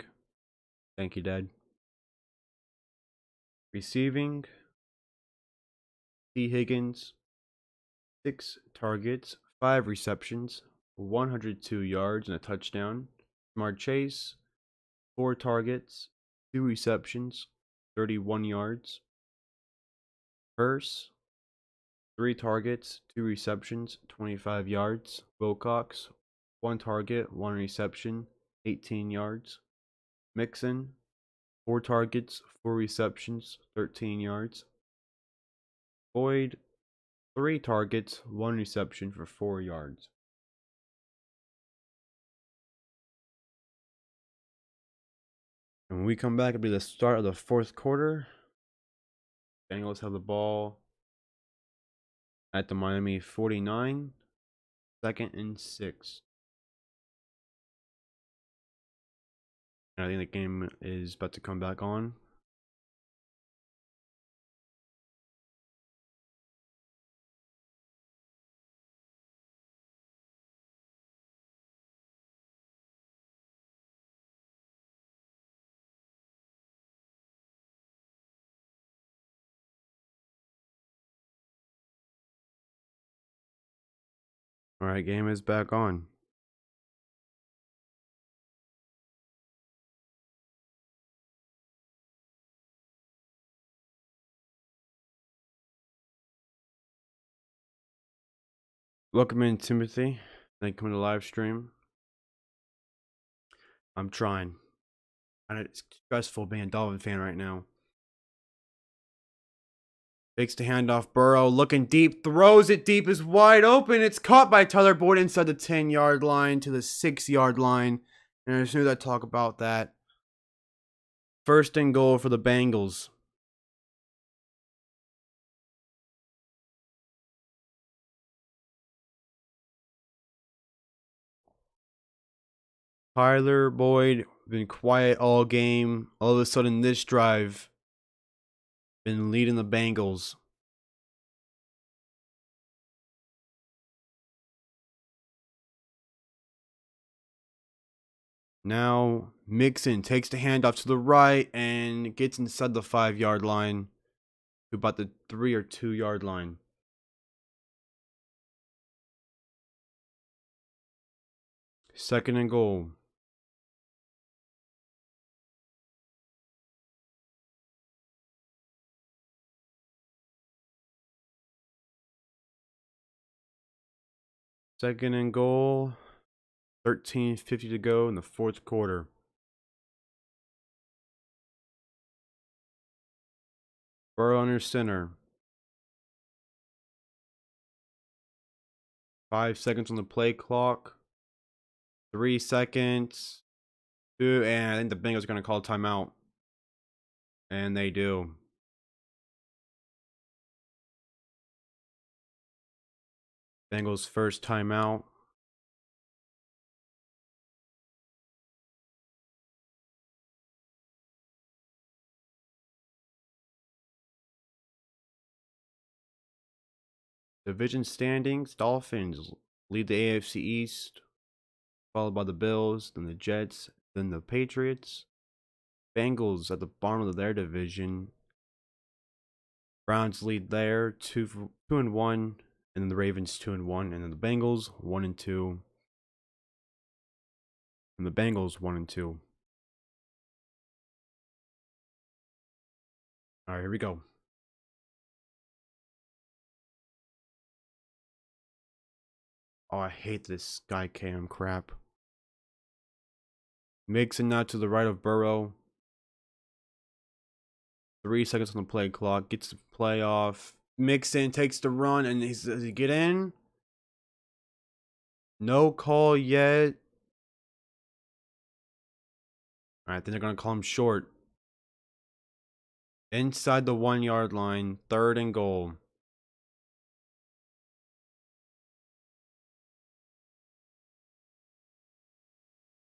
A: Thank you, Dad. Receiving, T. Higgins, 6 targets, 5 receptions, 102 yards and a touchdown. Jamar Chase, 4 targets, 2 receptions, 31 yards. Hurst, 3 targets, 2 receptions, 25 yards. Wilcox, 1 target, 1 reception, 18 yards. Mixon, 4 targets, 4 receptions, 13 yards. Boyd, 3 targets, 1 reception for 4 yards. And when we come back, it'll be the start of the fourth quarter. Bengals have the ball at the Miami 49, 2nd and 6. And I think the game is about to come back on. All right, game is back on. Welcome in, Timothy. Thank you for coming to the live stream. I'm trying. And it's stressful being a Dolphin fan right now. Takes the handoff. Burrow looking deep, throws it deep, is wide open. It's caught by Tyler Boyd inside the 10-yard line to the 6-yard line. And as soon as I talk about that, 1st and goal for the Bengals. Tyler Boyd been quiet all game. All of a sudden, this drive been leading the Bengals. Now Mixon takes the handoff to the right and gets inside the 5-yard line to about the 3 or 2-yard line. Second and goal. Second and goal. 13:50 to go in the 4th quarter. Burrow under center. 5 seconds on the play clock. 3 seconds. 2, and I think the Bengals are going to call a timeout. And they do. Bengals first timeout. Division standings, Dolphins lead the AFC East, followed by the Bills, then the Jets, then the Patriots. Bengals at the bottom of their division. Browns lead there, 2-1, and then the Ravens 2-1, and then the Bengals 1-2. And the Bengals 1-2. All right, here we go. Oh, I hate this Skycam crap. Mixon now to the right of Burrow. 3 seconds on the play clock. Gets the play off. Mixon takes the run, and does he get in? No call yet. All right, I think they're going to call him short. Inside the 1-yard line. 3rd and goal.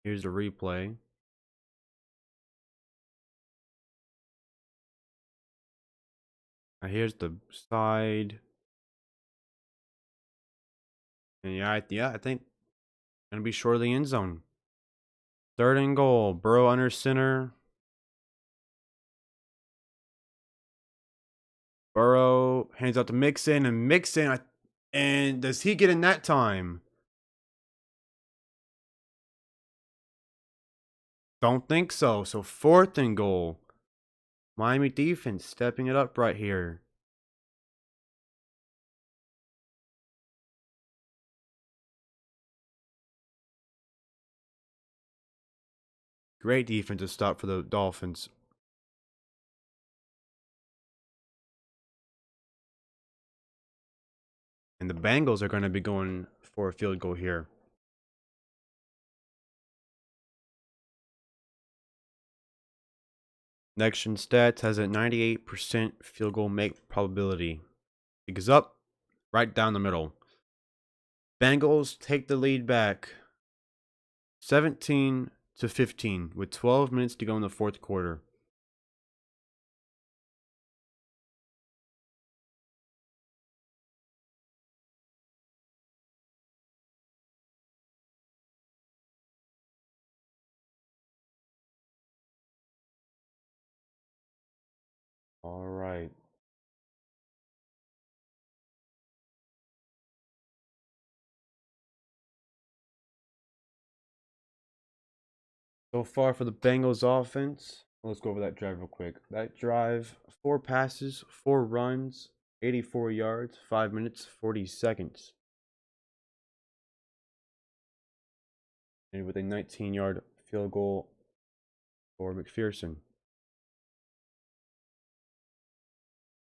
A: Here's the replay. Now here's the side. And yeah, I think gonna be short of the end zone. 3rd and goal. Burrow under center. Burrow hands out to Mixon, and Mixon, and does he get in that time? Don't think so. So 4th and goal. Miami defense stepping it up right here. Great defensive stop for the Dolphins. And the Bengals are going to be going for a field goal here. Next gen stats has a 98% field goal make probability. It goes up, right down the middle. Bengals take the lead back. 17 to 15 with 12 minutes to go in the fourth quarter. All right. So far for the Bengals offense, let's go over that drive real quick. That drive, 4 passes, 4 runs, 84 yards, 5 minutes, 40 seconds. And with a 19-yard field goal for McPherson.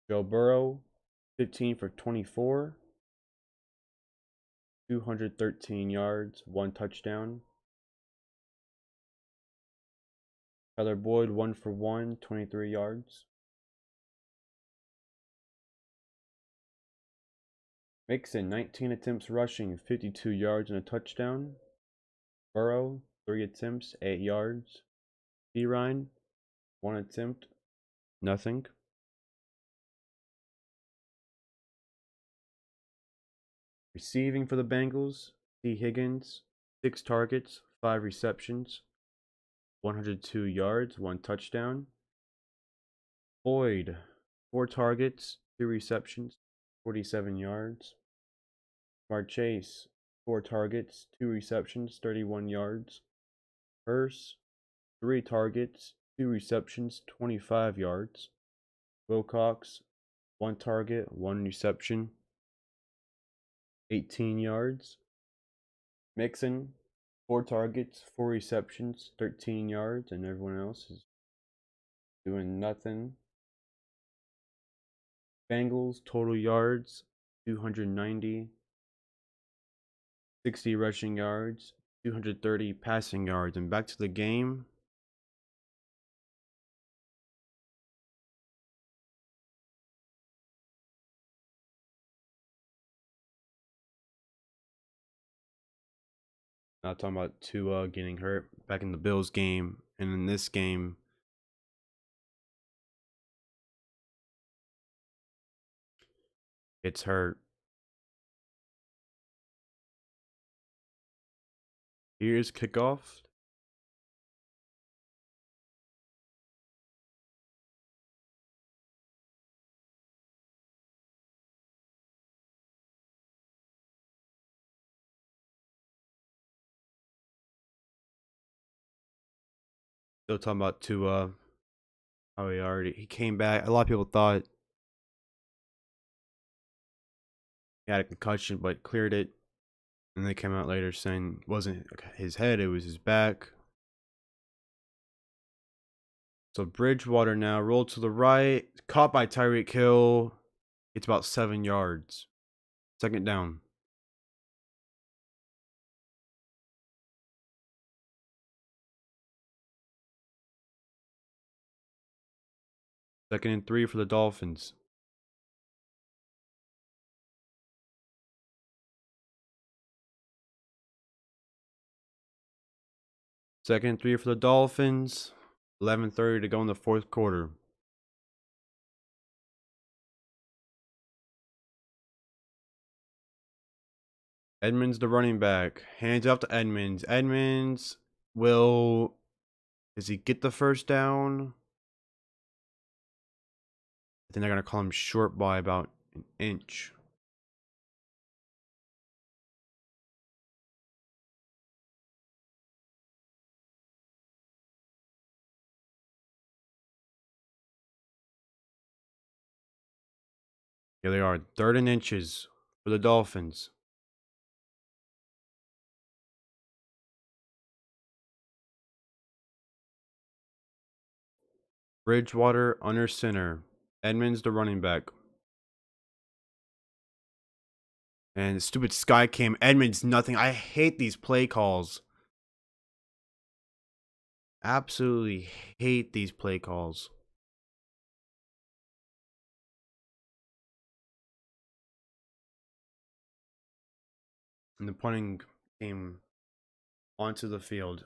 A: Joe Burrow, 15 for 24, 213 yards, 1 touchdown. Tyler Boyd, 1 for 1, 23 yards. Mixon, 19 attempts rushing, 52 yards and a touchdown. Burrow, 3 attempts, 8 yards. Ryan, 1 attempt, nothing. Receiving for the Bengals, T. Higgins, 6 targets, 5 receptions, 102 yards, 1 touchdown. Boyd, 4 targets, 2 receptions, 47 yards. Chase, 4 targets, 2 receptions, 31 yards. Hurst, 3 targets, 2 receptions, 25 yards. Wilcox, 1 target, 1 reception, 18 yards. Mixon, 4 targets, 4 receptions, 13 yards, and everyone else is doing nothing. Bengals, total yards, 290. 60 rushing yards, 230 passing yards. And back to the game. Not talking about Tua getting hurt back in the Bills game. And in this game, it's hurt. Here's kickoff. Still talking about Tua. How he came back. A lot of people thought he had a concussion, but cleared it. And they came out later saying it wasn't his head, it was his back. So Bridgewater now rolled to the right, caught by Tyreek Hill. It's about 7 yards. Second down. Second and 3 for the Dolphins. Second and 3 for the Dolphins. 11:30 to go in the fourth quarter. Edmonds, the running back. Hands off to Edmonds. Edmonds will. Does he get the first down? I think they're going to call him short by about an inch. Here they are. 3rd and inches for the Dolphins. Bridgewater under center. Edmonds, the running back. And the stupid sky cam. Edmonds, nothing. I hate these play calls. Absolutely hate these play calls. And the punting came onto the field.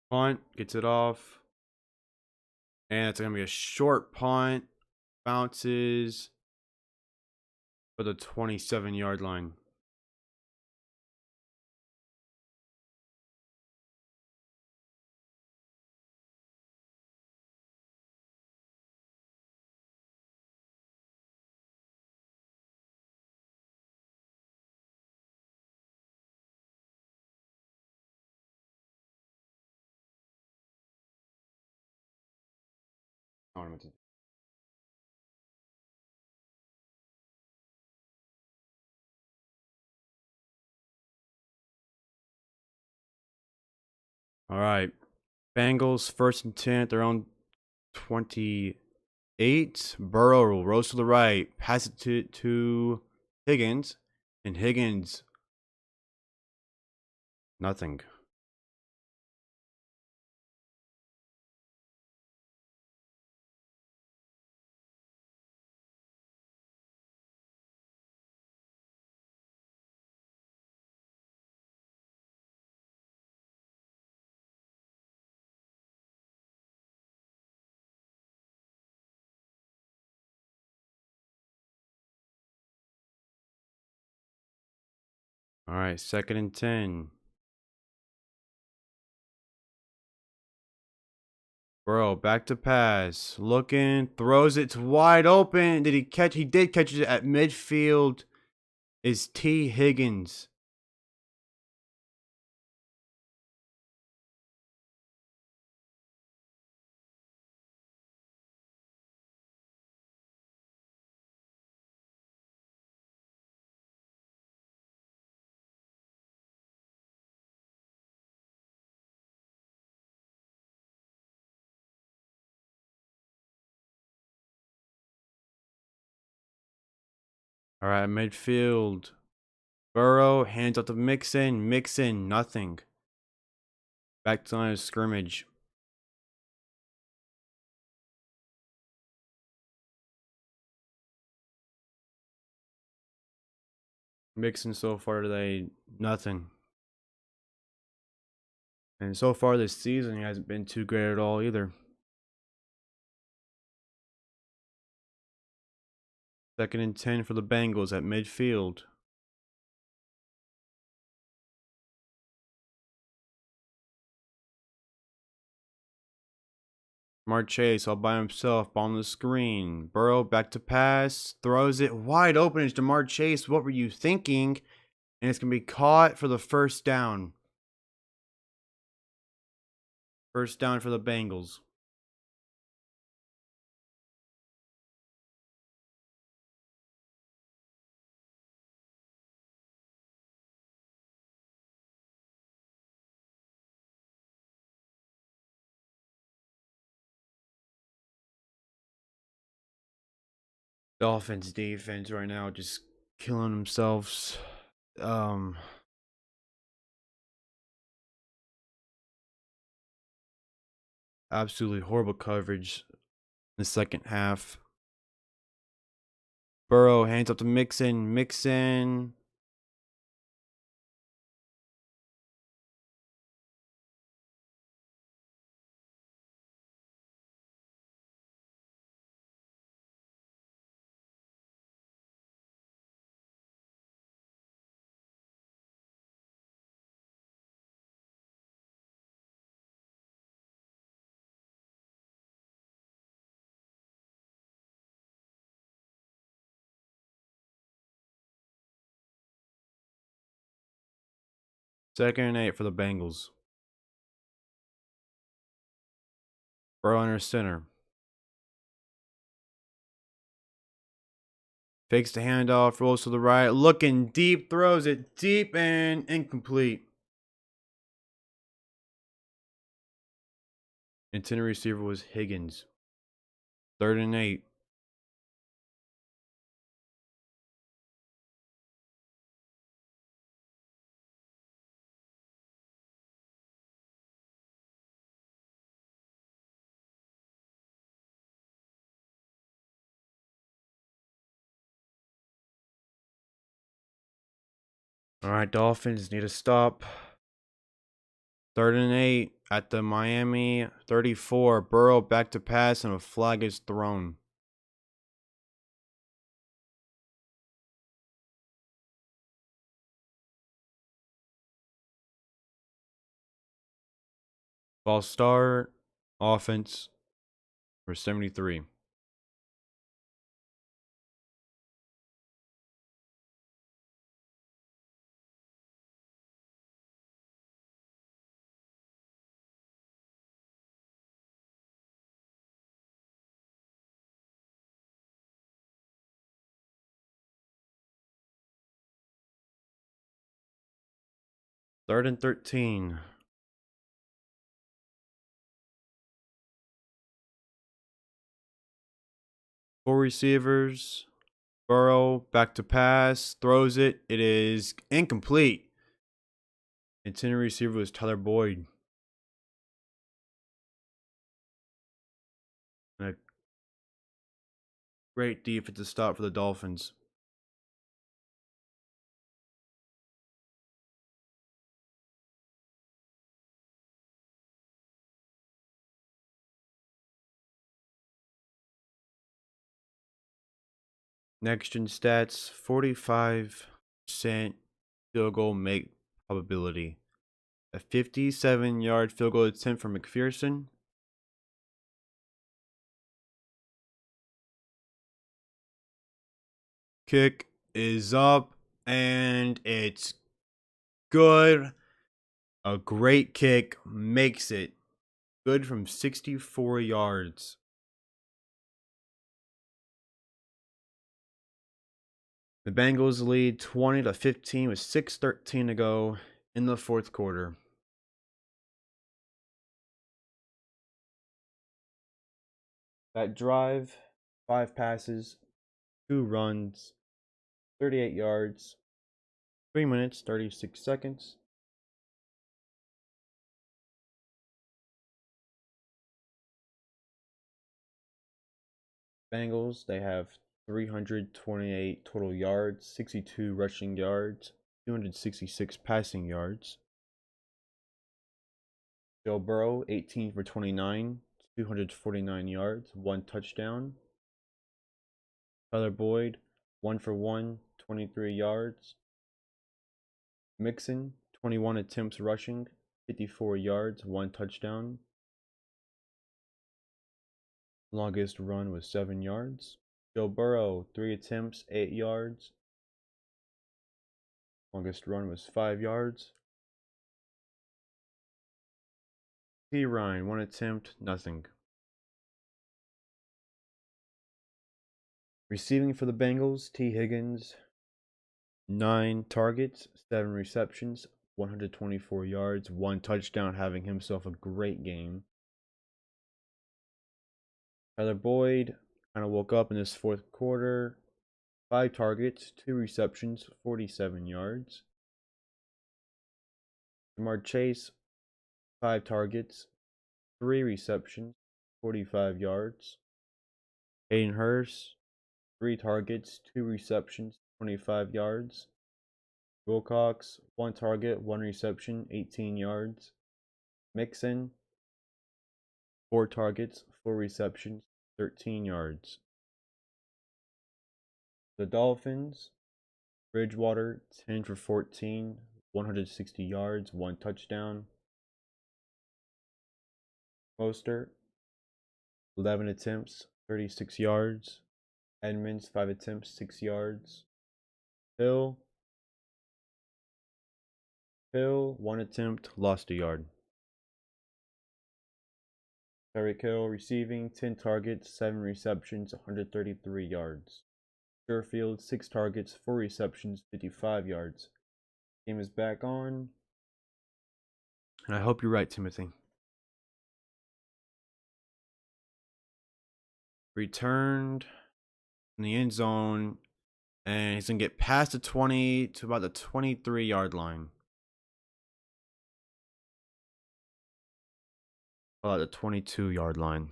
A: Punt, gets it off. And it's going to be a short punt. Bounces for the 27-yard line. All right. Bengals 1st and 10 at their own 28. Burrow rolls to the right. Pass it to Higgins. And Higgins, nothing. All right. 2nd and 10. Burrow back to pass. Looking. Throws it wide open. Did he catch? He did catch it at midfield. Is T. Higgins. All right. Midfield. Burrow hands off to Mixon. Mixon, nothing. Back to line of scrimmage. Mixon so far today, nothing. And so far this season, he hasn't been too great at all either. 2nd and 10 for the Bengals at midfield. Jamar Chase all by himself, ball on the screen. Burrow back to pass, throws it wide open. It's Jamar Chase. What were you thinking? And it's going to be caught for the first down. First down for the Bengals. Dolphins defense right now just killing themselves. Absolutely horrible coverage in the second half. Burrow hands up to Mixon. Mixon. Second and 8 for the Bengals. Burrow under center. Fakes the handoff, rolls to the right, looking deep, throws it deep and incomplete. Intended receiver was Higgins. 3rd and 8. All right, Dolphins need to stop. 3rd and 8. at the Miami 34. Burrow back to pass and a flag is thrown. False start. Offense for 73. Third and 13. Four receivers. Burrow back to pass. Throws it. It is incomplete. Intended receiver was Tyler Boyd. And a great defensive stop for the Dolphins. Next gen stats, 45% field goal make probability. A 57-yard field goal attempt from McPherson. Kick is up and it's good. A great kick makes it good from 64 yards. The Bengals lead 20-15 with 6:13 to go in the fourth quarter. That drive, 5 passes, 2 runs, 38 yards, 3 minutes, 36 seconds. Bengals, they have 328 total yards, 62 rushing yards, 266 passing yards. Joe Burrow, 18 for 29, 249 yards, 1 touchdown. Tyler Boyd, 1 for 1, 23 yards. Mixon, 21 attempts rushing, 54 yards, 1 touchdown. Longest run was 7 yards. Joe Burrow, 3 attempts, 8 yards. Longest run was 5 yards. T. Ryan, 1 attempt, nothing. Receiving for the Bengals, T. Higgins, 9 targets, 7 receptions, 124 yards, 1 touchdown, having himself a great game. Tyler Boyd kind of woke up in this fourth quarter. 5 targets, 2 receptions, 47 yards. Jamar Chase, 5 targets, 3 receptions, 45 yards. Hayden Hurst, 3 targets, 2 receptions, 25 yards. Wilcox, 1 target, 1 reception, 18 yards. Mixon, 4 targets, 4 receptions, 13 yards. The Dolphins, Bridgewater, 10 for 14, 160 yards, 1 touchdown. Mostert, 11 attempts, 36 yards. Edmonds, 5 attempts, 6 yards. Hill, 1 attempt, lost a yard. Tyreek Hill receiving, 10 targets, 7 receptions, 133 yards. Sherfield, 6 targets, 4 receptions, 55 yards. Game is back on. And I hope you're right, Timothy. Returned in the end zone. And he's going to get past the 20 to about the 23-yard line. About the 22-yard line.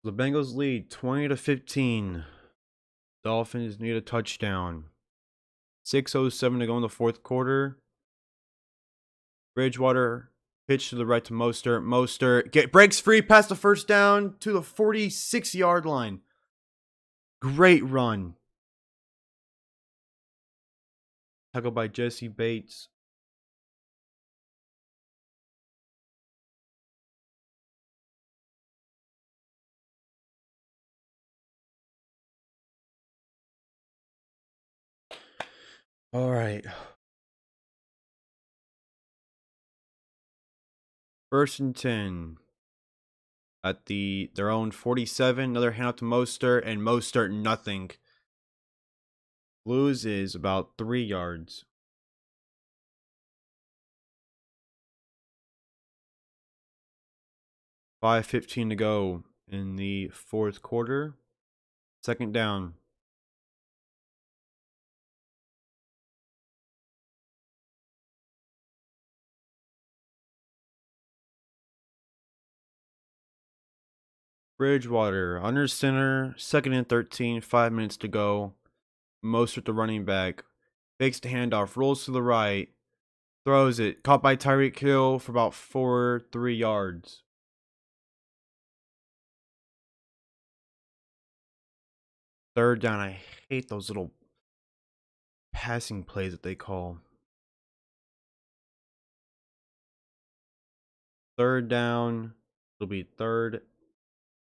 A: The Bengals lead 20-15. Dolphins need a touchdown. 6:07 to go in the fourth quarter. Bridgewater pitch to the right to Mostert. Mostert breaks free past the first down to the 46-yard line. Great run. Tackled by Jesse Bates. All right. First and 10 at their own 47. Another handoff to Mostert, and Mostert nothing. Loses about 3 yards. 5:15 to go in the fourth quarter. Second down. Bridgewater under center. Second and 13. 5 minutes to go. Mostert the running back. Fakes the handoff. Rolls to the right. Throws it. Caught by Tyreek Hill for about 3 yards. Third down. I hate those little passing plays that they call. Third down. It'll be third,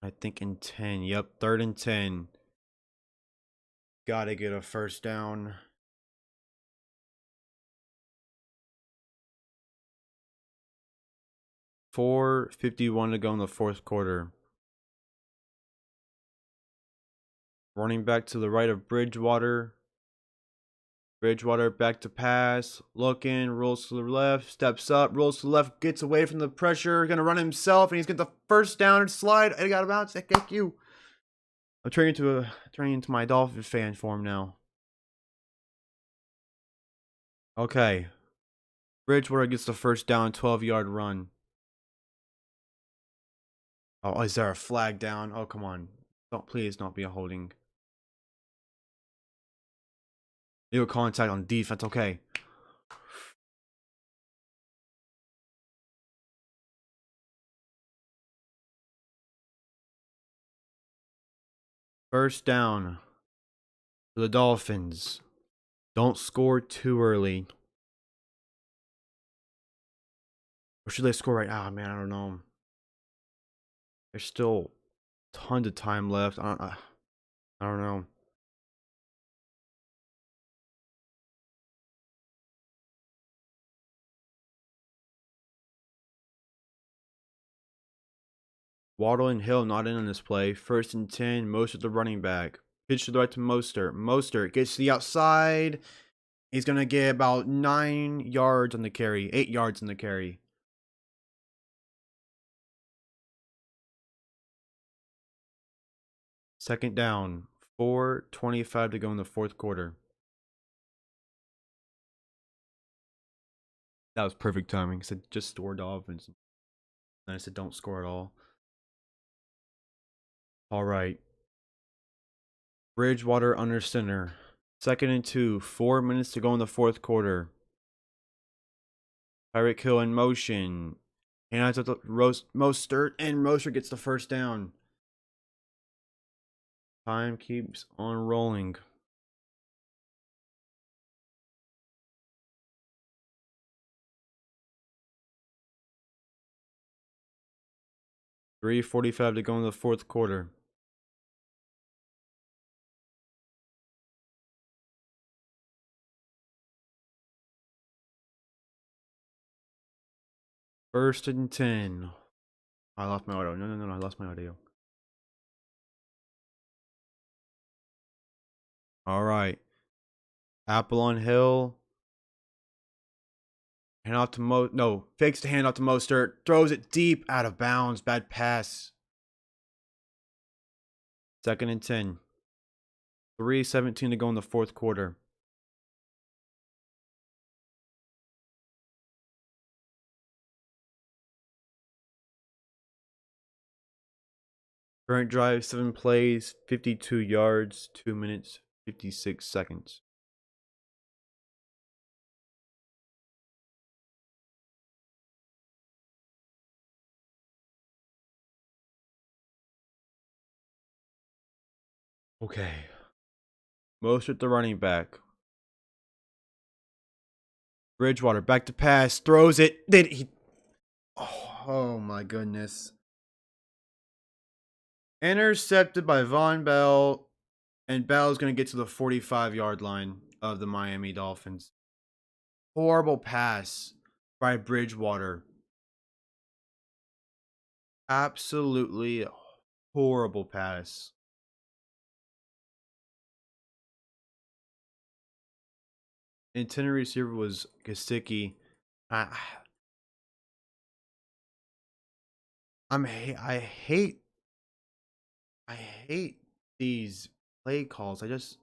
A: I think, and 10. Yep, third and 10. Gotta get a first down. $4:51 to go in the fourth quarter. Running back to the right of Bridgewater. Bridgewater back to pass. Looking, rolls to the left, steps up, rolls to the left, gets away from the pressure, gonna run himself, and he's got the first down and slide. I got a bounce. Thank you. I'm turning into my Dolphin fan form now. Okay. Bridgewater gets the first down, 12-yard run. Oh, is there a flag down? Oh, come on. Please not be a holding. Legal contact on defense. Okay. First down for the Dolphins. Don't score too early. Or should they score right now? Man, I don't know. There's still tons of time left. I don't know. Waddle and Hill not in on this play. First and 10. Mostert the running back. Pitch to the right to Mostert. Mostert gets to the outside. He's going to get about 9 yards on the carry. 8 yards on the carry. Second down. 4:25 to go in the fourth quarter. That was perfect timing. I said just score Dolphins. And I said don't score at all. All right. Bridgewater under center. Second and 2. 4 minutes to go in the fourth quarter. Tyreek Hill in motion. And I took the Mostert, and Mostert gets the first down. Time keeps on rolling. $3:45 to go in the fourth quarter. First and 10. I lost my audio. No, I lost my audio. All right. Apple on Hill. Hand off to fakes the hand off to Mostert. Throws it deep, out of bounds. Bad pass. Second and 10. 3:17 to go in the fourth quarter. Current drive, 7 plays, 52 yards, 2 minutes, 56 seconds. Okay. Most at the running back. Bridgewater back to pass, throws it. Did he? Oh my goodness. Intercepted by Von Bell, and Bell's going to get to the 45-yard line of the Miami Dolphins. Horrible pass by Bridgewater. Absolutely horrible pass. Intended receiver was Gesicki. I I hate these play calls. I just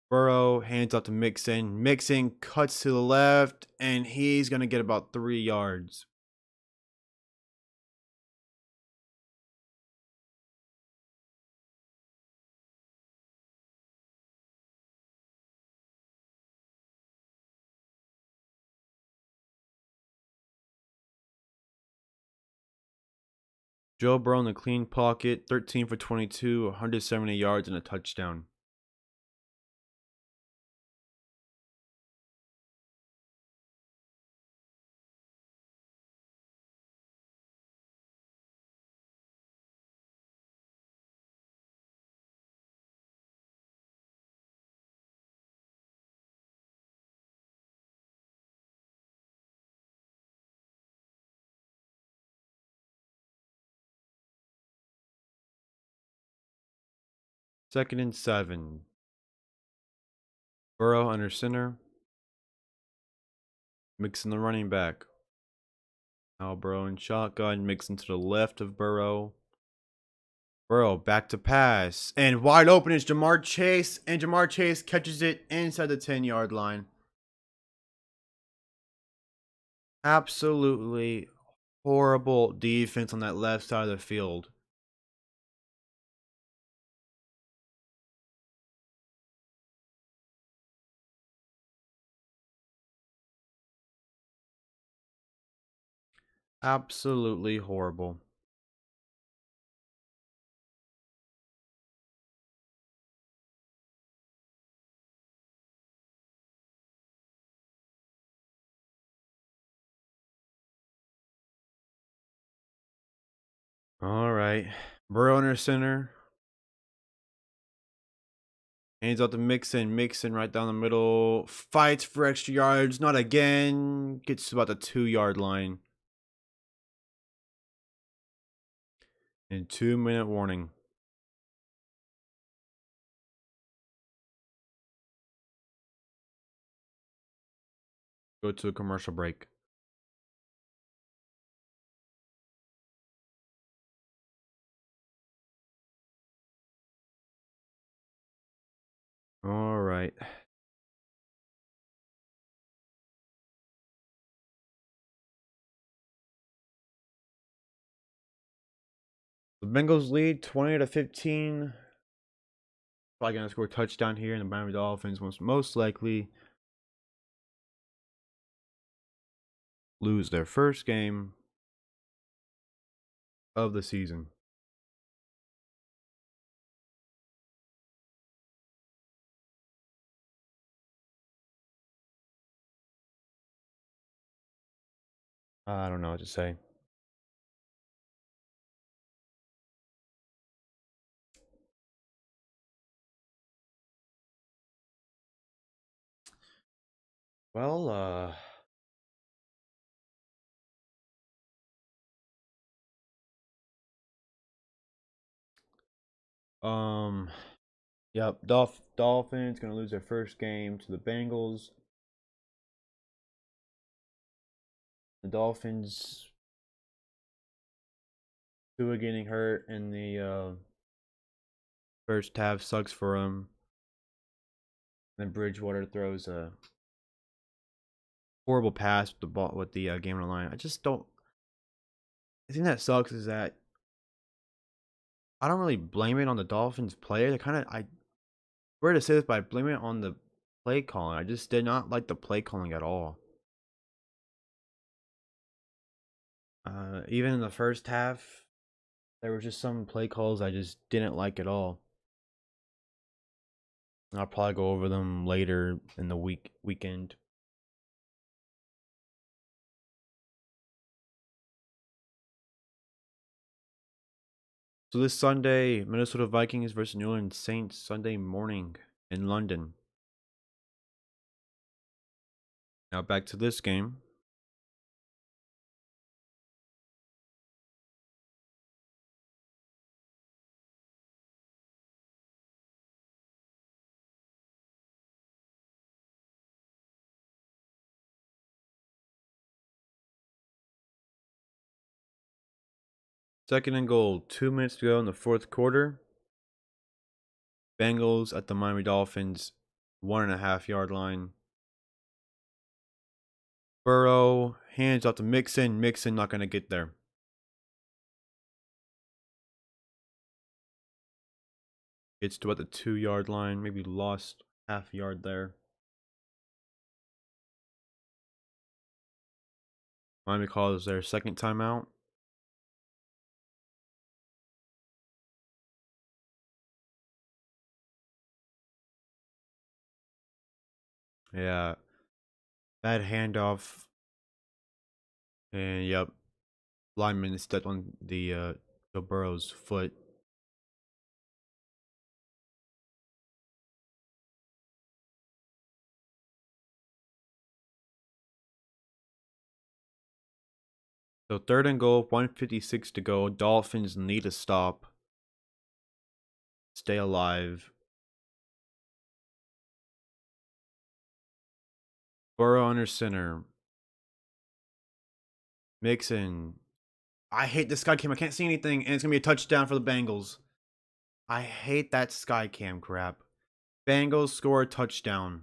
A: Burrow hands off to Mixon. Mixon cuts to the left, and he's gonna get about 3 yards. Joe Burrow in the clean pocket, 13 for 22, 170 yards, and a touchdown. Second and 7. Burrow under center. Mixon the running back. Now Burrow in shotgun. Mixon to the left of Burrow. Burrow back to pass. And wide open is Jamar Chase. And Jamar Chase catches it inside the 10-yard line. Absolutely horrible defense on that left side of the field. Absolutely horrible. All right. Burrow under center. Hands out to Mixon. Mixon right down the middle. Fights for extra yards. Not again. Gets to about the 2-yard line. And 2-minute warning. Go to a commercial break. All right. The Bengals lead 20-15. Probably gonna score a touchdown here, and the Miami Dolphins most likely lose their first game of the season. I don't know what to say. Well, yep, Dolphins gonna lose their first game to the Bengals. The Dolphins Tua getting hurt in the first half sucks for him. Then Bridgewater throws a horrible pass with the ball with the game on the line. I just don't. The thing that sucks is that I don't really blame it on the Dolphins player. They kind of I where to say this, but I blame it on the play calling. I just did not like the play calling at all. Even in the first half, there were just some play calls I just didn't like at all. I'll probably go over them later in the weekend. So this Sunday, Minnesota Vikings versus New Orleans Saints, Sunday morning in London. Now back to this game. Second and goal, 2 minutes to go in the fourth quarter. Bengals at the Miami Dolphins, 1.5 yard line. Burrow, hands off to Mixon. Mixon not going to get there. Gets to about the 2 yard line. Maybe lost half yard there. Miami calls their second timeout. Yeah. Bad handoff. And yep. Lineman stepped on the Joe Burrow's foot. So third and goal, 1:56 to go. Dolphins need a stop. Stay alive. Burrow under center. Mixon. I hate the sky cam. I can't see anything, and it's gonna be a touchdown for the Bengals. I hate that sky cam crap. Bengals score a touchdown.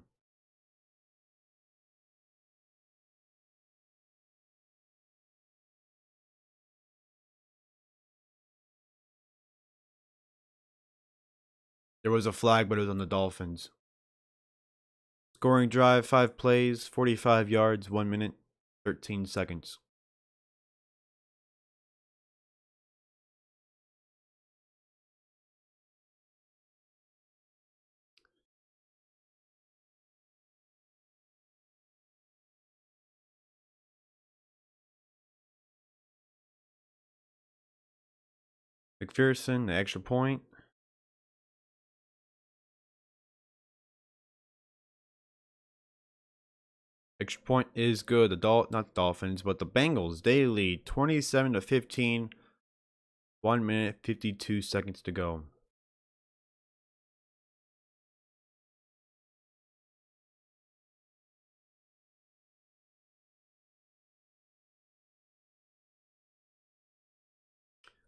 A: There was a flag, but it was on the Dolphins. Scoring drive, 5 plays, 45 yards, 1 minute, 13 seconds. McPherson, the extra point. Extra point is good. Not the Dolphins, but the Bengals. They lead 27-15. 1 minute, 52 seconds to go.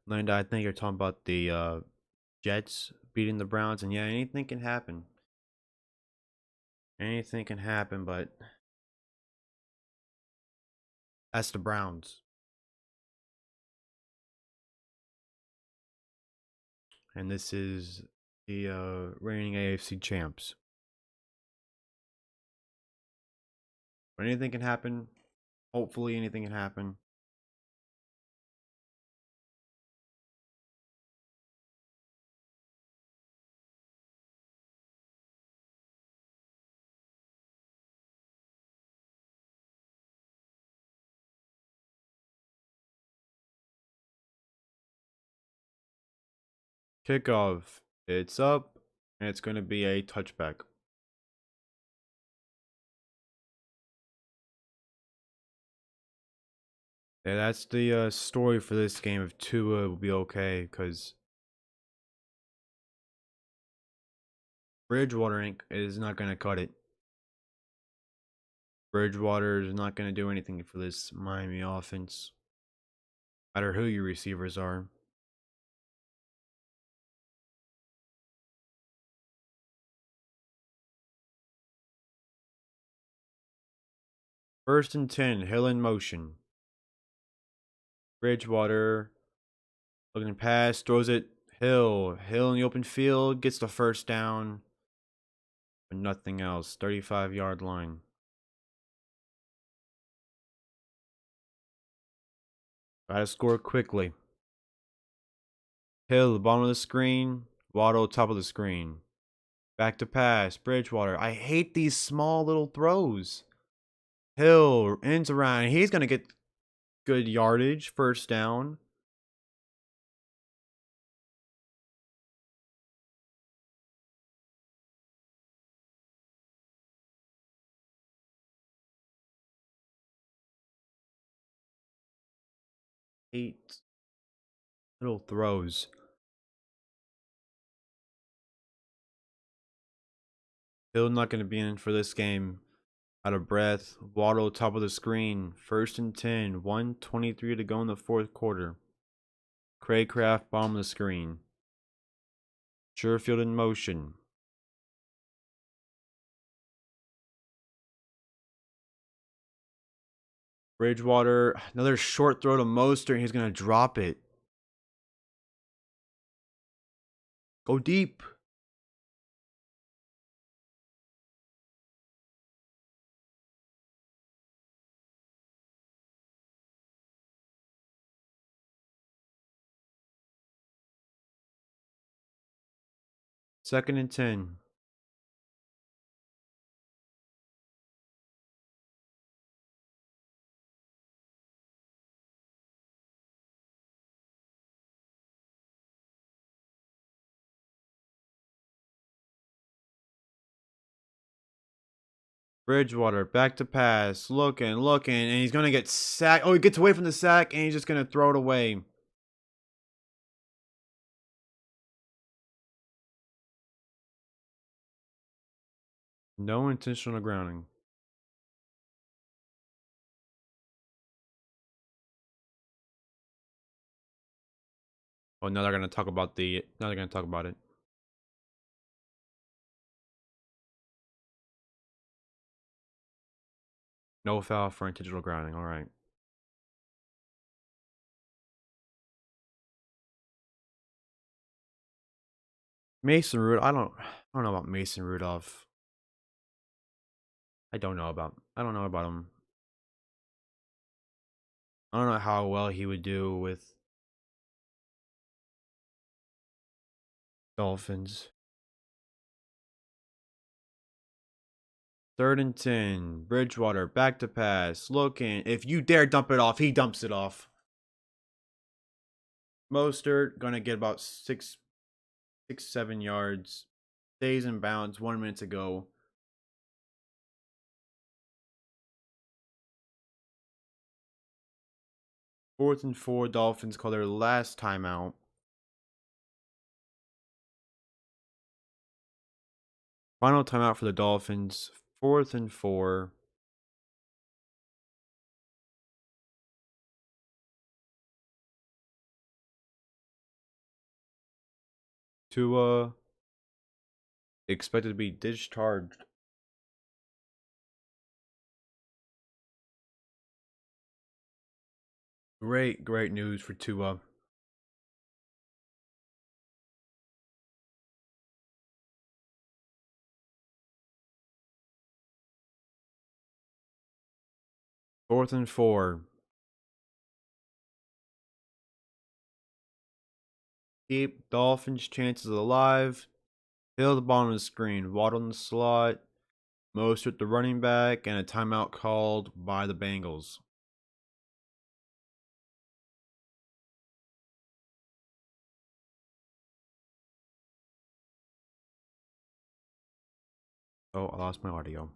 A: Linda, I think you're talking about the Jets beating the Browns, and yeah, anything can happen. Anything can happen, but that's the Browns. And this is the reigning AFC champs. But anything can happen. Hopefully, anything can happen. Kickoff. It's up, and it's going to be a touchback. Yeah, that's the story for this game. If Tua will be okay, because Bridgewater is not going to cut it. Bridgewater is not going to do anything for this Miami offense. No matter who your receivers are. First and 10, Hill in motion. Bridgewater looking pass, throws it. Hill in the open field, gets the first down, but nothing else. 35-yard line. Gotta score quickly. Hill, the bottom of the screen. Waddle, top of the screen. Back to pass. Bridgewater. I hate these small little throws. Hill ends around. He's going to get good yardage. First down. Eight little throws. Hill not going to be in for this game. Out of breath. Waddle, top of the screen. First and 10. 1:23 to go in the fourth quarter. Craycraft, bottom of the screen. Surefield in motion. Bridgewater, another short throw to Mostert. He's going to drop it. Go deep. Second and 10. Bridgewater back to pass, looking, and he's gonna get sacked. Oh, he gets away from the sack, and he's just gonna throw it away. No intentional grounding. Oh, now they're gonna talk about the. Now they're gonna talk about it. No foul for intentional grounding. All right. Mason Rudolph. I don't know about Mason Rudolph. I don't know about him. I don't know how well he would do with Dolphins. Third and 10. Bridgewater back to pass, looking. If you dare dump it off, he dumps it off. Mostert gonna get about 7 yards. Stays in bounds. 1 minute to go. Fourth and 4. Dolphins call their last timeout. Final timeout for the Dolphins. Fourth and 4. Tua expected to be discharged. Great news for Tua. Fourth and 4. Keep Dolphins' chances alive. Hill at the bottom of the screen. Waddle in the slot. Mostert the running back. And a timeout called by the Bengals. Oh, I lost my audio.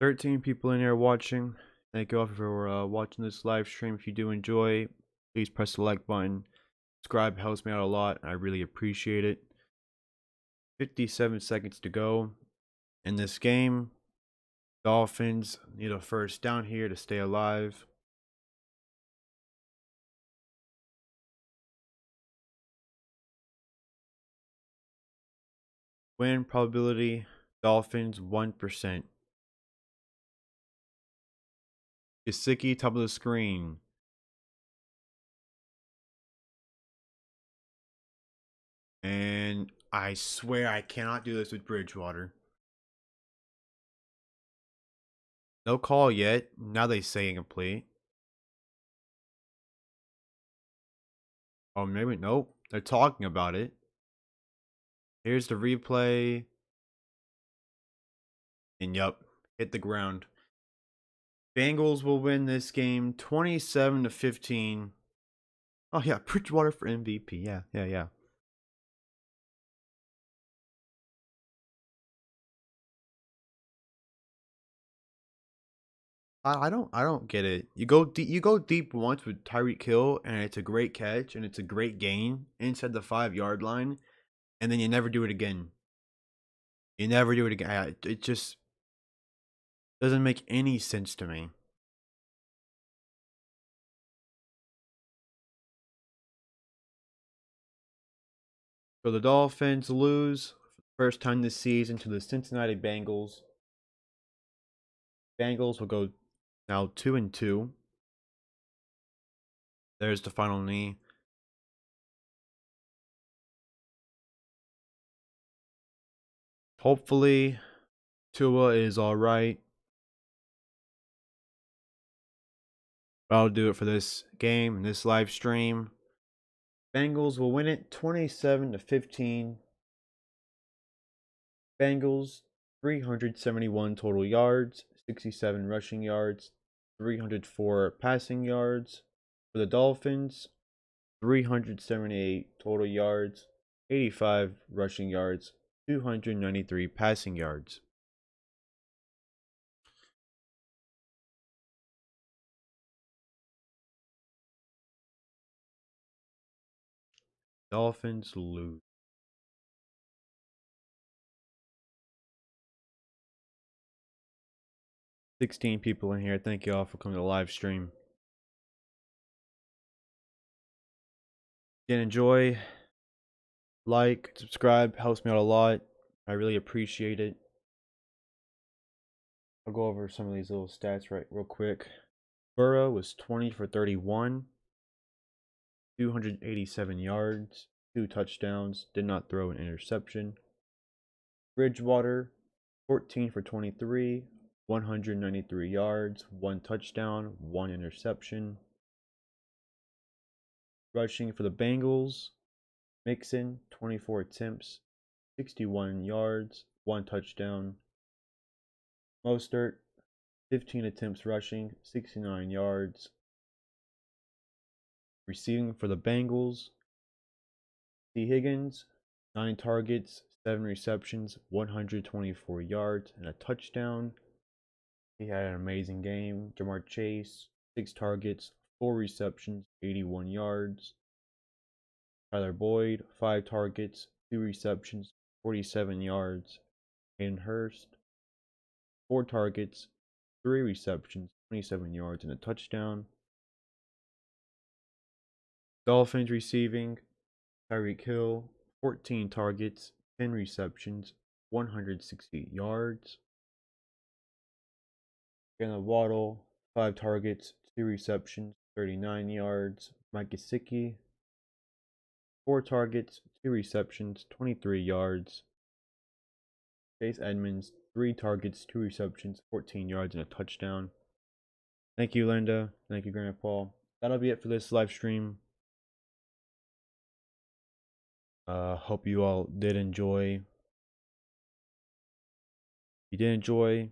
A: $13 people in here watching. Thank you all for watching this live stream. If you do enjoy, please press the like button. Subscribe helps me out a lot. I really appreciate it. 57 seconds to go in this game. Dolphins need a first down here to stay alive. Win probability, Dolphins 1%. Gesicki, top of the screen. And I swear I cannot do this with Bridgewater. No call yet. Now they say incomplete. Oh, maybe nope. They're talking about it. Here's the replay. And yup, hit the ground. Bengals will win this game 27-15. Oh yeah, Bridgewater for MVP. Yeah. I don't get it. You go deep once with Tyreek Hill and it's a great catch and it's a great gain inside the 5-yard line, and then you never do it again. You never do it again. It just doesn't make any sense to me. So the Dolphins lose for the first time this season to the Cincinnati Bengals. Bengals will go now 2-2. There's the final knee. Hopefully, Tua is all right. I'll do it for this game and this live stream. Bengals will win it 27-15. Bengals 371 total yards, 67 rushing yards, 304 passing yards. For the Dolphins, 378 total yards, 85 rushing yards, 293 passing yards. Dolphins lose. 16 people in here. Thank you all for coming to the live stream. Again, enjoy, like, subscribe, helps me out a lot. I really appreciate it. I'll go over some of these little stats real quick. Burrow was 20 for 31, 287 yards, 2 touchdowns, did not throw an interception. Bridgewater, 14 for 23, 193 yards, 1 touchdown, 1 interception. Rushing for the Bengals, Mixon, 24 attempts, 61 yards, 1 touchdown. Mostert, 15 attempts rushing, 69 yards. Receiving for the Bengals, T. Higgins, 9 targets, 7 receptions, 124 yards, and a touchdown. He had an amazing game. Jamar Chase, 6 targets, 4 receptions, 81 yards. Tyler Boyd, 5 targets, 2 receptions, 47 yards. Hayden Hurst, 4 targets, 3 receptions, 27 yards, and a touchdown. Dolphins receiving, Tyreek Hill, 14 targets, 10 receptions, 160 yards. Jalen Waddle, 5 targets, 2 receptions, 39 yards. Mike Gesicki, 4 targets, 2 receptions, 23 yards. Chase Edmonds, 3 targets, 2 receptions, 14 yards, and a touchdown. Thank you, Linda. Thank you, Grandpa. That'll be it for this live stream. Hope you all did enjoy. If you did enjoy,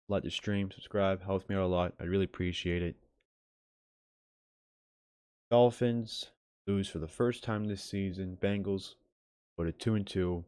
A: like the stream, subscribe, helps me out a lot. I really appreciate it. Dolphins lose for the first time this season. Bengals go to 2-2.